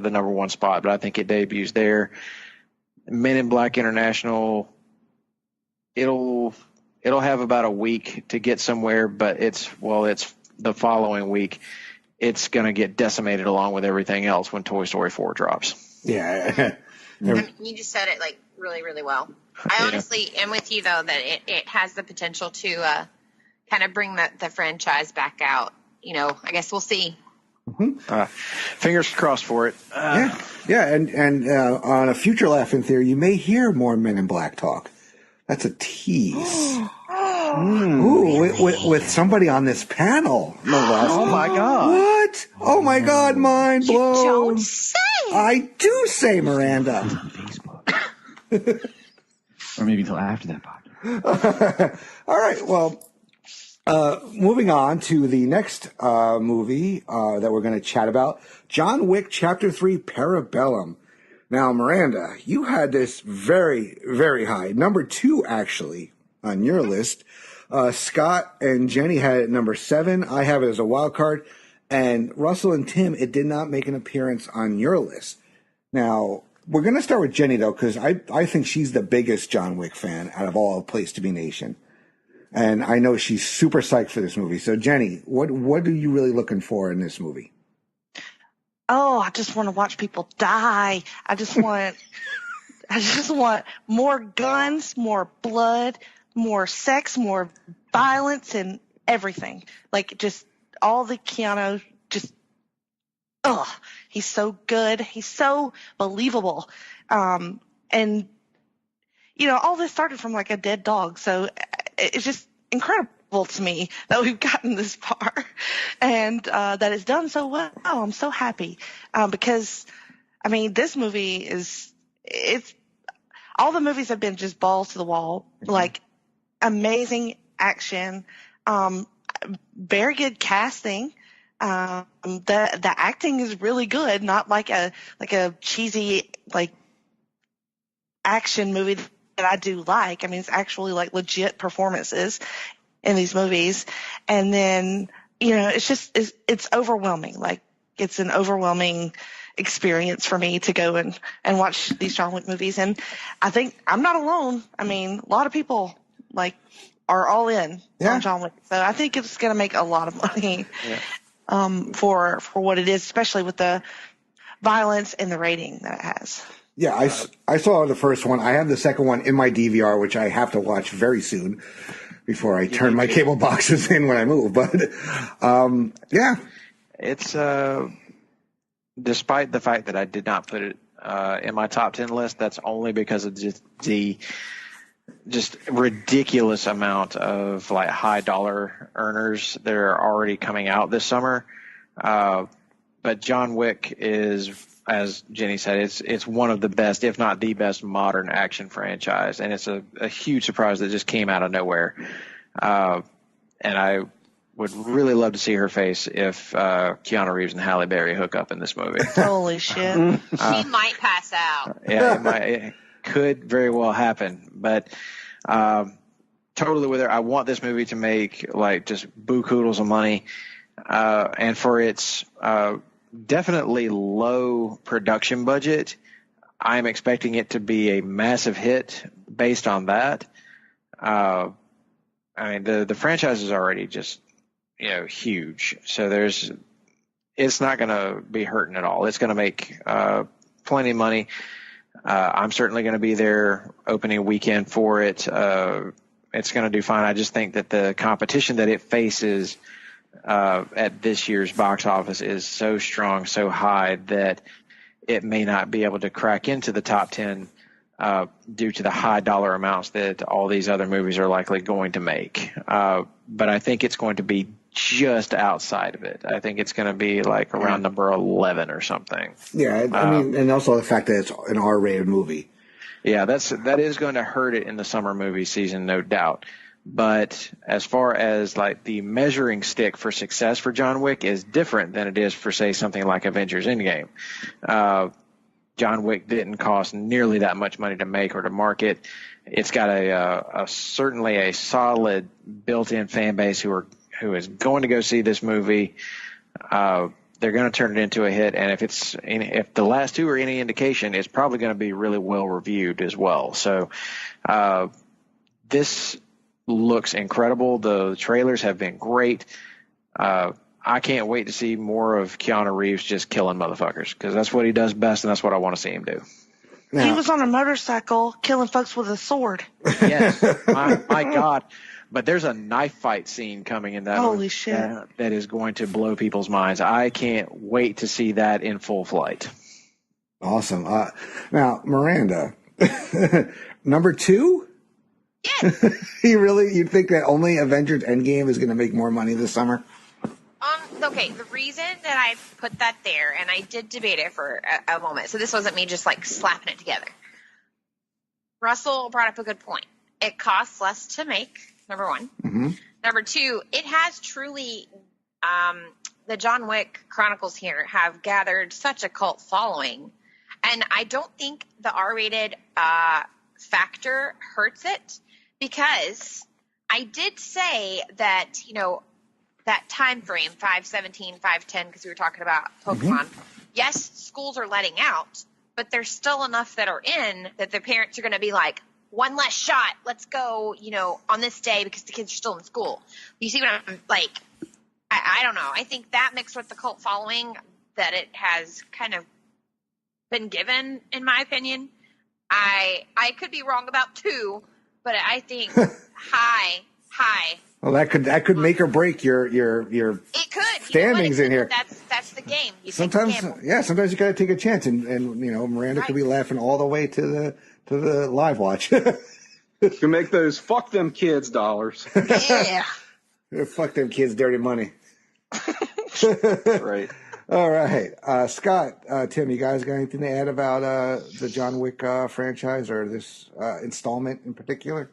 number one spot. But I think it debuts there. Men in Black International, it'll have about a week to get somewhere, but it's the following week. It's going to get decimated along with everything else when Toy Story 4 drops. Yeah. I mean, you just said it like really, really well. I honestly am with you though that it has the potential to kind of bring the franchise back out. You know, I guess we'll see. Mm-hmm. Fingers crossed for it. And on a future Laugh in Theory, you may hear more Men in Black talk. That's a tease. Ooh, with somebody on this panel, no less. Oh my God! What? Oh my God! Mind blown. You don't say. I do say, Miranda. Or maybe until after that podcast. All right. Well, moving on to the next movie that we're going to chat about, John Wick Chapter 3: Parabellum. Now, Miranda, you had this very, very high, number 2 actually on your list. Scott and Jenny had it at number 7. I have it as a wild card. And Russell and Tim, it did not make an appearance on your list. Now, we're going to start with Jenny, though, because I think she's the biggest John Wick fan out of all of Place to Be Nation. And I know she's super psyched for this movie. So, Jenny, what are you really looking for in this movie? Oh, I just want to watch people die. I just want more guns, more blood, more sex, more violence, and everything. Like, just all the Keanu, he's so good. He's so believable. And, you know, all this started from like a dead dog. So it's just incredible to me that we've gotten this far and that it's done so well. I'm so happy because, I mean, this movie it's all the movies have been just balls to the wall, like amazing action, very good casting. The acting is really good, not like a cheesy like action movie that I do like. I mean, it's actually like legit performances in these movies. And then, you know, it's overwhelming. Like, it's an overwhelming experience for me to go and watch these John Wick movies. And I think I'm not alone. I mean, a lot of people like are all in on John Wick. So I think it's going to make a lot of money for what it is, especially with the violence and the rating that it has. Yeah, I saw the first one. I have the second one in my DVR, which I have to watch very soon before I turn my cable boxes in when I move. But, yeah. It's, despite the fact that I did not put it in my top 10 list, that's only because of the ridiculous amount of like high dollar earners that are already coming out this summer. But John Wick is, as Jenny said, it's one of the best, if not the best, modern action franchise, and it's a huge surprise that just came out of nowhere. And I would really love to see her face if Keanu Reeves and Halle Berry hook up in this movie. Holy shit! She might pass out. Yeah, it could very well happen, but totally with her. I want this movie to make like just buku-doodles of money, and for its definitely low production budget, I'm expecting it to be a massive hit based on that. I mean, the franchise is already just, you know, huge. So it's not going to be hurting at all. It's going to make plenty of money. I'm certainly going to be there opening weekend for it. It's going to do fine. I just think that the competition that it faces at this year's box office is so strong, so high that it may not be able to crack into the top 10 due to the high dollar amounts that all these other movies are likely going to make. But I think it's going to be just outside of it. I think it's going to be like around number 11 or something. Yeah, I mean, and also the fact that it's an R-rated movie. Yeah, that is going to hurt it in the summer movie season, no doubt. But as far as like the measuring stick for success for John Wick is different than it is for, say, something like Avengers Endgame. John Wick didn't cost nearly that much money to make or to market. It's got a certainly a solid built-in fan base who is going to go see this movie. They're going to turn it into a hit, and if the last two are any indication, it's probably going to be really well reviewed as well. So this looks incredible. The trailers have been great. I can't wait to see more of Keanu Reeves just killing motherfuckers, because that's what he does best, and that's what I want to see him do. He was on a motorcycle killing folks with a sword. Yes, my God. But there's a knife fight scene coming in that Holy shit. that is going to blow people's minds. I can't wait to see that in full flight. Awesome. Now, Miranda, number 2? Yes. You think that only Avengers Endgame is going to make more money this summer? Okay, the reason that I put that there, and I did debate it for a moment, so this wasn't me just like slapping it together. Russell brought up a good point. It costs less to make, number one. Mm-hmm. Number two, it has truly, the John Wick Chronicles here have gathered such a cult following, and I don't think the R-rated factor hurts it, because I did say that, that time frame, 5/17, 5/10, because we were talking about Pokemon. Mm-hmm. Yes, schools are letting out, but there's still enough that are in that the parents are going to be like, one less shot, let's go, on this day because the kids are still in school. You see what I'm like? I don't know. I think that mixed with the cult following that it has kind of been given, in my opinion. I could be wrong about 2, but I think high. Well, that could make or break your it could standings in here. That's the game. Sometimes you got to take a chance, and Miranda could be laughing all the way to the live watch. To make those fuck them kids dollars. Yeah. Fuck them kids, dirty money. Right. All right, Scott, Tim, you guys got anything to add about the John Wick franchise or this installment in particular?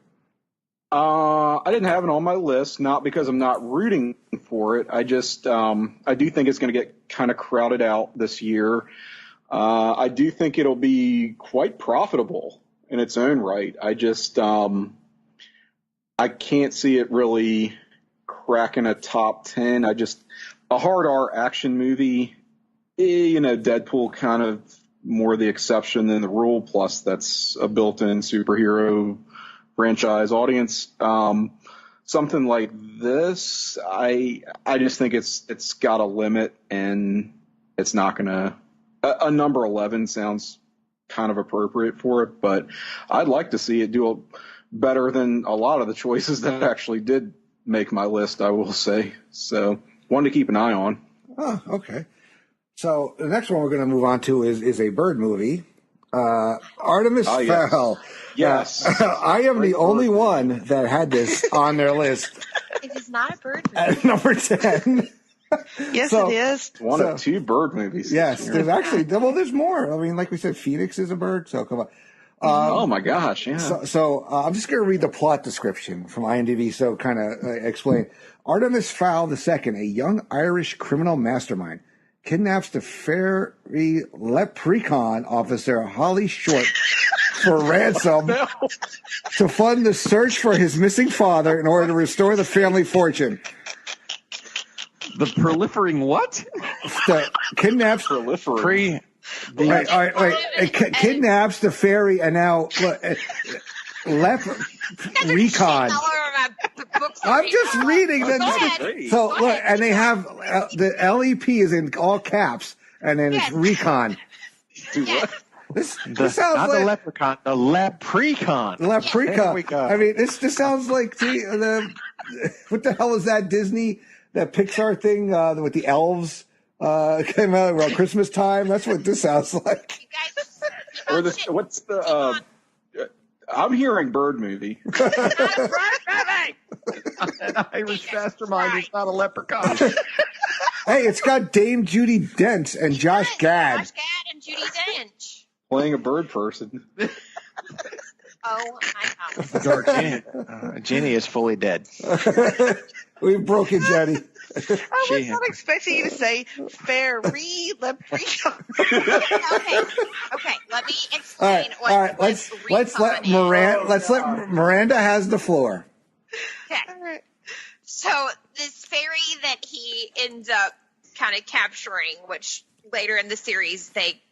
I didn't have it on my list, not because I'm not rooting for it. I just, I do think it's going to get kind of crowded out this year. I do think it'll be quite profitable in its own right. I just, I can't see it really cracking a top 10. A hard R action movie, Deadpool kind of more the exception than the rule. Plus that's a built-in superhero franchise audience. Something like this, I just think it's got a limit, and it's not gonna. A number 11 sounds kind of appropriate for it, but I'd like to see it do better than a lot of the choices that actually did make my list, I will say. So one to keep an eye on. Oh, okay. So the next one we're going to move on to is a bird movie. Artemis Fowl. Yes. I am the only one that had this on their list. It is not a bird movie. At number 10. Yes, it is. One of 2 bird movies. Yes, there's actually, there's more. I mean, like we said, Phoenix is a bird, so come on. Oh my gosh, yeah. So I'm just going to read the plot description from IMDb, so kind of explain. Artemis Fowl II, a young Irish criminal mastermind, kidnaps the fairy leprechaun officer Holly Short for ransom to fund the search for his missing father in order to restore the family fortune. The proliferating what? Kidnaps proliferating. Kidnaps the fairy, and now leprechaun. I'm just reading that. So look, and they have the LEP is in all caps, and then it's recon. This sounds not like the leprechaun, the leprechaun. Leprechaun. I mean, this just sounds like the what the hell is that Disney, that Pixar thing with the elves came out around Christmas time? That's what this sounds like. Or what's the? I'm hearing bird movie. An Irish mastermind is not a leprechaun. Hey, it's got Dame Judi Dench and Josh Gad. Josh Gad and Judi Dench. Playing a bird person. Oh my God. Dark Jenny is fully dead. We've broken Jenny. I was not expecting you to say fairy leprechaun. Okay. Let me explain All right. Let's let Miranda has the floor. Okay. So this fairy that he ends up kind of capturing, which later in the series they,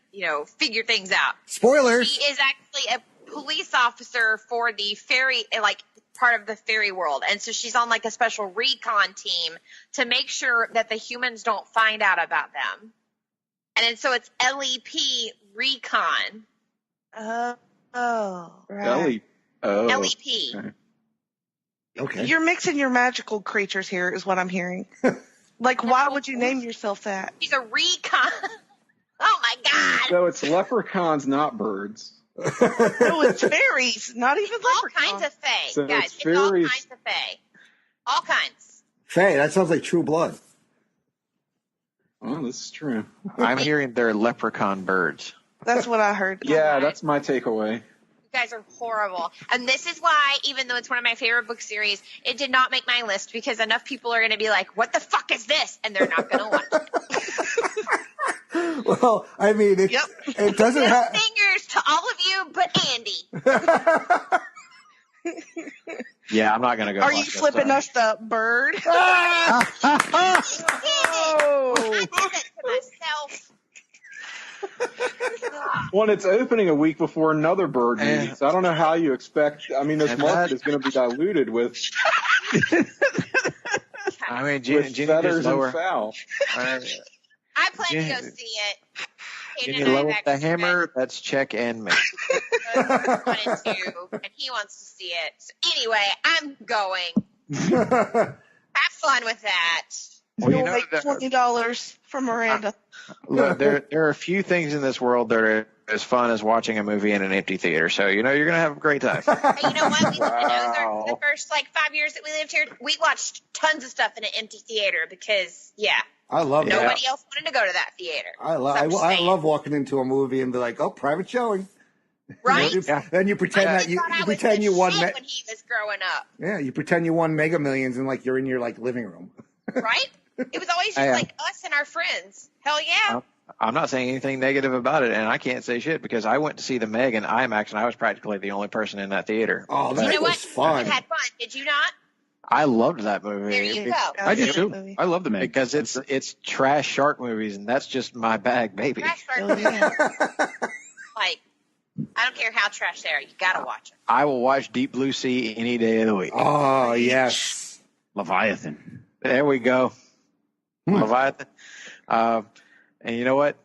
figure things out. Spoilers. She is actually a police officer for the fairy, like part of the fairy world, and so she's on like a special recon team to make sure that the humans don't find out about them. And then so it's LEP recon. Right. LEP. Okay. You're mixing your magical creatures here, is what I'm hearing. Like, why would you name yourself that? She's a recon. Oh my God. So it's leprechauns, not birds. No, it's fairies, not even all leprechauns. kinds of fae, So guys. It's all kinds of fae. All kinds. Faye, that sounds like True Blood. Oh, this is true. I'm hearing they're leprechaun birds. That's what I heard. Yeah, that's my takeaway. You guys are horrible. And this is why, even though it's one of my favorite book series, it did not make my list because enough people are going to be like, what the fuck is this? And they're not going to watch it. Well, I mean, it doesn't have... Fingers to all of you but Andy. Yeah, I'm not going to go. Are you flipping us the bird? I did it to myself. Well, it's opening a week before another bird movie, so I don't know how you expect. I mean, this market is going to be diluted with. I mean, Jenny feathers just lower. and foul. I plan to go see it. Jenny lower the hammer. That's check and me. Wanted to, and he wants to see it. So anyway, I'm going. Have fun with that. Well, You'll make $20 from Miranda. Look, there are a few things in this world that are as fun as watching a movie in an empty theater. So, you're going to have a great time. Hey, you know what? We lived in Ozark for the first 5 years that we lived here. We watched tons of stuff in an empty theater because, I love it. Nobody else wanted to go to that theater. I love walking into a movie and be like, oh, private showing. Right? Then you pretend that you pretend you won. When he was growing up. Yeah, you pretend you won Mega Millions and you're in your living room. Right? It was always just us and our friends. Hell yeah. I'm not saying anything negative about it, and I can't say shit because I went to see the Meg in IMAX, and I was practically the only person in that theater. Oh, that was fun. You had fun, did you not? I loved that movie. There you go. I did too. I love the Meg because it's trash shark movies, and that's just my bag, baby. Trash shark movies. I don't care how trash they are. You gotta watch them. I will watch Deep Blue Sea any day of the week. Oh yes, Leviathan. There we go. Leviathan. And you know what?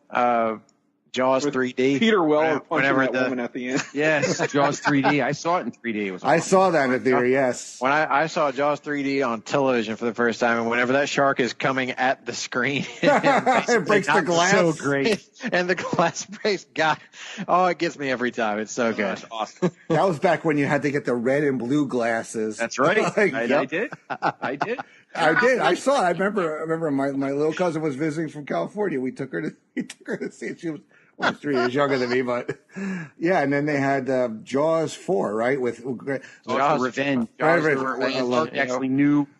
Jaws 3D. Peter Weller punching that woman at the end. Yes, Jaws 3D. I saw it in 3D. It was awesome. I saw that in theater, yes. When I saw Jaws 3D on television for the first time, and whenever that shark is coming at the screen, it breaks the glass. So great. And the glass breaks. God, it gets me every time. It's so good. That's awesome. That was back when you had to get the red and blue glasses. That's right. I did. I did. I saw it. I remember my little cousin was visiting from California. We took her to see it. She was 3 years younger than me, but yeah. And then they had Jaws 4, right? With Jaws Revenge. Jaws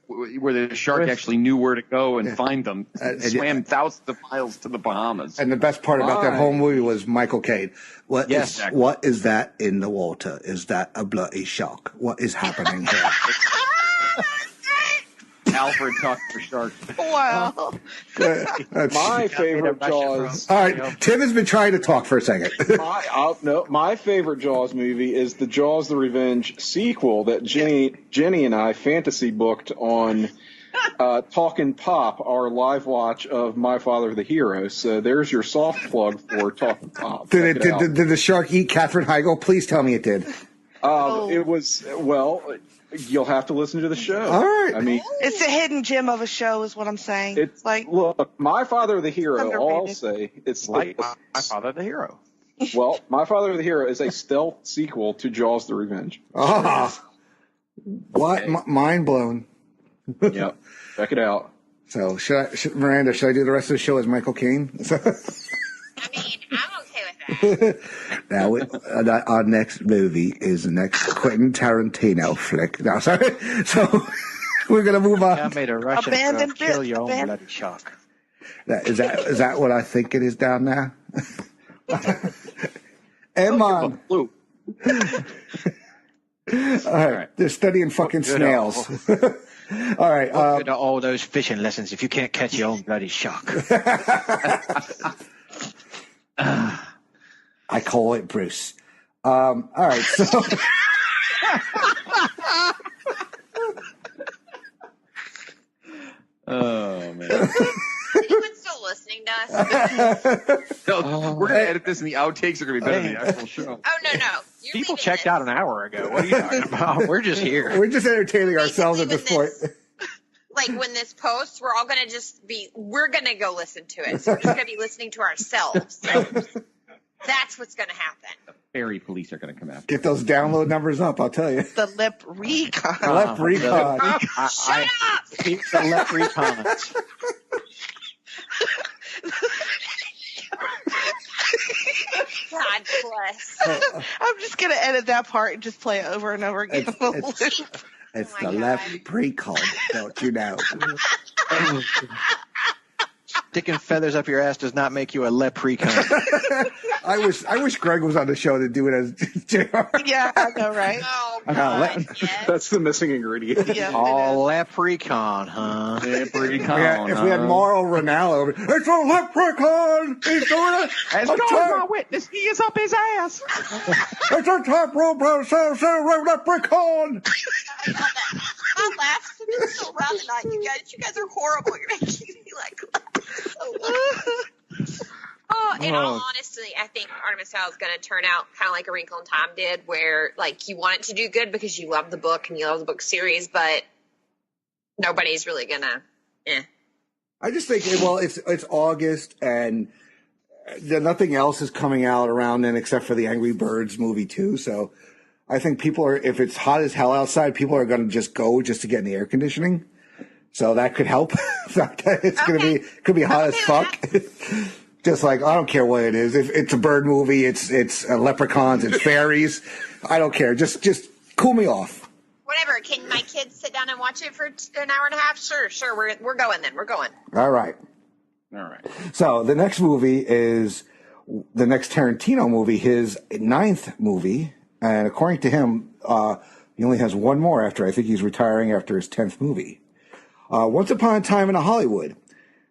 where the shark actually knew where to go and find them. Swam thousands of miles to the Bahamas. And the best part about that whole movie was Michael Caine. What is that in the water? Is that a bloody shark? What is happening here? Alfred talked for sharks. Wow. My favorite Jaws. All right, Tim has been trying to talk for a second. My favorite Jaws movie is the Jaws the Revenge sequel that Jenny and I fantasy booked on Talkin' Pop, our live watch of My Father the Hero. So there's your soft plug for Talkin' Pop. Did the shark eat Katherine Heigl? Please tell me it did. It was, you'll have to listen to the show. All right. I mean, it's a hidden gem of a show, is what I'm saying. It's look, My Father the Hero. All I'll say, it's like My Father the Hero. Well, My Father the Hero is a stealth sequel to Jaws the Revenge. What? Mind blown. Yep. Check it out. So, Miranda, should I do the rest of the show as Michael Caine? I mean, I'm okay with Now, our next movie is the next Quentin Tarantino flick. No, sorry. So we're going to move on. I made a Russian girl Abandoned kill your own Abandoned- bloody shock. Is that what I think it is down there? Emon. Blue. All right. They're studying fucking snails. All right. What good are all those fishing lessons if you can't catch your own bloody shark? I call it Bruce. All right. So. Oh, man. Anyone still listening to us? No, we're going to edit this, and the outtakes are going to be better than the actual show. Oh, no. You're People leaving checked this. out an hour ago. What are you talking about? We're just here. We're just entertaining ourselves at this point. Like, when this posts, we're all going to we're going to go listen to it. So we're just going to be listening to ourselves. So that's what's going to happen. The fairy police are going to come after Get those download numbers up, I'll tell you. The leprechaun. Leprechaun. Shut up! Keep the leprechauns. God bless. I'm just going to edit that part and just play it over and over again. It's Oh my the God. leprechaun, don't you know? Sticking feathers up your ass does not make you a leprechaun. I wish Greg was on the show to do it as JR. Yeah, I know, right? Oh, I know, God. Yes. That's the missing ingredient. Yeah, Oh, leprechaun, huh? Leprechaun. If we had Mauro Ronaldo, it's a leprechaun! He's doing it! As God is my witness, he is up his ass. It's a top rope leprechaun! My laughs are so loud tonight, you guys. You guys are horrible. You're making me like in all honesty, I think Artemis Fowl is going to turn out kind of like A Wrinkle in Time did, where like you want it to do good because you love the book and you love the book series, but nobody's really gonna. I just think, well, it's August and nothing else is coming out around then except for the Angry Birds movie too. So I think people are, if it's hot as hell outside, people are going to just go just to get in the air conditioning. So that could help. It's going to be, could be hot as fuck. Just like, I don't care what it is. If it's a bird movie, it's leprechauns, it's fairies. I don't care. Just cool me off. Whatever. Can my kids sit down and watch it for an hour and a half? Sure. We're going then. We're going. All right. So the next movie is the next Tarantino movie, his 9th movie. And according to him, he only has one more after, I think he's retiring after his 10th movie. Once Upon a Time in Hollywood.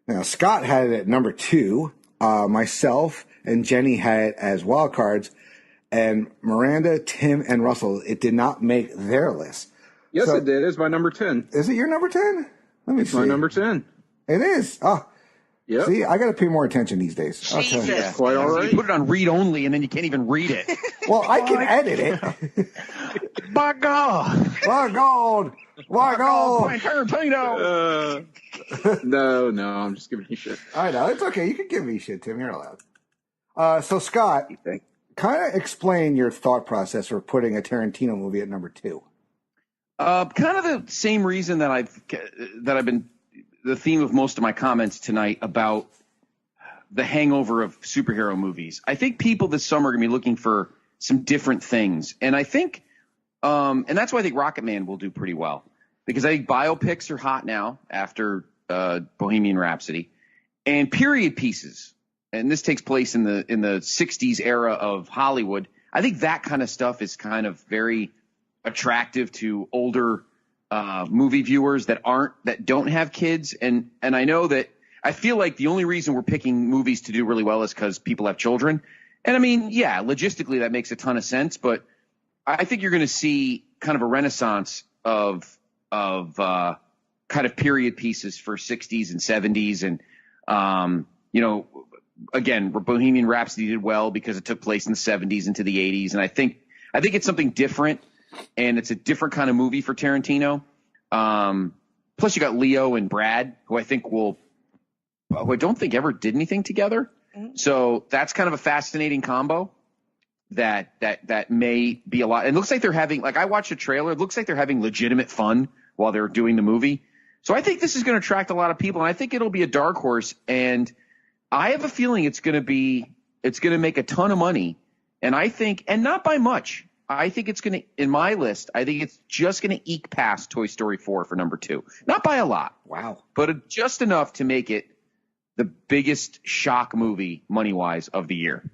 Now, Scott had it at number 2. Myself and Jenny had it as wild cards. And Miranda, Tim, and Russell, it did not make their list. Yes, it did. It's my number 10. Is it your number 10? Let me see. My number 10. It is. Oh. Yep. See, I got to pay more attention these days. Jesus. Quite all right. You put it on read only, and then you can't even read it. Well, I can edit it. By God. My God. My God. Tarantino. No, I'm just giving you shit. I know. It's okay. You can give me shit, Tim. You're allowed. So, Scott, kind of explain your thought process for putting a Tarantino movie at number 2. Kind of the same reason that I've been the theme of most of my comments tonight about the hangover of superhero movies. I think people this summer are going to be looking for some different things. And I think, and that's why I think Rocket Man will do pretty well, because I think biopics are hot now after Bohemian Rhapsody, and period pieces. And this takes place in the 60s era of Hollywood. I think that kind of stuff is kind of very attractive to older movie viewers that don't have kids. And I know that I feel like the only reason we're picking movies to do really well is because people have children. And I mean, yeah, logistically that makes a ton of sense, but I think you're going to see kind of a renaissance of kind of period pieces for 60s and 70s. And, again, Bohemian Rhapsody did well because it took place in the 70s into the 80s. And I think it's something different. And it's a different kind of movie for Tarantino. Plus, you got Leo and Brad, who I don't think ever did anything together. Mm-hmm. So that's kind of a fascinating combo that may be a lot. It looks like they're having, like, I watched a trailer. It looks like they're having legitimate fun while they're doing the movie. So I think this is going to attract a lot of people, and I think it'll be a dark horse. And I have a feeling it's going to be It's going to make a ton of money. And I think, and not by much, I think it's going to, in my list, I think it's just going to eke past Toy Story 4 for number 2. Not by a lot. Wow. But just enough to make it the biggest shock movie, money-wise, of the year.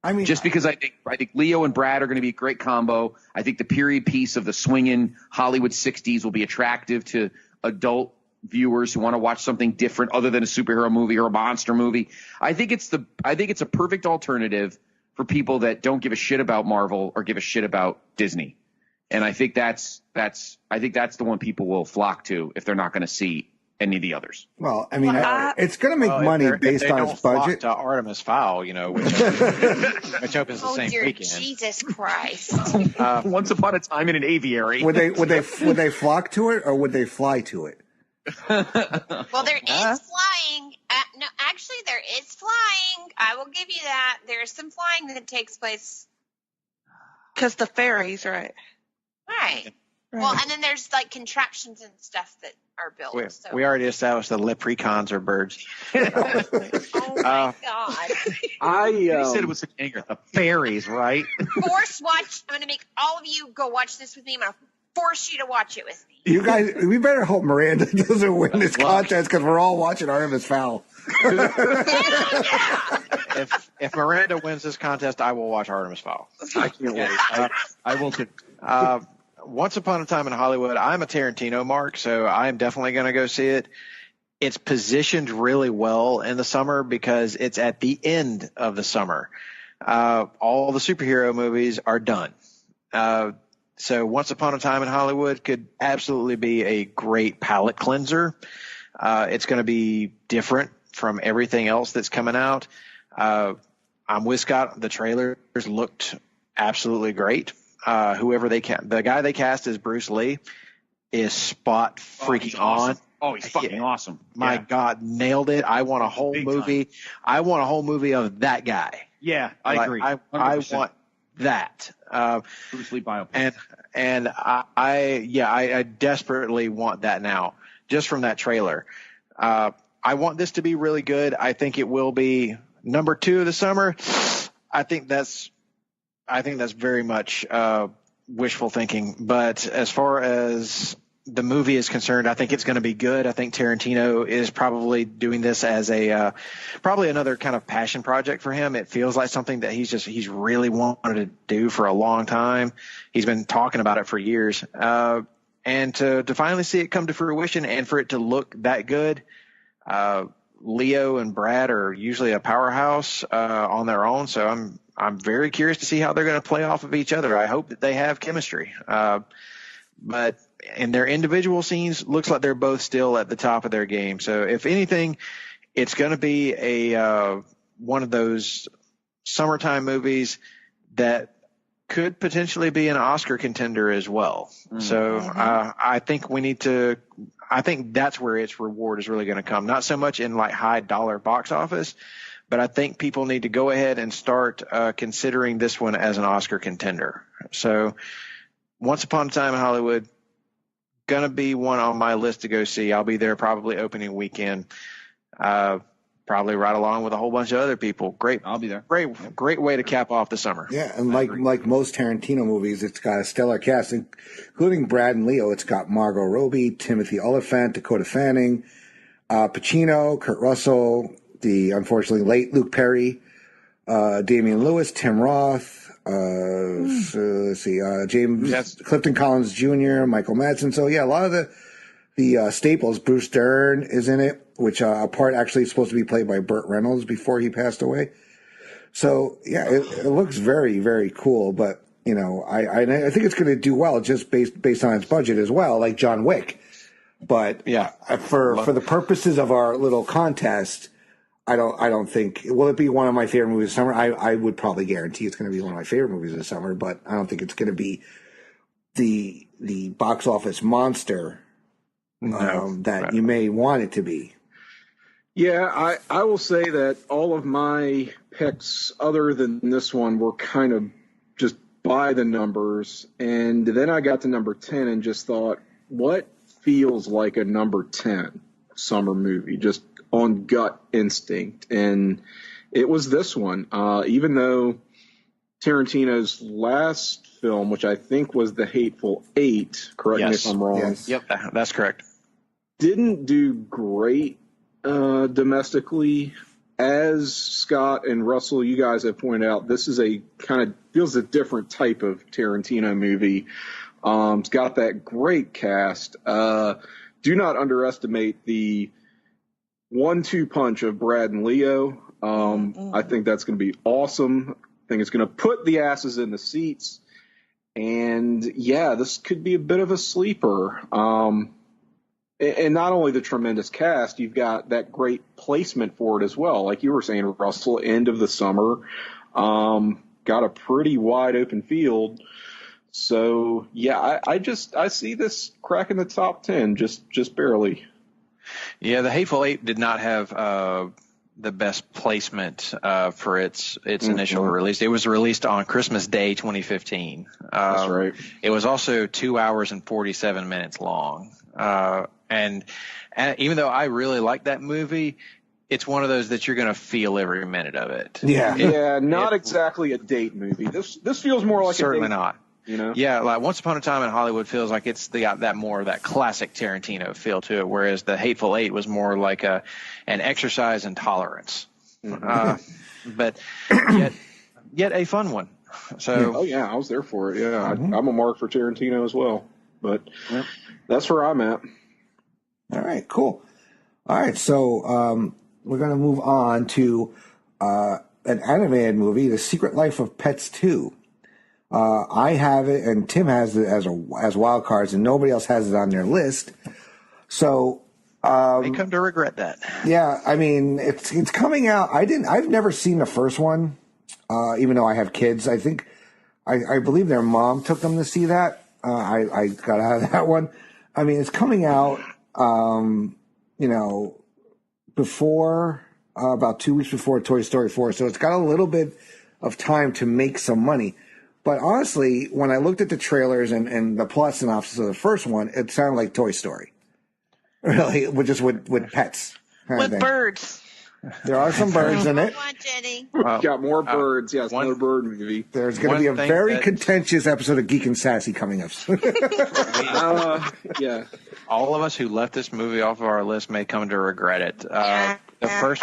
I mean, just because I think Leo and Brad are going to be a great combo. I think the period piece of the swinging Hollywood 60s will be attractive to adult viewers who want to watch something different other than a superhero movie or a monster movie. I think it's a perfect alternative for people that don't give a shit about Marvel or give a shit about Disney. And I think that's the one people will flock to if they're not going to see any of the others. Well, I mean, it's going to make money based on its budget. To Artemis Fowl, which opens the same weekend. Jesus Christ! Once upon a time in an aviary. Would they flock to it or would they fly to it? Well, there is flying. No, actually, there is flying. I will give you that. There is some flying that takes place. Because the ferries, right? Right. Well, and then there's like contraptions and stuff that are built. We already established the leprechauns are birds. Oh my God! You said it was such anger. The fairies, right? Force watch. I'm going to make all of you go watch this with me. I'm going to force you to watch it with me. You guys, we better hope Miranda doesn't win this contest because we're all watching Artemis Fowl. If Miranda wins this contest, I will watch Artemis Fowl. I can't wait. I will too. Once Upon a Time in Hollywood, I'm a Tarantino mark, so I'm definitely going to go see it. It's positioned really well in the summer because it's at the end of the summer. All the superhero movies are done. So Once Upon a Time in Hollywood could absolutely be a great palate cleanser. It's going to be different from everything else that's coming out. I'm with Scott. The trailers looked absolutely great. The guy they cast as Bruce Lee is spot freaking on. Oh, he's fucking awesome. My God, nailed it. I want a whole movie. I want a whole movie of that guy. Yeah, I agree. I want that. Bruce Lee biopic. And I desperately want that now, just from that trailer. I want this to be really good. I think it will be number 2 of the summer. I think that's very much wishful thinking. But as far as the movie is concerned, I think it's going to be good. I think Tarantino is probably doing this as probably another kind of passion project for him. It feels like something that he's really wanted to do for a long time. He's been talking about it for years. And to finally see it come to fruition and for it to look that good, Leo and Brad are usually a powerhouse on their own. So I'm very curious to see how they're going to play off of each other. I hope that they have chemistry. But in their individual scenes, looks like they're both still at the top of their game. So if anything, it's going to be one of those summertime movies that could potentially be an Oscar contender as well. Mm-hmm. So I think that's where its reward is really going to come. Not so much in like high dollar box office, but I think people need to go ahead and start considering this one as an Oscar contender. So Once Upon a Time in Hollywood, going to be one on my list to go see. I'll be there probably opening weekend, probably right along with a whole bunch of other people. Great. I'll be there. Great way to cap off the summer. Yeah, and like most Tarantino movies, it's got a stellar cast, including Brad and Leo. It's got Margot Robbie, Timothy Olyphant, Dakota Fanning, Pacino, Kurt Russell, the unfortunately late Luke Perry, Damian Lewis, Tim Roth, let's see, James Clifton Collins Jr., Michael Madsen. So yeah, a lot of the staples. Bruce Dern is in it, which a part actually is supposed to be played by Burt Reynolds before he passed away. So yeah, it looks very, very cool. But I think it's going to do well just based on its budget as well, like John Wick. But yeah, for the purposes of our little contest, I don't think, will it be one of my favorite movies of the summer? I would probably guarantee it's going to be one of my favorite movies of the summer, but I don't think it's going to be the box office monster that you may want it to be. Yeah, I will say that all of my picks other than this one were kind of just by the numbers. And then I got to number 10 and just thought, what feels like a number 10 summer movie? Just on gut instinct, and It was this one. Even though Tarantino's last film, which I think was The Hateful Eight, correct me if I'm wrong. Yes. Yep, that's correct. Didn't do great domestically. As Scott and Russell, you guys have pointed out, this is feels a different type of Tarantino movie. It's got that great cast. Do not underestimate the 1-2 punch of Brad and Leo. I think that's going to be awesome. I think it's going to put the asses in the seats. And yeah, this could be a bit of a sleeper. And not only the tremendous cast, you've got that great placement for it as well. Like you were saying, Russell, end of the summer, got a pretty wide open field. So yeah, I see this cracking the top 10, just barely. Yeah, The Hateful Eight did not have the best placement for its initial release. It was released on Christmas Day 2015. That's right. It was also 2 hours and 47 minutes long. And even though I really like that movie, it's one of those that you're going to feel every minute of it. Yeah. Not exactly a date movie. This feels more like certainly a date. Not. You know? Yeah, like Once Upon a Time in Hollywood feels like it's got that more of that classic Tarantino feel to it, whereas The Hateful Eight was more like an exercise in tolerance. But yet a fun one. So oh yeah, I was there for it. Yeah, I'm a mark for Tarantino as well. But that's where I'm at. All right, cool. All right, so we're going to move on to an animated movie, The Secret Life of Pets 2. I have it, and Tim has it as wild cards, and nobody else has it on their list. So may come to regret that. Yeah, I mean it's coming out. I've never seen the first one, even though I have kids. I think I believe their mom took them to see that. I got out of that one. I mean, it's coming out, before about 2 weeks before Toy Story 4, so it's got a little bit of time to make some money. But honestly, when I looked at the trailers and the plot synopsis of the first one, it sounded like Toy Story. Really, just with pets. With birds. There are some birds in it. Got more birds. Yeah, it's another bird movie. There's going to be a very contentious episode of Geek and Sassy coming up. Yeah. All of us who left this movie off of our list may come to regret it. I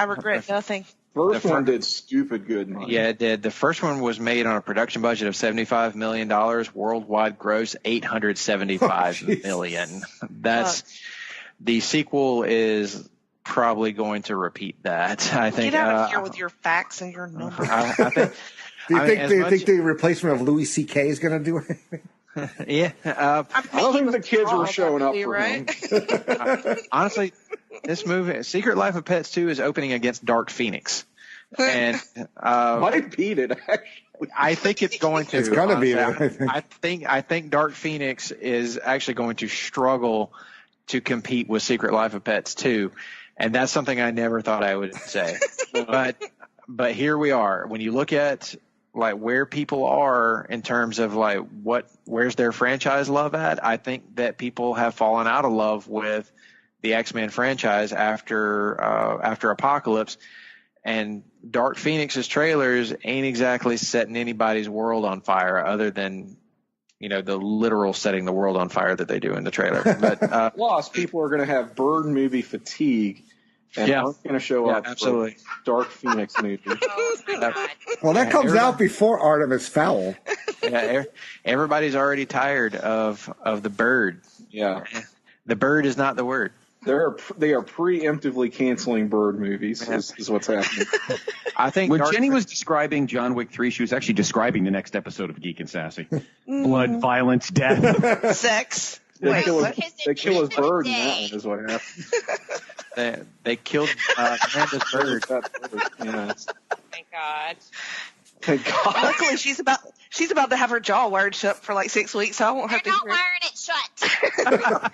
regret nothing. First one did stupid good money. Yeah, it did. The first one was made on a production budget of $75 million, worldwide gross $875 million. The sequel is probably going to repeat that. I think. Get out of here with your facts and your numbers. Do you think the replacement of Louis C.K. is going to do anything? Yeah. I don't think the kids were showing up for him. Honestly, this movie, Secret Life of Pets 2, is opening against Dark Phoenix. And might beat it, actually. I think it's going to. It's going to beat it. I think Dark Phoenix is actually going to struggle to compete with Secret Life of Pets 2. And that's something I never thought I would say. But here we are. When you look at like where people are in terms of like where's their franchise love at, I think that people have fallen out of love with the X-Men franchise after Apocalypse, and Dark Phoenix's trailers ain't exactly setting anybody's world on fire other than the literal setting the world on fire that they do in the trailer. But plus people are going to have bird movie fatigue and aren't going to show up absolutely. For Dark Phoenix movie. Well, that comes out before Artemis Fowl. Yeah, everybody's already tired of the bird. Yeah, the bird is not the word. They are preemptively canceling bird movies. Is what's happening. I think when Jenny was describing John Wick 3, she was actually describing the next episode of Geek and Sassy. Blood, violence, death, sex. They kill his bird in that one is what happened. They killed Amanda's bird. Thank God. Thank God. Luckily, she's about to have her jaw wired shut for like 6 weeks, so I won't have to. They're not wiring it shut.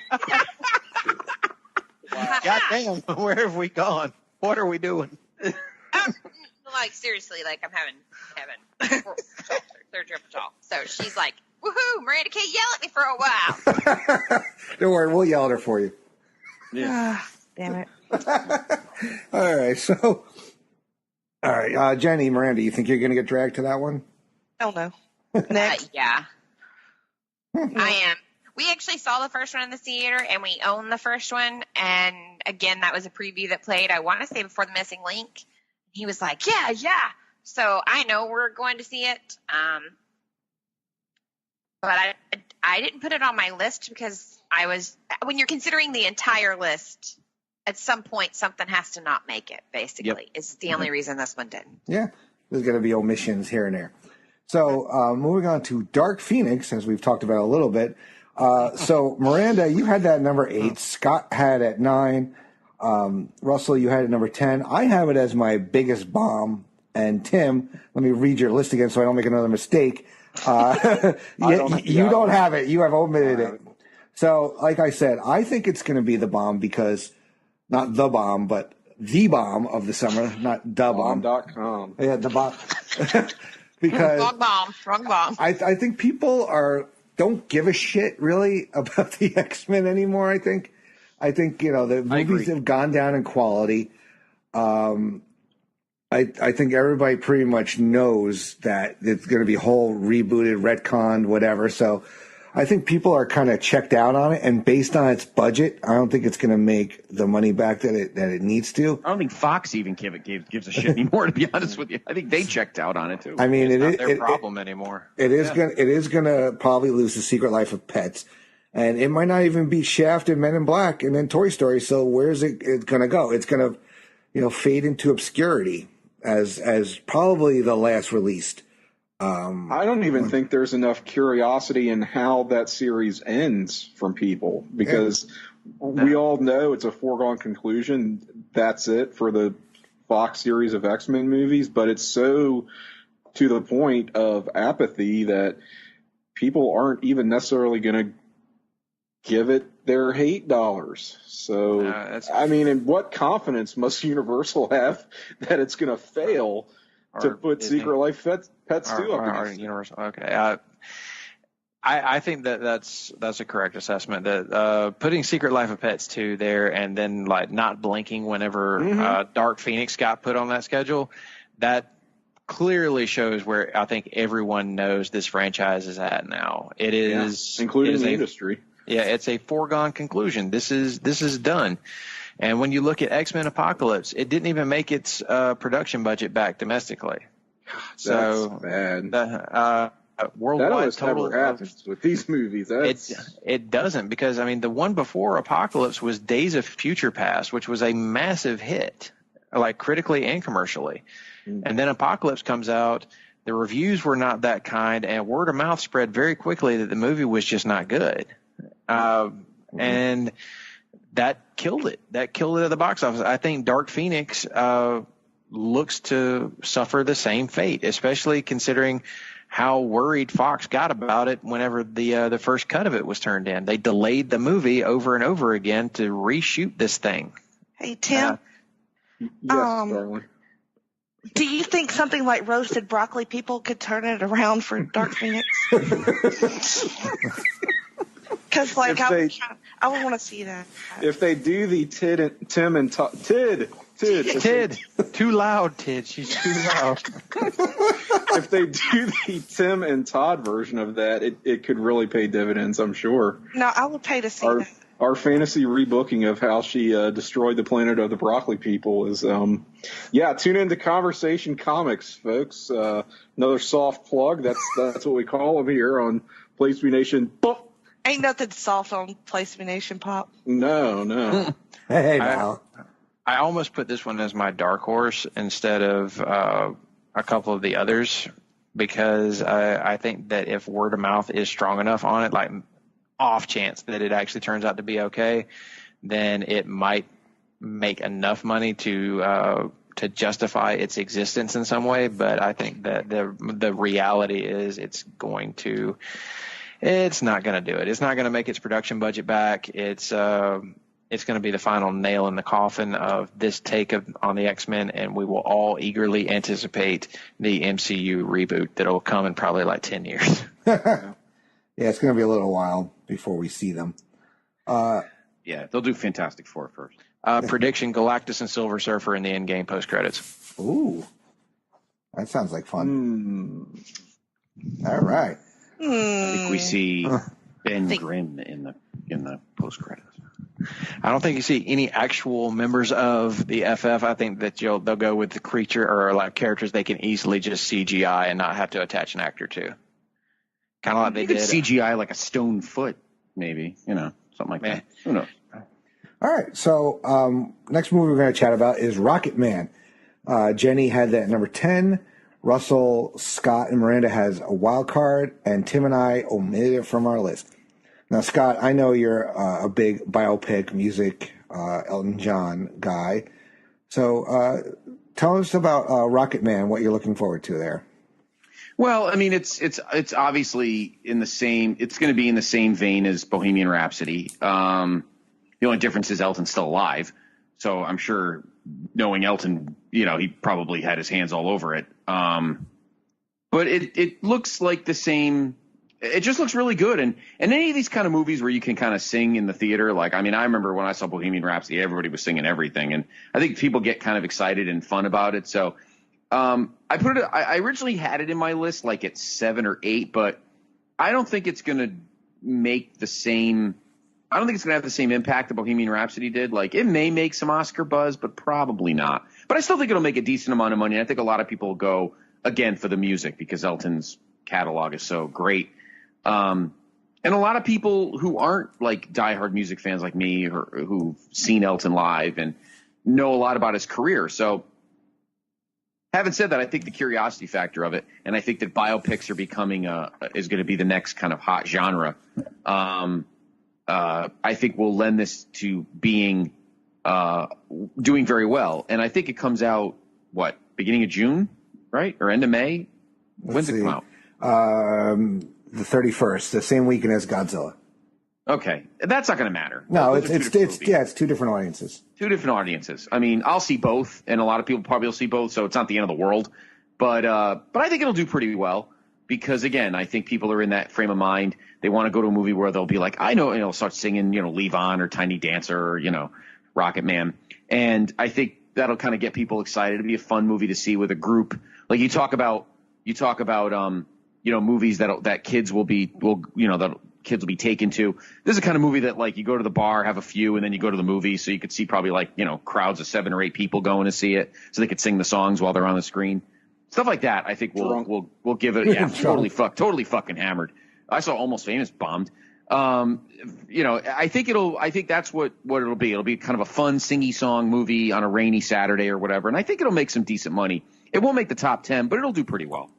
God damn, where have we gone? What are we doing? Like seriously, like I'm having third triple jaw. So she's like, "Woohoo, Miranda can't yell at me for a while." Don't worry, we'll yell at her for you. Yeah. Damn it. All right, so All right, Jenny, Miranda, you think you're going to get dragged to that one? Hell no. Next. Yeah. I am. We actually saw the first one in the theater, and we own the first one. And again, that was a preview that played, I want to say, before The Missing Link. He was like, yeah. So I know we're going to see it. But I didn't put it on my list because when you're considering the entire list, at some point something has to not make it, basically. Yep. Is the only reason this one didn't. Yeah, there's going to be omissions here and there. So moving on to Dark Phoenix, as we've talked about a little bit. So Miranda, you had that at number 8. Scott had it at 9. Russell, you had it at number 10. I have it as my biggest bomb. And Tim, let me read your list again so I don't make another mistake. You don't have it. You have omitted it. So, like I said, I think it's going to be the bomb because not the bomb, but the bomb of the summer, not the bomb. Bomb.com. Yeah, the bomb. Because wrong bomb. I think people don't give a shit really about the X-Men anymore. I think the movies have gone down in quality. I think everybody pretty much knows that it's going to be whole rebooted, retconned, whatever. So I think people are kind of checked out on it, and based on its budget, I don't think it's going to make the money back that it needs to. I don't think Fox even gives a shit anymore, to be honest with you. I think they checked out on it too. I mean, it's not their problem anymore. It is going to probably lose The Secret Life of Pets, and it might not even be Shaft and Men in Black and then Toy Story. So where's it going to go? It's going to fade into obscurity as probably the last released. I don't even think there's enough curiosity in how that series ends from people because we all know it's a foregone conclusion. That's it for the Fox series of X-Men movies, but it's so to the point of apathy that people aren't even necessarily going to give it their hate dollars. So, in what confidence must Universal have that it's going to fail to put Disney. Secret Life Pets 2 up? Universal. Okay. I think that's a correct assessment. That putting Secret Life of Pets 2 there and then like not blinking whenever Dark Phoenix got put on that schedule, that clearly shows where I think everyone knows this franchise is at now. It is, including the industry. Yeah, it's a foregone conclusion. This is done. And when you look at X-Men Apocalypse, it didn't even make its production budget back domestically. That's bad. Worldwide that always total never happens with these movies. It doesn't, because the one before Apocalypse was Days of Future Past, which was a massive hit, like critically and commercially. And then Apocalypse comes out. The reviews were not that kind, and word of mouth spread very quickly that the movie was just not good. And that killed it. That killed it at the box office. I think Dark Phoenix looks to suffer the same fate, especially considering how worried Fox got about it whenever the first cut of it was turned in. They delayed the movie over and over again to reshoot this thing. Hey, Tim. Yes, darling. Do you think something like Roasted Broccoli People could turn it around for Dark Phoenix? Because, I would want to see that. If they do the Tim and Todd, Tid, too loud, Tid. She's too loud. If they do the Tim and Todd version of that, it could really pay dividends, I'm sure. No, I would pay to see that. Our fantasy rebooking of how she destroyed the planet of the broccoli people is, tune into Conversation Comics, folks. Another soft plug. That's what we call them here on Place Be Nation. Ain't nothing soft on Place Be Nation, Pop. No. Hey, now. I almost put this one as my dark horse instead of a couple of the others, because I think that if word of mouth is strong enough on it, like off chance that it actually turns out to be okay, then it might make enough money to justify its existence in some way. But I think that the reality is it's not going to do it. It's not going to make its production budget back. It's going to be the final nail in the coffin of this take on the X-Men, and we will all eagerly anticipate the MCU reboot that'll come in probably like 10 years. Yeah, it's going to be a little while before we see them. They'll do Fantastic Four first. Prediction: Galactus and Silver Surfer in the Endgame post credits. Ooh, That sounds like fun. All right. I think we see Ben Grimm in the post credits. I don't think you see any actual members of the FF. I think that they'll go with the creature or like characters they can easily just CGI and not have to attach an actor to. Kind of like they did. CGI like a stone foot, maybe, something like that. Who knows? All right. So next movie we're going to chat about is Rocket Man. Jenny had that at number 10. Russell, Scott, and Miranda has a wild card, and Tim and I omitted it from our list. Now, Scott, I know you're a big biopic music, Elton John guy. So tell us about Rocket Man, what you're looking forward to there. Well, I mean, it's obviously in the same. It's going to be in the same vein as Bohemian Rhapsody. The only difference is Elton's still alive, so I'm sure, knowing Elton, he probably had his hands all over it. But it looks like the same. It just looks really good. And any of these kind of movies where you can kind of sing in the theater, like, I mean, I remember when I saw Bohemian Rhapsody, everybody was singing everything. And I think people get kind of excited and fun about it. So I originally had it in my list like at 7 or 8, but I don't think it's going to make the same. I don't think it's going to have the same impact that Bohemian Rhapsody did. Like, it may make some Oscar buzz, but probably not. But I still think it'll make a decent amount of money. And I think a lot of people will go, again, for the music because Elton's catalog is so great. And a lot of people who aren't like diehard music fans like me or who've seen Elton live and know a lot about his career. So having said that, I think the curiosity factor of it, and I think that biopics are becoming is going to be the next kind of hot genre. I think will lend this to being doing very well. And I think it comes out, beginning of June, right? Or end of May? When's it come out? The 31st, the same weekend as Godzilla. Okay. That's not going to matter. No, it's two different audiences. Two different audiences. I mean, I'll see both, and a lot of people probably will see both, so it's not the end of the world. But I think it'll do pretty well because, again, I think people are in that frame of mind. They want to go to a movie where they'll be like, I know, start singing, Leave On or Tiny Dancer or, Rocket Man. And I think that'll kind of get people excited. It'll be a fun movie to see with a group. Like you talk about movies that kids will be taken to. This is the kind of movie that, like, you go to the bar, have a few, and then you go to the movie. So you could see probably crowds of 7 or 8 people going to see it, so they could sing the songs while they're on the screen. Stuff like that, I think we'll give it. Yeah, totally fucking hammered. I saw Almost Famous bombed. I think that's what it'll be. It'll be kind of a fun singy song movie on a rainy Saturday or whatever. And I think it'll make some decent money. It won't make the top 10, but it'll do pretty well.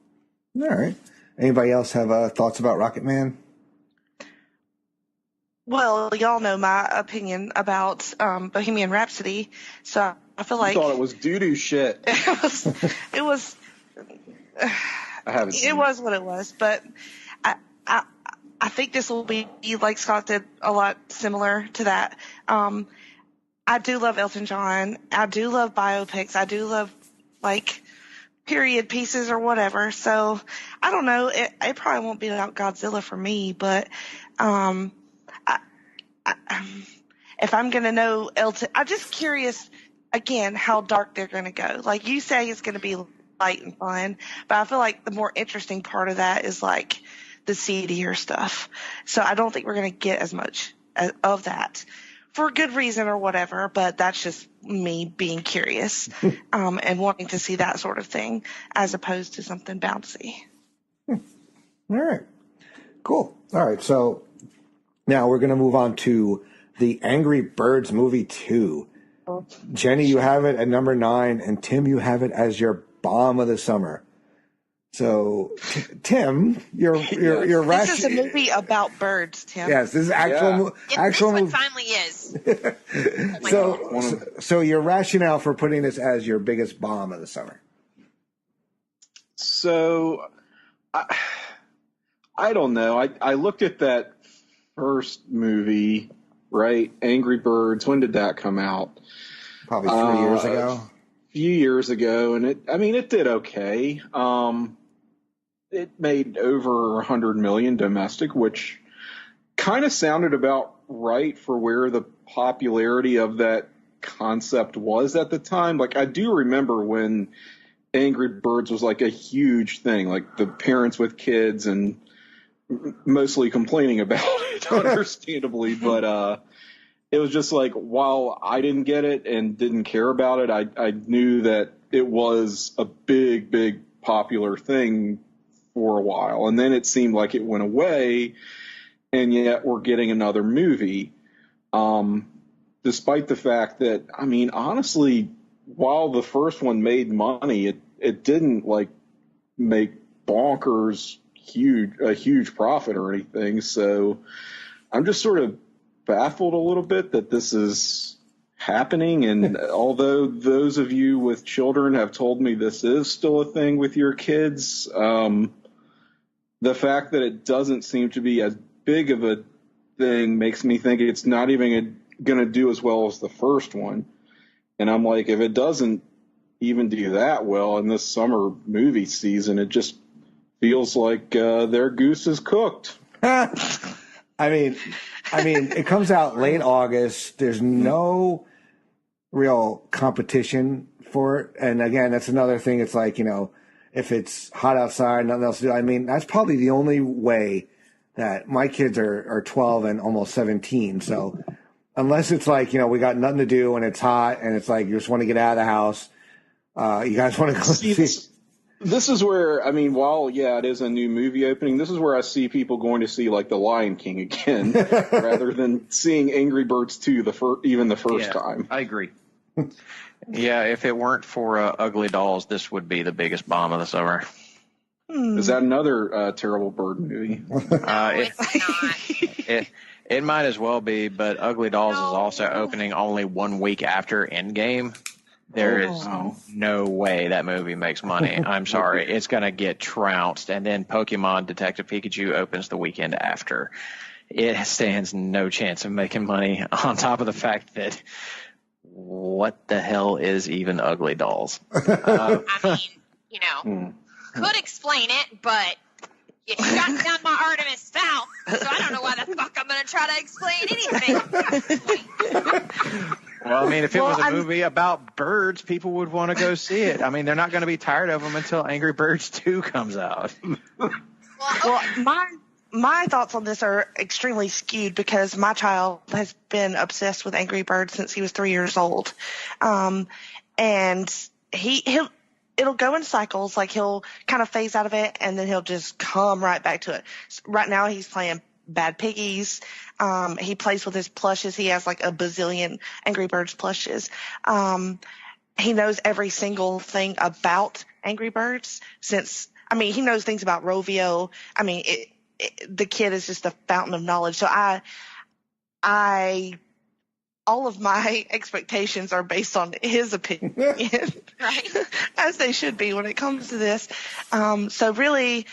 All right. Anybody else have thoughts about Rocket Man? Well, y'all know my opinion about Bohemian Rhapsody, so I feel like I thought it was doo-doo shit. It was. I haven't. It was what it was, but I think this will be, like Scott did, a lot similar to that. I do love Elton John. I do love biopics. I do love period pieces or whatever. So I don't know. It probably won't be about Godzilla for me, but if I'm going to know Elton, I'm just curious again how dark they're going to go. Like you say, it's going to be light and fun, but I feel like the more interesting part of that is like the seedier stuff. So I don't think we're going to get as much of that for good reason or whatever, but that's just me being curious and wanting to see that sort of thing as opposed to something bouncy. All right. Cool. All right. So now we're going to move on to the Angry Birds movie 2. Jenny, you have it at number 9, and Tim, you have it as your bomb of the summer. So, Tim, you're This is a movie about birds, Tim. Yes, this is actual. This one finally is. So your rationale for putting this as your biggest bomb of the summer? So, I don't know. I looked at that first movie, right? Angry Birds. When did that come out? Probably 3 years ago. A few years ago, and it did okay. It made over $100 million domestic, which kind of sounded about right for where the popularity of that concept was at the time. Like, I do remember when Angry Birds was like a huge thing, like the parents with kids and mostly complaining about it, understandably. But it was just like, while I didn't get it and didn't care about it, I knew that it was a big, big popular thing for a while. And then it seemed like it went away, and yet we're getting another movie. Despite the fact that, I mean, honestly, while the first one made money, it didn't like make bonkers a huge profit or anything. So I'm just sort of baffled a little bit that this is happening. And although those of you with children have told me this is still a thing with your kids, the fact that it doesn't seem to be as big of a thing makes me think it's not even going to do as well as the first one. And I'm like, if it doesn't even do that well in this summer movie season, it just feels like their goose is cooked. I mean, it comes out late August. There's no real competition for it. And again, that's another thing. It's like, if it's hot outside, nothing else to do. I mean, that's probably the only way that my kids are 12 and almost 17. So unless it's like, we got nothing to do and it's hot and it's like you just want to get out of the house, you guys want to go see. This is where, I mean, while, it is a new movie opening, this is where I see people going to see, like, The Lion King again, rather than seeing Angry Birds 2 the first time. I agree. Yeah, if it weren't for Ugly Dolls, this would be the biggest bomb of the summer. Is that another terrible bird movie? It might as well be, but Ugly Dolls is also opening only 1 week after Endgame. There is no way that movie makes money. I'm sorry. It's going to get trounced. And then Pokemon Detective Pikachu opens the weekend after. It stands no chance of making money, on top of the fact that what the hell is even Ugly Dolls? I mean, could explain it, but you shot down my Artemis Fowl, so I don't know why the fuck I'm going to try to explain anything. Well, I mean, if it was a movie about birds, people would want to go see it. I mean, they're not going to be tired of them until Angry Birds 2 comes out. Well, my thoughts on this are extremely skewed because my child has been obsessed with Angry Birds since he was 3 years old. And it'll go in cycles. Like, he'll kind of phase out of it, and then he'll just come right back to it. Right now, he's playing Bad Piggies. He plays with his plushes. He has like a bazillion Angry Birds plushes. He knows every single thing about Angry Birds he knows things about Rovio. I mean, the kid is just a fountain of knowledge. So all of my expectations are based on his opinion, right? As they should be when it comes to this. So really,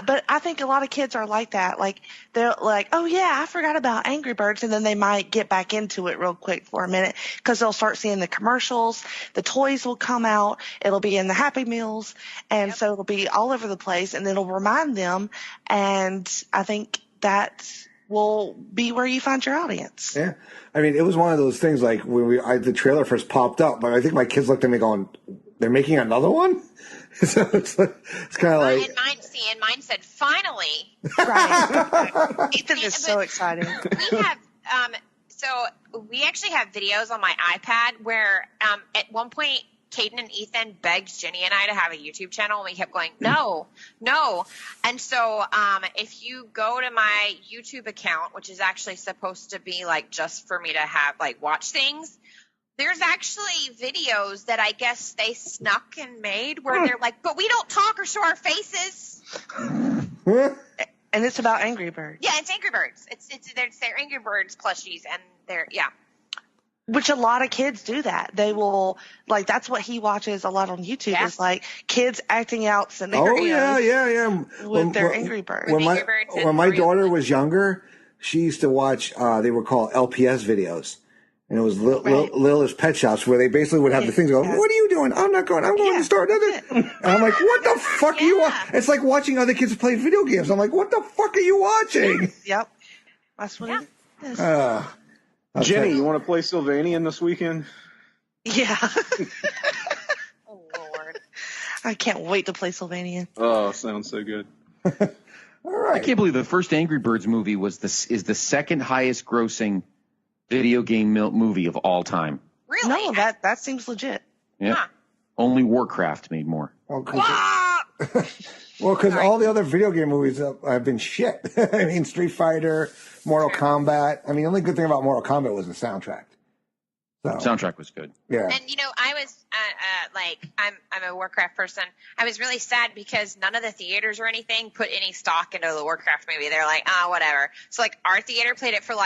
but I think a lot of kids are like that. Like, they're like, oh yeah, I forgot about Angry Birds. And then they might get back into it real quick for a minute because they'll start seeing the commercials. The toys will come out. It'll be in the Happy Meals. And so it'll be all over the place, and it'll remind them. And I think that will be where you find your audience. Yeah. I mean, it was one of those things like when the trailer first popped up, but I think my kids looked at me going, they're making another one? So it's kind of like. And mine said, finally. Right. Ethan is so excited. We have, we actually have videos on my iPad where at one point, Caden and Ethan begged Jenny and I to have a YouTube channel, and we kept going, no. And so if you go to my YouTube account, which is actually supposed to be like just for me to have like watch things, there's actually videos that I guess they snuck and made where they're like, but we don't talk or show our faces. And it's about Angry Birds. Yeah, it's Angry Birds. It's their Angry Birds plushies, and Which a lot of kids do that. They will, like, that's what he watches a lot on YouTube is like kids acting out scenarios. Oh yeah. With their Angry Birds. When my daughter was younger, she used to watch. They were called LPS videos. And it was Lila's Pet Shops, where they basically would have the things go, what are you doing? I'm not going. I'm going to start another. And I'm like, what the fuck are you watching? It's like watching other kids play video games. I'm like, what the fuck are you watching? Yep. That's what it is. Jenny, you want to play Sylvanian this weekend? Yeah. Oh, Lord. I can't wait to play Sylvania. Oh, sounds so good. All right. I can't believe the first Angry Birds movie is the second highest grossing video game movie of all time. Really? No, that seems legit. Yeah. Huh. Only Warcraft made more. Well, because all the other video game movies have been shit. I mean, Street Fighter, Mortal Kombat. I mean, the only good thing about Mortal Kombat was the soundtrack. So, Soundtrack was good. Yeah. And I was I'm a Warcraft person. I was really sad because none of the theaters or anything put any stock into the Warcraft movie. They're like, whatever. So our theater played it for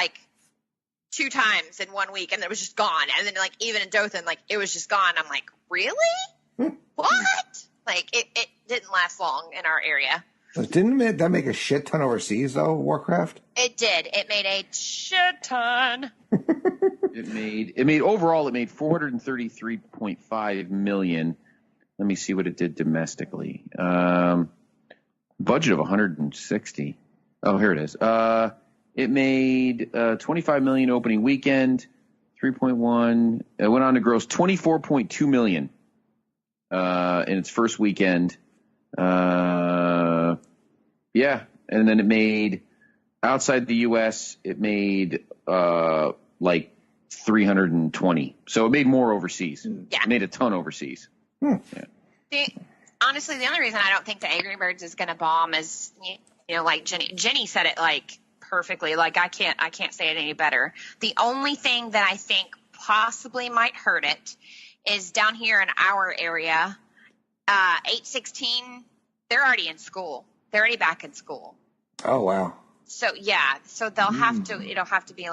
2 times in 1 week, and it was just gone. And then even in Dothan, it was just gone. I'm like, really? What? It didn't last long in our area. Didn't that make a shit ton overseas though, Warcraft? It did. It made a shit ton. It made overall. It made $433.5 million. Let me see what it did domestically. Budget of 160. Oh, here it is. It made $25 million opening weekend. 3.1. It went on to gross $24.2 million in its first weekend. Yeah, and then it made outside the U.S. It made 320. So it made more overseas. Yeah, it made a ton overseas. Yeah. Honestly, the only reason I don't think the Angry Birds is going to bomb is Jenny said it perfectly. I can't say it any better. The only thing that I think possibly might hurt it is down here in our area. 816, they're already in school. They're already back in school. Oh, wow. So, yeah. So they'll have to, it'll have to be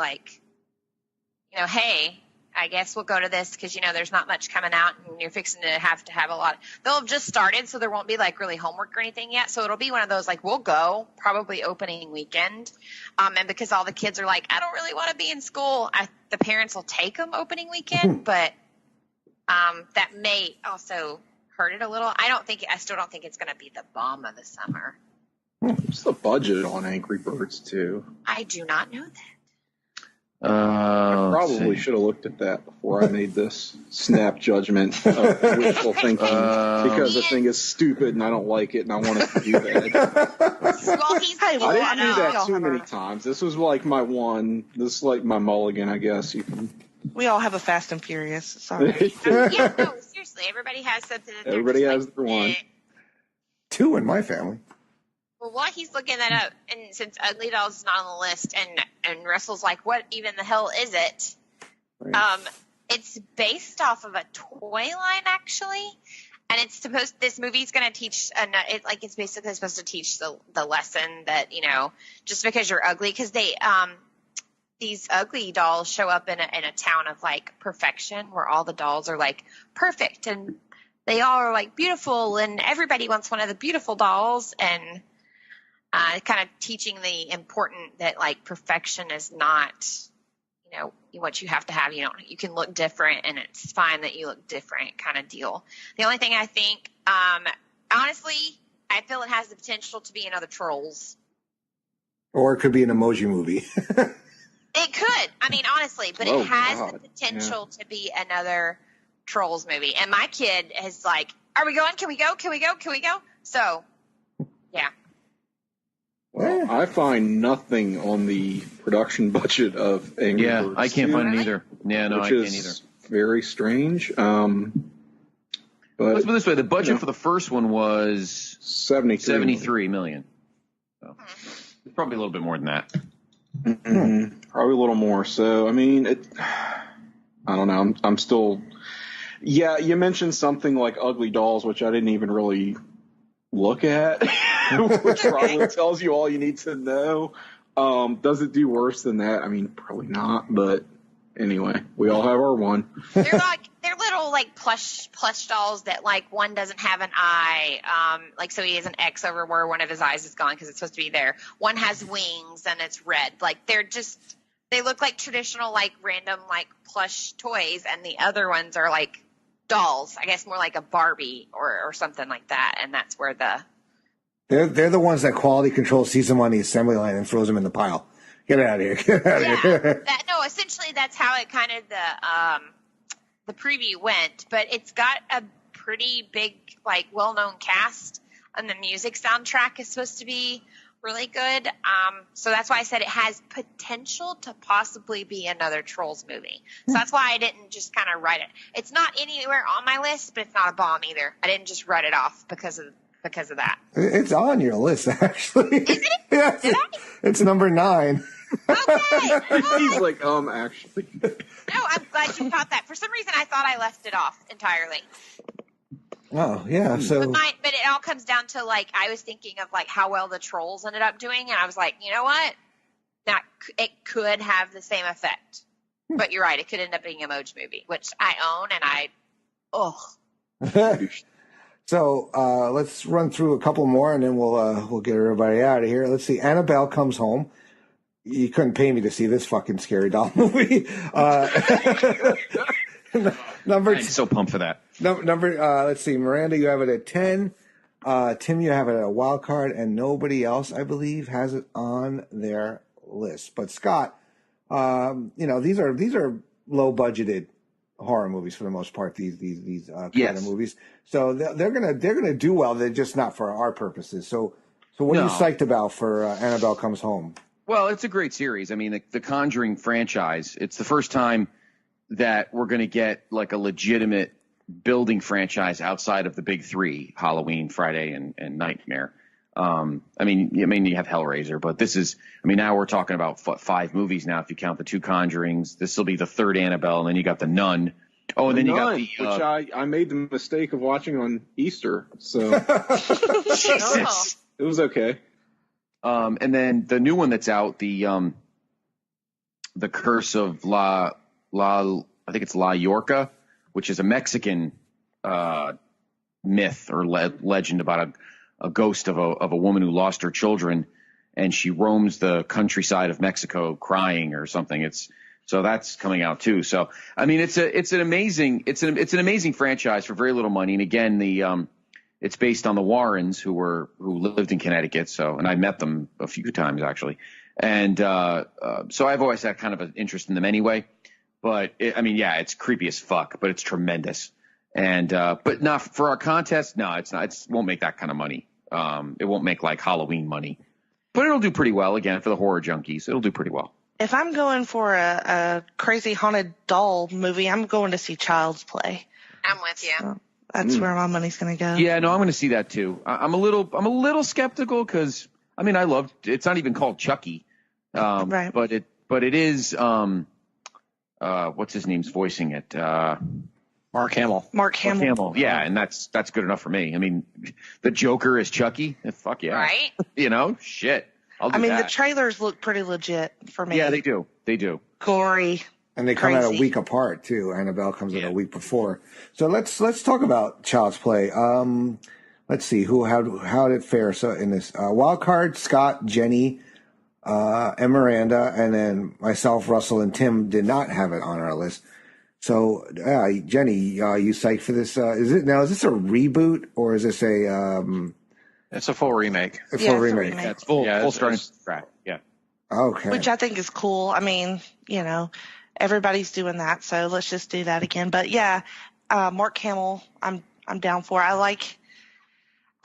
hey, I guess we'll go to this because, there's not much coming out and you're fixing to have a lot. They'll have just started, so there won't be really homework or anything yet. So it'll be one of those we'll go probably opening weekend. And because all the kids are I don't really want to be in school, the parents will take them opening weekend, but that may also hurt it a little. I still don't think it's going to be the bomb of the summer. What's the budget on Angry Birds 2? I do not know that. I probably should have looked at that before I made this snap judgment of wishful thinking because the thing is stupid and I don't like it and I wanted to do that. Well, he's I didn't do that too many times. This was my one. This is my mulligan, I guess. We all have a Fast and Furious. Sorry. Yeah, no, seriously. Everybody has something that everybody has their one. 2 in my family. Well, while he's looking that up, and since Ugly Dolls is not on the list, and Russell's what even the hell is it? Right. It's based off of a toy line, actually, and this movie's going to teach, it's basically supposed to teach the lesson that, just because you're ugly, because these ugly dolls show up in a town of perfection, where all the dolls are perfect, and they all are beautiful, and everybody wants one of the beautiful dolls, and kind of teaching the important that perfection is not, what you have to have. You can look different and it's fine that you look different kind of deal. The only thing I think, honestly, I feel it has the potential to be another Trolls. Or it could be an emoji movie. It could. I mean, honestly, but it has the potential to be another Trolls movie. And my kid is are we going? Can we go? Can we go? Can we go? So, yeah. Well, I find nothing on the production budget of Angry Birds. Yeah, I can't find it either. Yeah, no, I can't either. Very strange. But let's put it this way: the budget for the first one was $73 million. So it's probably a little bit more than that. Probably a little more. So, I mean, I don't know. I'm still. Yeah, you mentioned something like Ugly Dolls, which I didn't even really look at. Which probably tells you all you need to know. Does it do worse than that? I mean, probably not, but anyway, we all have our one. They're little plush dolls that one doesn't have an eye, so he has an X over where one of his eyes is gone because it's supposed to be there. One has wings and it's red. They look like traditional random plush toys, and the other ones are dolls. I guess more like a Barbie or something like that, and that's where They're the ones that quality control sees them on the assembly line and throws them in the pile. Get out of here! Get out of here! Essentially that's how it kind of the preview went. But it's got a pretty big, like, well-known cast, and the music soundtrack is supposed to be really good. So that's why I said it has potential to possibly be another Trolls movie. So that's why I didn't just kind of write it. It's not anywhere on my list, but it's not a bomb either. I didn't just write it off because of that. It's on your list, actually. Is it? Yes, Did I? it's number 9. Okay. He's like, actually. No, I'm glad you caught that. For some reason, I thought I left it off entirely. Oh, yeah. So, But it all comes down to, like, I was thinking of, like, how well the Trolls ended up doing, and I was like, you know what? It could have the same effect. But you're right, it could end up being a Emoji Movie, which I own, and so let's run through a couple more, and then we'll get everybody out of here. Let's see. Annabelle Comes Home. You couldn't pay me to see this fucking scary doll movie. I'm so pumped for that. Let's see. Miranda, you have it at 10. Tim, you have it at a wild card, and nobody else, I believe, has it on their list. But Scott, these are low budgeted horror movies for the most part. These kind of movies, so they're gonna do well. They're just not for our purposes. So what are you psyched about for Annabelle Comes Home? Well, it's a great series. I mean, the Conjuring franchise. It's the first time that we're going to get like a legitimate building franchise outside of the big three: Halloween, Friday, and Nightmare. I mean, you have Hellraiser, but this is. I mean, now we're talking about 5 movies now. If you count the 2 Conjurings, this will be the 3rd Annabelle, and then you got the Nun. Oh, and then you got which I made the mistake of watching on Easter. So Jesus, it was okay. And then the new one that's out, the Curse of I think it's La Yorca, which is a Mexican myth or legend about a ghost of a woman who lost her children, and she roams the countryside of Mexico crying or something. So that's coming out too. So I mean, it's an amazing franchise for very little money. And again, it's based on the Warrens who lived in Connecticut. So, and I met them a few times actually. And so I've always had kind of an interest in them anyway. But it's creepy as fuck, but it's tremendous. And but not for our contest. No, it's not. It won't make that kind of money. It won't make like Halloween money, but it'll do pretty well. Again, for the horror junkies, it'll do pretty well. If I'm going for a crazy haunted doll movie, I'm going to see Child's Play. I'm with you. So that's where my money's going to go. Yeah, no, I'm going to see that too. I'm a little skeptical because I mean, it's not even called Chucky, right? But it is. What's his name's voicing it? Mark Hamill. Mark Hamill. Yeah, and that's good enough for me. I mean, the Joker is Chucky. Fuck yeah. Right? Shit. I'll do that. The trailers look pretty legit for me. Yeah, they do. They do. Gory. And they come out a week apart too. Annabelle comes out a week before. So let's talk about Child's Play. Let's see how did it fare? So in this wild card, Scott, Jenny, and Miranda, and then myself, Russell, and Tim did not have it on our list. So Jenny, you psyched for this? Is this a reboot or is this It's a full remake. A full remake. Yeah, it's full starting scratch. Yeah. Okay. Which I think is cool. I mean, everybody's doing that, so let's just do that again. But yeah, Mark Hamill, I'm down for. I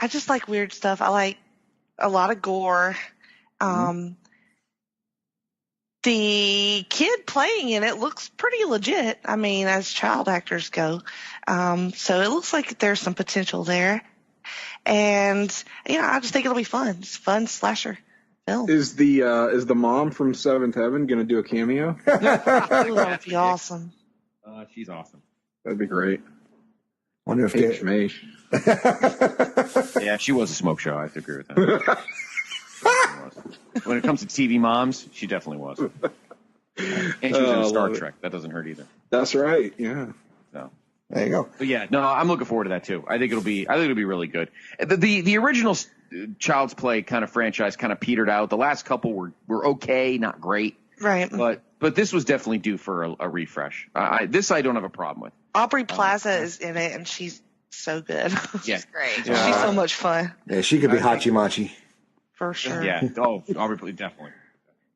just like weird stuff. I like a lot of gore. The kid playing in it looks pretty legit. I mean, as child actors go. So it looks like there's some potential there. And, I just think it'll be fun. It's a fun slasher film. Is the mom from Seventh Heaven going to do a cameo? That would be awesome. She's awesome. That'd be great. Wonder if Yeah, she was a smoke show. I have to agree with that. When it comes to TV moms, she definitely was. And she was in Star Trek. That doesn't hurt either. That's right. Yeah. So there you go. But yeah, no, I'm looking forward to that too. I think it'll be really good. The original Child's Play kind of franchise kind of petered out. The last couple were okay, not great. Right. But this was definitely due for a refresh. This I don't have a problem with. Aubrey Plaza is in it, and she's so good. Yeah. She's great. She's so much fun. Yeah, she could be Hachi Machi. For sure. Yeah. Oh, Aubrey, definitely.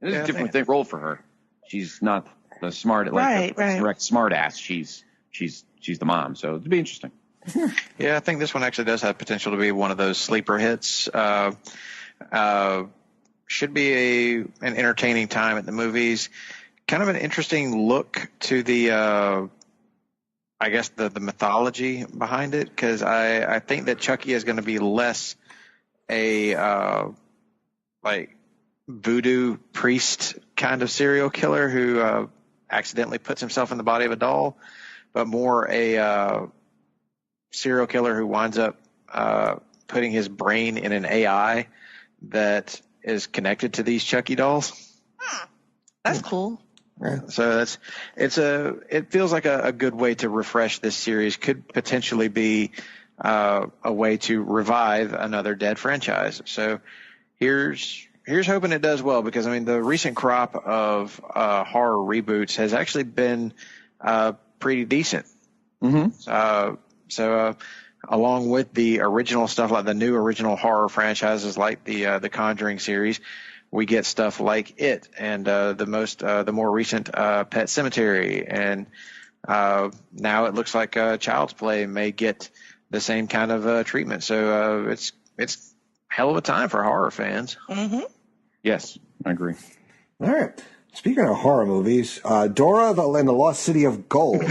And it's a different role for her. She's not the smart, direct smart ass. She's the mom. So it'll be interesting. Yeah, I think this one actually does have potential to be one of those sleeper hits. Should be an entertaining time at the movies. Kind of an interesting look to the, I guess the mythology behind it, because I think that Chucky is going to be less a like voodoo priest kind of serial killer who accidentally puts himself in the body of a doll, but more a serial killer who winds up putting his brain in an AI that is connected to these Chucky dolls. That's cool. Yeah. So it feels like a good way to refresh this series. Could potentially be a way to revive another dead franchise. So here's hoping it does well, because I mean the recent crop of horror reboots has actually been pretty decent. Mm-hmm. So along with the original stuff, like the new original horror franchises, like the Conjuring series, we get stuff like It and the more recent Pet Sematary, and now it looks like Child's Play may get the same kind of treatment. So it's hell of a time for horror fans. Mm-hmm. Yes, I agree. All right. Speaking of horror movies, Dora and the Lost City of Gold.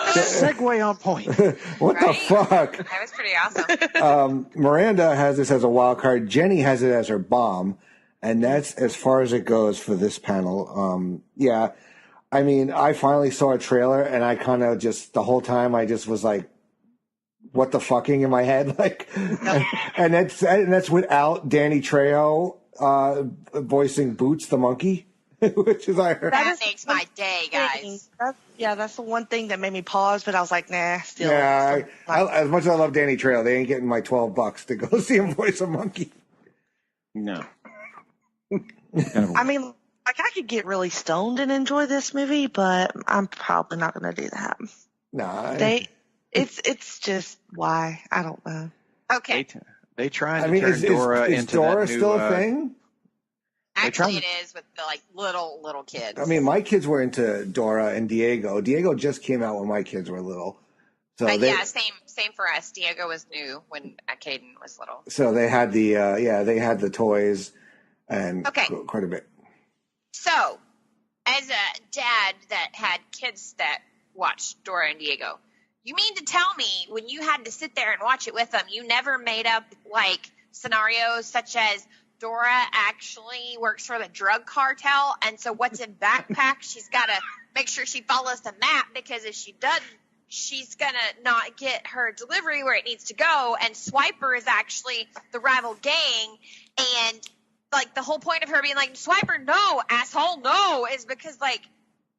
Segue on point. What the fuck? That was pretty awesome. Miranda has this as a wild card. Jenny has it as her bomb. And that's as far as it goes for this panel. Yeah. I mean, I finally saw a trailer and I kind of just, the whole time I just was like, what the fucking in my head? Like, and that's without Danny Trejo voicing Boots the monkey, which is I heard. That makes my day, guys. That's the one thing that made me pause, but I was like, nah, still. Yeah, as much as I love Danny Trejo, they ain't getting my $12 to go see him voice a monkey. No. I mean, like, I could get really stoned and enjoy this movie, but I'm probably not going to do that. Nah. It's just why. I don't know. Okay. They try to I mean, turn is Dora is into Dora that new, still a thing? Actually, it is with the little kids. I mean, my kids were into Dora and Diego. Diego just came out when my kids were little. So yeah, same for us. Diego was new when Caden was little. So they had they had the toys and quite a bit. So, as a dad that had kids that watched Dora and Diego, you mean to tell me when you had to sit there and watch it with them, you never made up like scenarios such as Dora actually works for the drug cartel, and so what's in backpack, she's got to make sure she follows the map, because if she doesn't, she's going to not get her delivery where it needs to go, and Swiper is actually the rival gang, and like the whole point of her being like, Swiper, no, asshole, no, is because like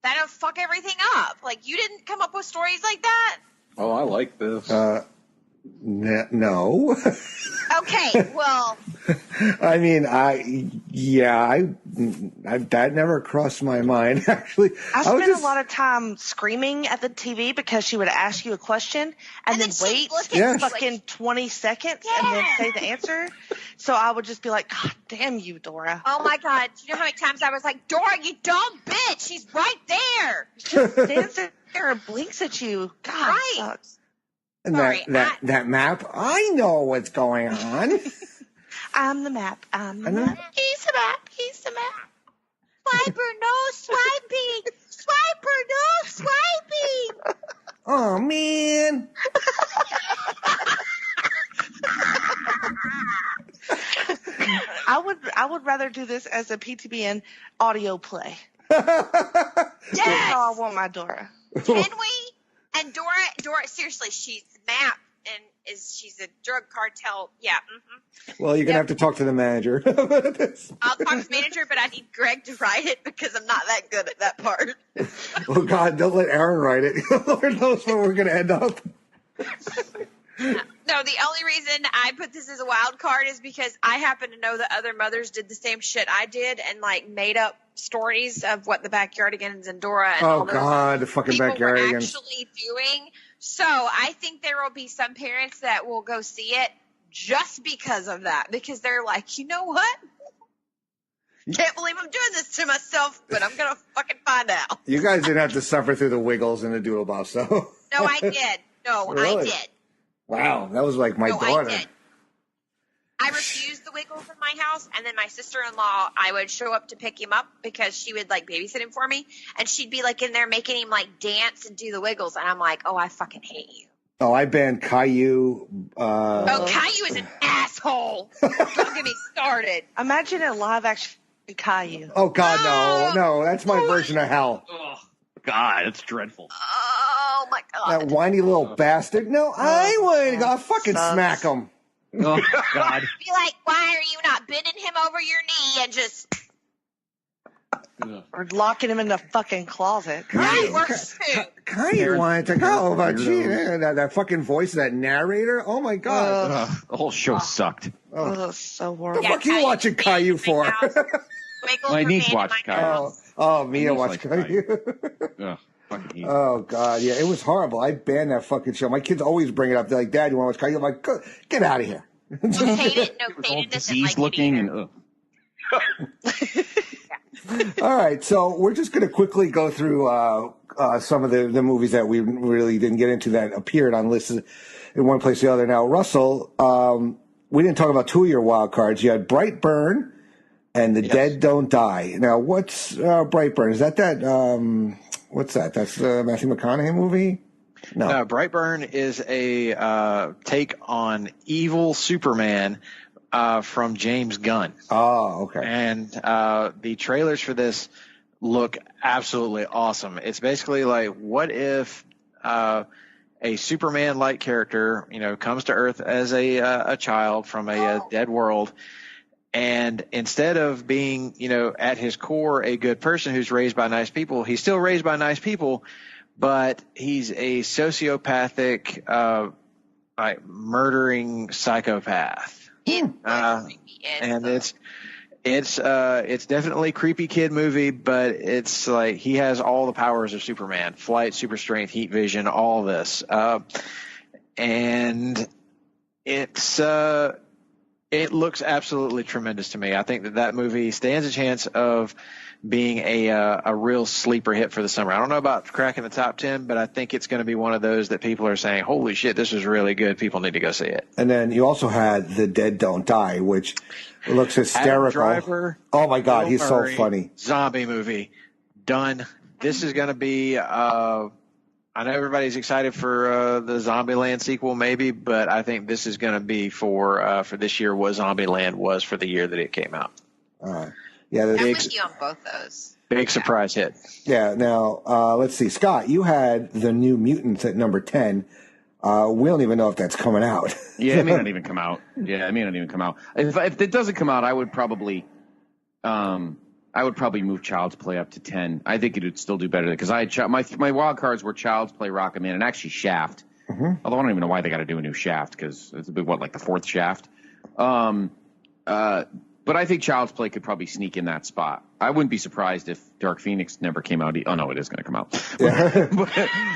that'll fuck everything up. Like, you didn't come up with stories like that? Oh, I like this. No. Okay, well. I mean, that never crossed my mind, actually. I spent a lot of time screaming at the TV because she would ask you a question and then wait fucking 20 seconds and then say the answer. So I would just be like, God damn you, Dora. Oh my God. Do you know how many times I was like, Dora, you dumb bitch. She's right there. She just stands there and blinks at you. God, right. Sucks. And that map, I know what's going on. I'm the map. I'm the map. He's the map. He's the map. Swiper, no swiping. Swiper, no swiping. Oh, man. I would rather do this as a PTBN audio play. Yes. That's how I want my Dora. Can we? And Dora, seriously, she's the map, and she's a drug cartel. Yeah. Mm-hmm. Well, you're gonna have to talk to the manager. I'll talk to the manager, but I need Greg to write it because I'm not that good at that part. Oh God, don't let Aaron write it. Lord knows where we're gonna end up. No, the only reason I put this as a wild card is because I happen to know that other mothers did the same shit I did and like made up stories of what the Backyardigans and Dora and all those the fucking people were Backyardigans actually doing. So I think there will be some parents that will go see it just because of that, because they're like, you know what? Can't believe I'm doing this to myself, but I'm gonna fucking find out. You guys didn't have to suffer through the Wiggles and the Doodle Boss, so. No, I did. No, Really? I did. Wow, that was like my No, daughter. I did. I refused the Wiggles in my house, and then my sister-in-law, I would show up to pick him up because she would like babysit him for me, and she'd be like in there making him like dance and do the Wiggles, and I'm like, oh, I fucking hate you. Oh, I banned Caillou. Caillou is an asshole. Don't get me started. Imagine a live action Caillou. Oh God, no, that's my version of hell. Oh, God, it's dreadful. Oh my God. That whiny little bastard. No, I would. I'll fucking smack him. Oh God. Be like, why are you not bending him over your knee and just Or locking him in the fucking closet. that works too. Caillou wanted to go, but gee, that fucking voice of that narrator. Oh my God. The whole show sucked. Oh, so What horrible. the fuck are you watching Caillou for? My niece watched Caillou. Oh, Mia watched like Caillou. Ugh, fucking hate it. Oh God, yeah, it was horrible. I banned that fucking show. My kids always bring it up. They're like, "Dad, you want to watch Caillou?" I'm like, "Get out of here." You hate it? No, All Kaden doesn't diseased like looking it either. and All right, so we're just going to quickly go through some of the movies that we really didn't get into that appeared on lists in one place or the other. Now, Russell, we didn't talk about two of your wild cards. You had Brightburn and The Dead Don't Die. Now, what's Brightburn? Is that what's that? That's the Matthew McConaughey movie? No. Brightburn is a take on evil Superman from James Gunn. Oh, okay. And the trailers for this look absolutely awesome. It's basically like, what if a Superman-like character, comes to Earth as a child from a dead world, and instead of being, at his core a good person who's raised by nice people, he's still raised by nice people, but he's a sociopathic, murdering psychopath. And it's definitely a creepy kid movie, but it's like he has all the powers of Superman: flight, super strength, heat vision, all this. And it looks absolutely tremendous to me. I think that movie stands a chance of being a real sleeper hit for the summer. I don't know about cracking the top 10, but I think it's going to be one of those that people are saying, holy shit, this is really good. People need to go see it. And then you also had The Dead Don't Die, which looks hysterical. Adam Driver, oh my God, Bill he's Murray, so funny. Zombie movie. Done. This is going to be, I know everybody's excited for the Zombieland sequel maybe, but I think this is going to be for this year what Zombieland was for the year that it came out. Yeah, I'm with you on both those. Big surprise hit. Yeah. Now, let's see. Scott, you had The New Mutants at number 10. We don't even know if that's coming out. Yeah, it may not even come out. If it doesn't come out, I would probably move Child's Play up to 10. I think it would still do better because my wild cards were Child's Play, Rocketman, and actually Shaft. Mm-hmm. Although I don't even know why they got to do a new Shaft because it's a big like the fourth Shaft. But I think Child's Play could probably sneak in that spot. I wouldn't be surprised if Dark Phoenix never came out. Oh no, it is going to come out,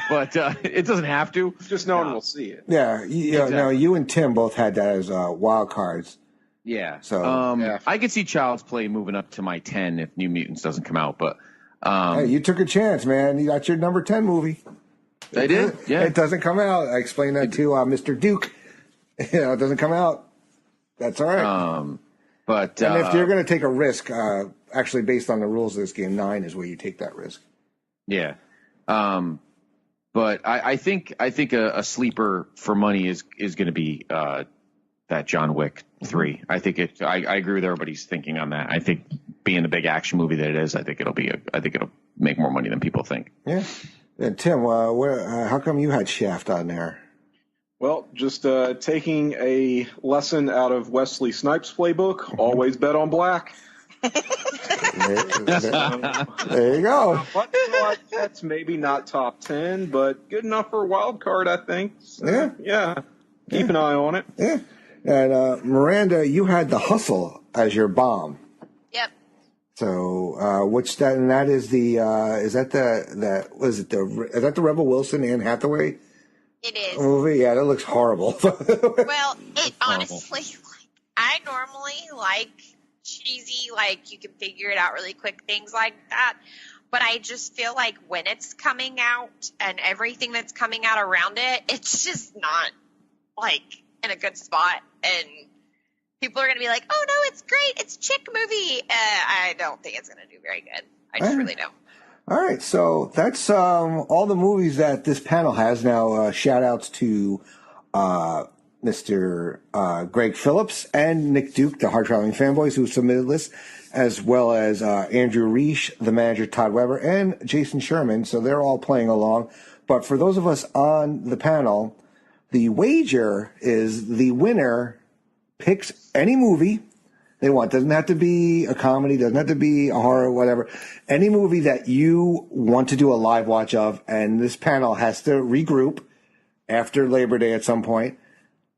but it doesn't have to. Just no one will see it. Yeah, exactly. Now you and Tim both had that as wild cards. Yeah. So I could see Child's Play moving up to my 10 if New Mutants doesn't come out. But hey, you took a chance, man. You got your number 10 movie. I did. Yeah. It doesn't come out. I explained that to Mr. Duke. It doesn't come out. That's all right. But and if you're going to take a risk, actually based on the rules of this game, 9 is where you take that risk. Yeah. But I think a sleeper for money is going to be that John Wick 3. I think I agree with everybody's thinking on that. I think being the big action movie that it is, I think it'll make more money than people think. Yeah. And Tim, how come you had Shaft on there? Well, just taking a lesson out of Wesley Snipes' playbook, always bet on black. There you go. But that's maybe not top 10, but good enough for a wild card, I think. So, yeah. Keep an eye on it. Yeah. And Miranda, you had The Hustle as your bomb. Yep. So, which that and that is the is that the Rebel Wilson Anne Hathaway? It is. Movie? Yeah, that looks horrible. Well, it honestly, I normally like cheesy, like you can figure it out really quick, things like that. but I just feel like when it's coming out and everything that's coming out around it, it's just not like in a good spot. And people are going to be like, oh no, it's great. It's a chick movie. I don't think it's going to do very good. I just really don't. All right. So that's all the movies that this panel has. Now, shout outs to Mr. Greg Phillips and Nick Duke, the Hard Traveling Fanboys, who submitted lists, as well as Andrew Reish, the manager Todd Weber, and Jason Sherman. So they're all playing along. But for those of us on the panel, the wager is the winner picks any movie they want. Doesn't have to be a comedy, doesn't have to be a horror, whatever. Any movie that you want to do a live watch of, and this panel has to regroup after Labor Day at some point.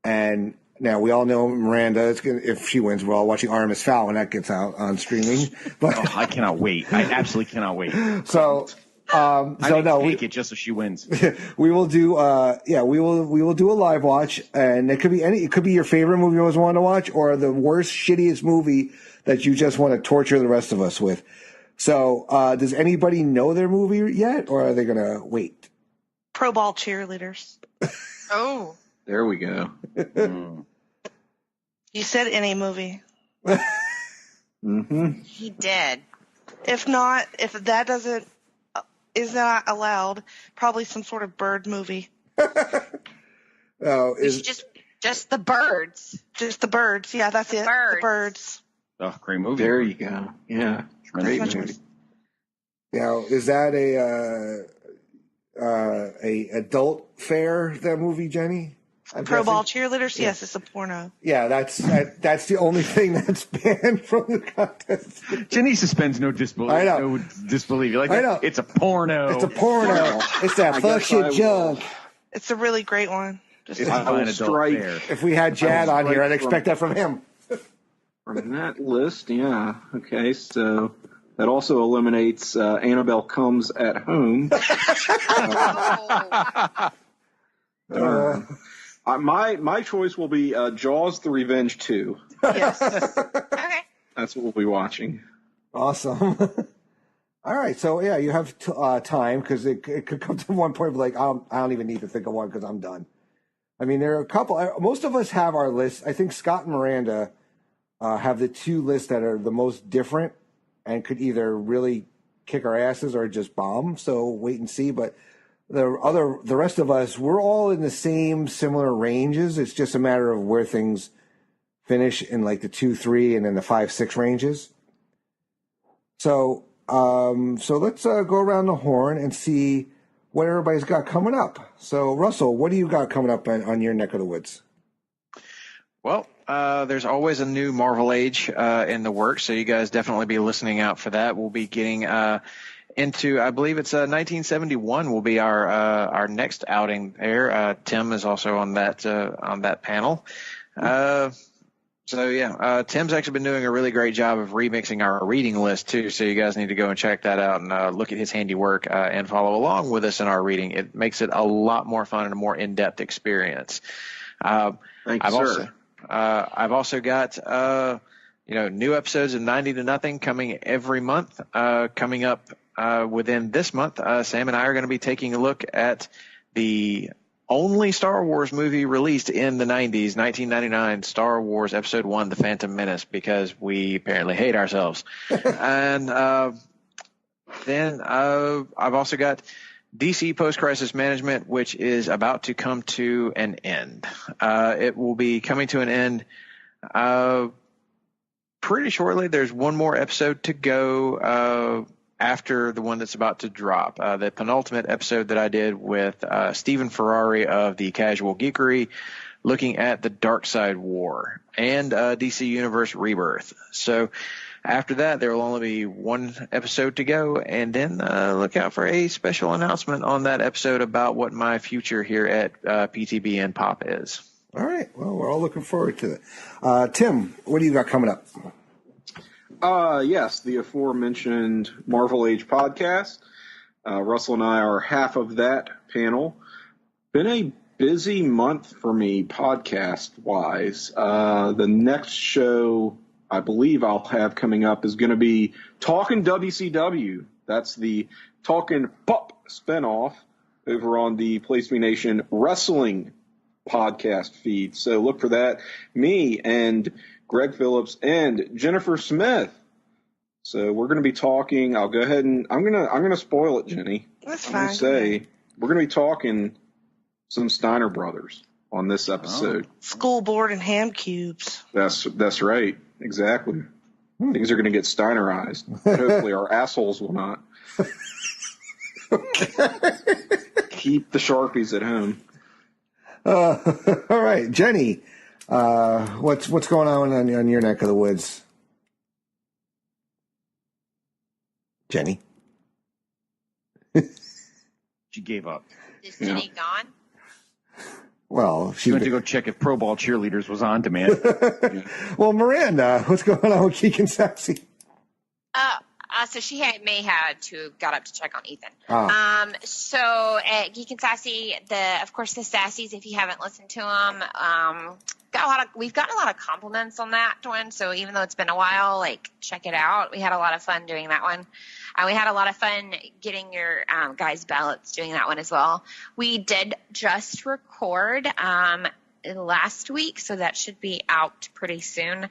And now we all know Miranda, if she wins, we're all watching Artemis Fowl when that gets out on streaming. But I cannot wait. I absolutely cannot wait. So, take it just so she wins. We will do, we will do a live watch, and it could be your favorite movie you always want to watch, or the worst, shittiest movie that you just want to torture the rest of us with. So, does anybody know their movie yet, or are they going to wait? Pro ball cheerleaders. Oh. There we go. You said any movie. Mm-hmm. He did. If not, if that is not allowed, probably some sort of bird movie. Just the birds. Just the birds. Yeah, that's it. The birds. Oh, great movie. There you go. Yeah, great movie. Now, is that a adult fare, that movie, Jenny? Pro ball cheerleaders? Yes, it's a porno. Yeah, that's the only thing that's banned from the contest. Jenny suspends no disbelief. I know. No disbelief. You're like, I know. It's a porno. It's a porno. It's that fuck shit junk. It's a really great one. I will strike. If we had Jad on here, I'd expect that from him. From that list, yeah. Okay, so that also eliminates Annabelle Comes at Home. My choice will be Jaws: The Revenge 2. Yes. Okay. That's what we'll be watching. Awesome. All right, so yeah, you have time, because it could come to one point like, I don't even need to think of one because I'm done. I mean, there are a couple. Most of us have our lists. I think Scott and Miranda have the two lists that are the most different and could either really kick our asses or just bomb. So wait and see. But the rest of us, we're all in the same similar ranges. It's just a matter of where things finish in like the 2-3 and then the 5-6 ranges. So let's go around the horn and see what everybody's got coming up. So Russell, what do you got coming up on your neck of the woods? Well, there's always a new Marvel Age in the works, so you guys definitely be listening out for that. We'll be getting into, I believe it's 1971 will be our next outing there. Tim is also on that panel. Tim's actually been doing a really great job of remixing our reading list too. So you guys need to go and check that out and look at his handiwork and follow along with us in our reading. It makes it a lot more fun and a more in-depth experience. Thank you, sir. I've also got new episodes of 90 to Nothing coming every month. Coming up within this month, Sam and I are going to be taking a look at the only Star Wars movie released in the 90s, 1999, Star Wars Episode 1, The Phantom Menace, because we apparently hate ourselves. And then I've also got DC Post-Crisis Management, which is about to come to an end. It will be coming to an end pretty shortly. There's one more episode to go after the one that's about to drop. The penultimate episode that I did with Stephen Ferrari of the Casual Geekery, looking at the Dark Side War and DC Universe Rebirth. So after that, there will only be one episode to go, and then look out for a special announcement on that episode about what my future here at PTB and Pop is. All right. Well, we're all looking forward to it. Tim, what do you got coming up? Yes, the aforementioned Marvel Age podcast. Russell and I are half of that panel. Been a busy month for me podcast-wise. The next show I believe I'll have coming up is going to be Talking WCW That's the Talkin' Pop spinoff over on the Place to Be Nation Wrestling podcast feed. So look for that. Me and Greg Phillips and Jennifer Smith. So we're going to be talking. I'll go ahead and I'm gonna spoil it, Jenny. That's I'm fine. going to say we're going to be talking some Steiner Brothers on this episode. School board and ham cubes. That's right. Exactly. Things are going to get Steinerized. Hopefully our assholes will not. Keep the Sharpies at home. All right, Jenny, what's going on your neck of the woods? Jenny? She gave up. Is Jenny gone? Well, she went to go check if Pro Ball Cheerleaders was on demand. Well, Miranda, what's going on with Geek and Sassy? So she may had to got up to check on Ethan. Oh. So at Geek and Sassy, of course the Sassies, if you haven't listened to them, we've gotten a lot of compliments on that one. So even though it's been a while, check it out. We had a lot of fun doing that one. We had a lot of fun getting your guys' ballots doing that one as well. We did just record last week, so that should be out pretty soon.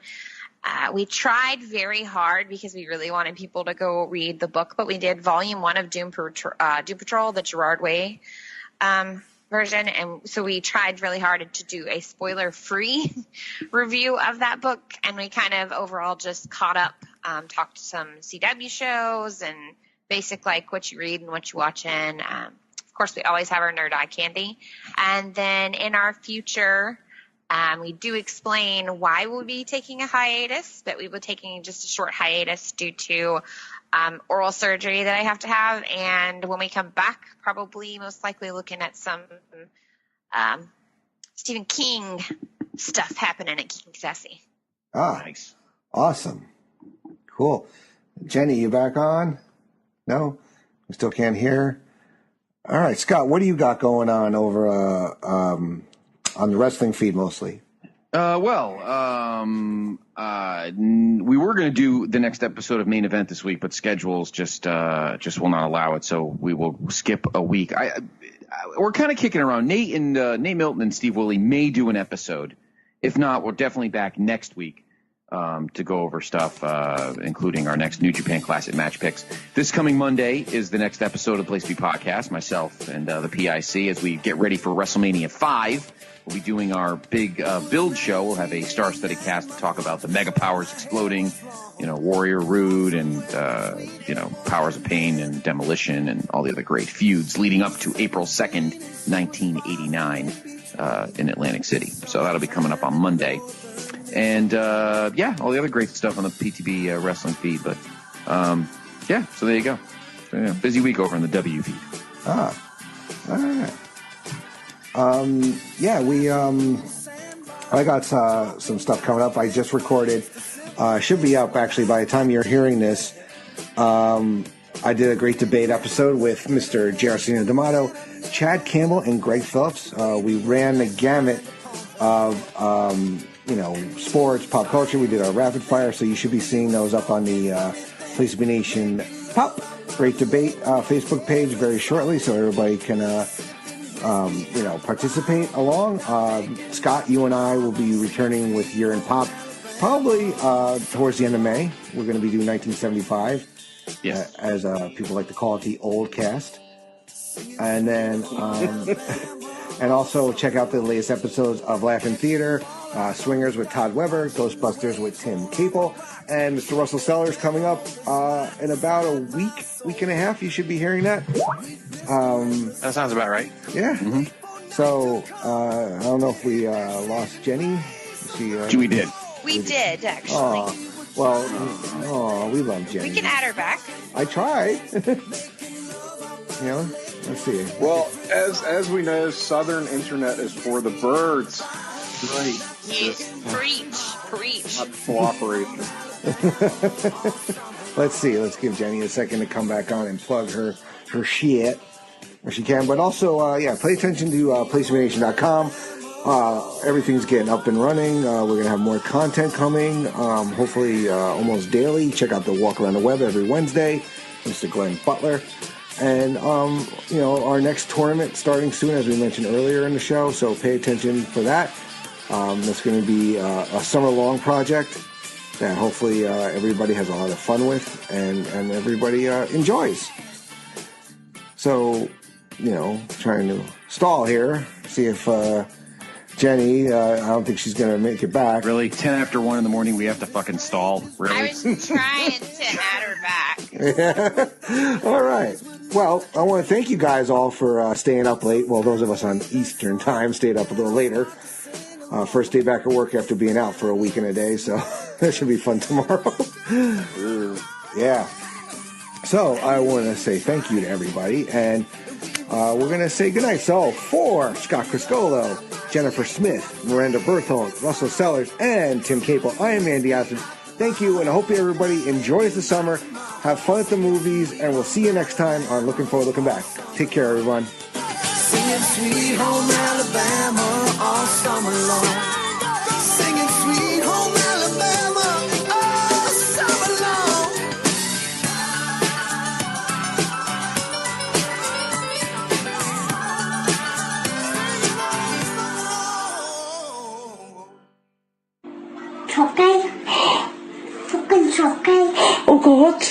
We tried very hard because we really wanted people to go read the book, but we did Volume 1 of Doom Patrol, the Gerard Way version, and so we tried really hard to do a spoiler-free review of that book, and we kind of overall just caught up, talked to some CW shows, and basic what you read and what you watch in. Of course, we always have our Nerd Eye Candy, and then in our future... we do explain why we'll be taking a hiatus, but we will be taking just a short hiatus due to oral surgery that I have to have. And when we come back, probably most likely looking at some Stephen King stuff happening at Geek and Sassy. Ah, nice. Awesome. Cool. Jenny, you back on? No? We still can't hear? All right, Scott, what do you got going on over on the wrestling feed mostly? We were going to do the next episode of Main Event this week, but schedules just will not allow it, so we will skip a week. We're kind of kicking around. Nate Milton and Steve Willie may do an episode. If not, we're definitely back next week to go over stuff, including our next New Japan Classic match picks. This coming Monday is the next episode of the Place to Be podcast, myself and the PIC, as we get ready for WrestleMania 5. We'll be doing our big build show. We'll have a star-studded cast to talk about the Mega Powers exploding, Warrior Rude and, Powers of Pain and Demolition and all the other great feuds leading up to April 2nd, 1989 in Atlantic City. So that'll be coming up on Monday. And, all the other great stuff on the PTB wrestling feed. But, so there you go. So, busy week over on the W feed. All right. I got some stuff coming up. I just recorded, should be up actually by the time you're hearing this. I did a great debate episode with Mr. Jarosino D'Amato, Chad Campbell, and Greg Phillips. We ran the gamut of, sports, pop culture. We did our rapid fire, so you should be seeing those up on the Place to Be Nation Pop Great Debate Facebook page very shortly, so everybody can participate along. Scott, you and I will be returning with Year in Pop probably towards the end of May. We're going to be doing 1975, as people like to call it, the old cast. And then, and also check out the latest episodes of Laugh-In Theater, Swingers with Todd Weber, Ghostbusters with Tim Capel, and Mr. Russell Sellers coming up in about a week and a half. You should be hearing that. That sounds about right. Yeah. Mm-hmm. So, I don't know if we lost Jenny. We did. We did, actually. We love Jenny. We can add her back. I tried. Let's see. Well, as we know, Southern Internet is for the birds. Right. Preach. Not cooperation. Let's see. Let's give Jenny a second to come back on and plug her shit where she can. But also, pay attention to PlaceToBeNation.com. Everything's getting up and running. We're going to have more content coming, hopefully almost daily. Check out the Walk Around the Web every Wednesday. Mr. Glenn Butler. And, our next tournament starting soon, as we mentioned earlier in the show, so pay attention for that. That's going to be a summer-long project that hopefully everybody has a lot of fun with and everybody enjoys. So, trying to stall here, see if Jenny, I don't think she's going to make it back. Really? 10 after 1 in the morning, we have to fucking stall? Really? I was trying to add her back. Yeah. All right. Well, I want to thank you guys all for staying up late. Well, those of us on Eastern time stayed up a little later. First day back at work after being out for a week and a day, so that should be fun tomorrow. Yeah. So I want to say thank you to everybody, and we're going to say goodnight. So for Scott Criscuolo, Jennifer Smith, Mirandia Berthold, Russell Sellers, and Tim Capel, I am Andy Atherton. Thank you, and I hope everybody enjoys the summer, have fun at the movies, and we'll see you next time on Looking Forward, Looking Back. Take care, everyone. Singing Sweet Home Alabama all summer long. Singing Sweet Home Alabama all summer long. Chọc cây. Chọc cây. Oh God.